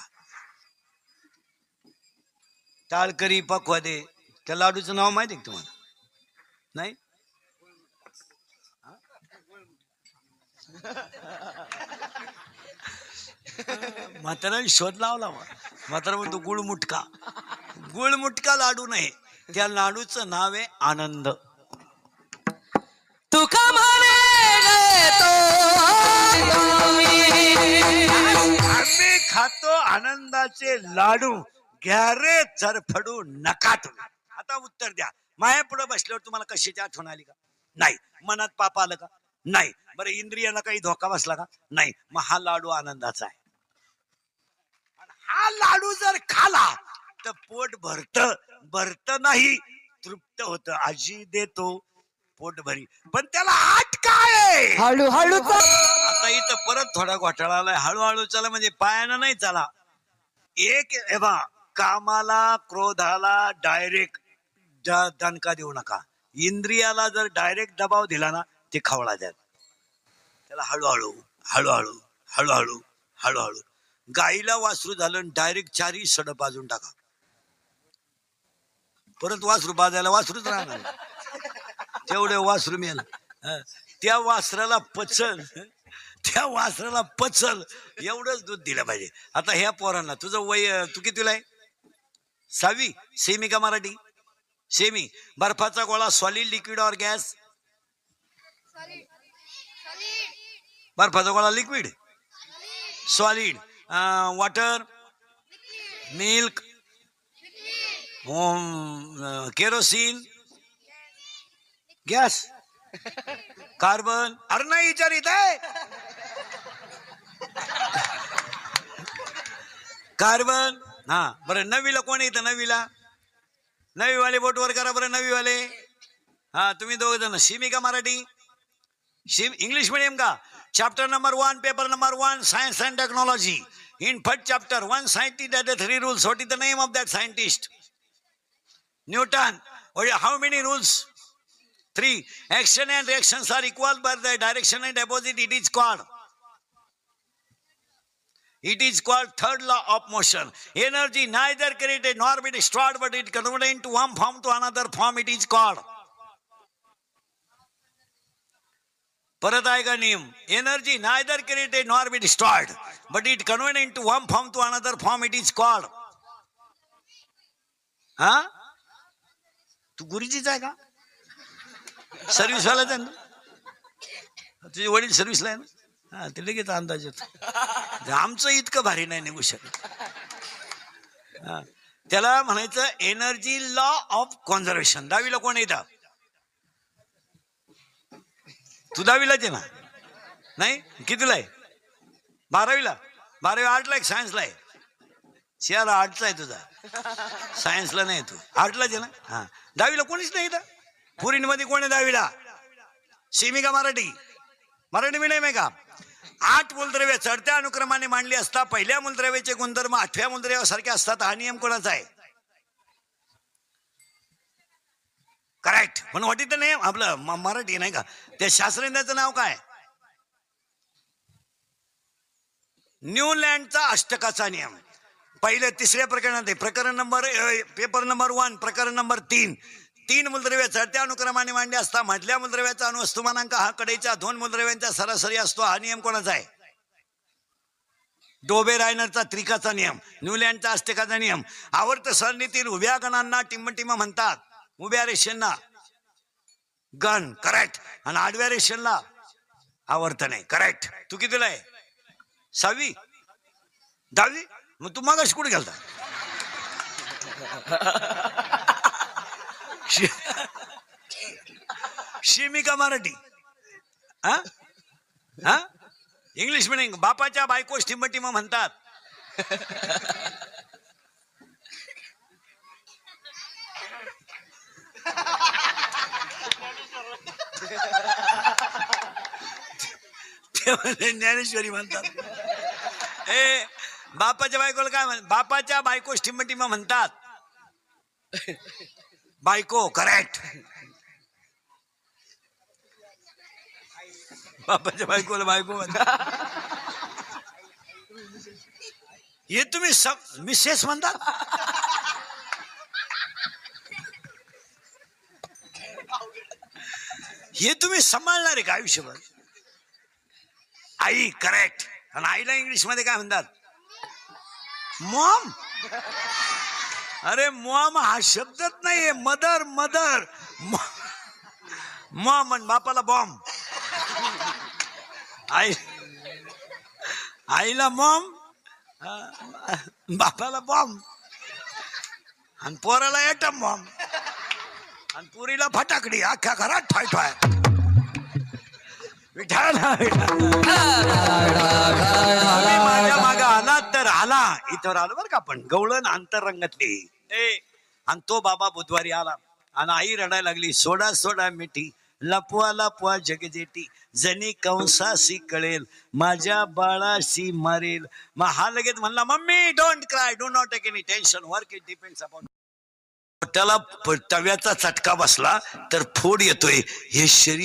Speaker 1: टाळकरी पखवादे, त्या लाडूचं नाव माहिती आहे तुम्हाला? नाही? म्हाताऱ्याने शोध लावला. म्हातारा म्हणतो गुळमुटका लाडू नाही, त्या लाडूचं नाव आहे आनंद.
Speaker 3: तुका म्हणे तो
Speaker 1: आम्ही खातो आनंदाचे लाडू, घ्या रे चरफडू नका तुम्ही. आता उत्तर द्या, माया पुढे बसल्यावर तुम्हाला कशाची आठवण आली का? नाही. मनात पाप आलं का? नाही. बरं, इंद्रियांना काही धोका बसला का? नाही. मग हा लाडू आनंदाचा आहे. हा लाडू जर खाला तर पोट भरत नाही, तृप्त होत. आजी देतो पोट भरी, पण त्याला आठ काय आहे?
Speaker 3: हळूहळू
Speaker 1: आता इथं परत थोडा घोटाळा आलाय. हळूहळू चला म्हणजे पायानं नाही चला. एक एव्हा कामाला, क्रोधाला डायरेक्ट दणका देऊ नका. इंद्रियाला जर डायरेक्ट दबाव दिला ना, ते खवळा द्या. त्याला हळूहळू हळूहळू हळूहळू हळूहळू. गाईला वासरू झालं, डायरेक्ट 4ही सड बाजून टाका. परत वासरू बाजायला वासरूच राहणार, तेवढे वासरू मेल. त्या वासराला पचल एवढंच दूध दिलं पाहिजे. आता ह्या पोरांना, तुझं वय, तू कितीला आहे? 6वी? सेमी का मराठी? सेमी. बर्फाचा गोळा सॉलिड, लिक्विड और गॅस? बर्फाचा गोळा liquid, solid. Water, milk, kerosene, gas, carbon. अरे नाही विचारित आहे, कार्बन. हा बरं, 9वीला कोण येतं? 9वीवाले बोट वर करा बरं. 9वीवाले, हा तुम्ही 2 जण. सेमी का मराठी? इंग्लिश मीडियम का chapter number 1 paper number 1 science end technology in first chapter one scientist had the 3 rules. What is the name of that scientist? Newton. How many rules? 3. Action and reactions are equal but the direction and opposite. It is called third law of motion. Energy neither created nor be destroyed but it converted into one form to another form. It is called. परत आएगा नियम. Energy neither created nor be destroyed but it convert into one form to another form. It is called. हा तू गुरुजीच आहे का? सर्व्हिस वालाच आहे ना? तुझे वडील सर्व्हिसला आहे ना? हा ते लगेच अंदाज येतो. आमचं इतकं भारी नाही निघू शकत. त्याला म्हणायचं एनर्जी लॉ ऑफ कॉन्झर्वेशन. 10वीला कोण येतात? तू 10वीलाच आहे ना? नाही कितीला आहे? 12वीला. 12वी आर्टला आहे सायन्सला आहे? शेअरा आर्टचा आहे तुझा, सायन्सला नाही. तू आर्टलाच आहे ना? हा 10वीला कोणीच नाही इथं. पुरीमध्ये कोण आहे 10वीला? सेमी का मराठी? मराठी मिडियम आहे का? 8 मूलद्रव्य चढत्या अनुक्रमाने मांडली असता पहिल्या मूलद्रव्याचे गुणधर्म 8व्या मूलद्रव्यासारखे असतात. हा नियम कोणाचा आहे? करेक्ट. पण व्हॉट इज द नेम? आपलं मराठी नाही का? त्या शास्त्रज्ञाचं नाव काय? न्यूलँडचा अष्टकाचा नियम. पहिले 3ऱ्या प्रकरणात आहे. प्रकरण नंबर पेपर नंबर 1 प्रकरण नंबर 3. 3 मूलद्रव्य चढत्या अनुक्रमाने मांडले असता मधल्या मूलद्रव्याचा अणुवस्तुमानांक हा कडेच्या 2 मूलद्रव्यांचा सरासरी असतो. हा नियम कोणाचा आहे? डोबे रायनरचा त्रिकाचा नियम. न्यूलँडचा अष्टकाचा नियम. आवर्त सरणीतील उभ्या गणांना टिंबटिंब म्हणतात. उभ्या रेषेंना गण. करेक्ट. आणि आडव्या रेषेला आवर्त नाही. करेक्ट. तू कितीला आहे? 6वी 10वी. मग तू मागास कुठे गेलता? शिमी का मराठी? हा हा इंग्लिश मीडियम. बापाच्या बायकोस टिंबटिंब म्हणतात. ज्ञानेश्वरी म्हणतात. बापाच्या बायकोला काय म्हणतात? बापाच्या बायकोस टिंबटिंब म्हणतात. बायको. करेक्ट. बापाच्या बायकोला बायको म्हणतात. हे तुम्ही मिसेस म्हणतात. हे तुम्ही सांभाळणार आहे का आयुष्यभर? आई. करेक्ट. आणि आईला इंग्लिश मध्ये काय म्हणतात? मॉम. अरे मॉम हा शब्दच नाहीये. मदर. Mother Maugham. आणि बापाला बॉम्ब. आईला मॉम, बापाला बॉम्ब, आणि पोराला एटम बॉम्ब, आणि पुरीला फटाकडी. अख्ख्या घरात ठाय ठाय. माझ्या माग आला तर आला. इथं आलो बरं का आपण. गवळण अंतरंगातली. आणि तो बाबा बुधवारी आला आणि आई रडायला लागली. सोडा सोडा मिठी लपवा लपवा जगजेटी जनी कंसासी कळेल माझ्या बाळाशी मारेल. मग हा लगेच म्हणला mummy don't cry do not take any tension work it depends upon. त्याला तव्याचा चटका बसला तर फोड येतोय. हे शरीर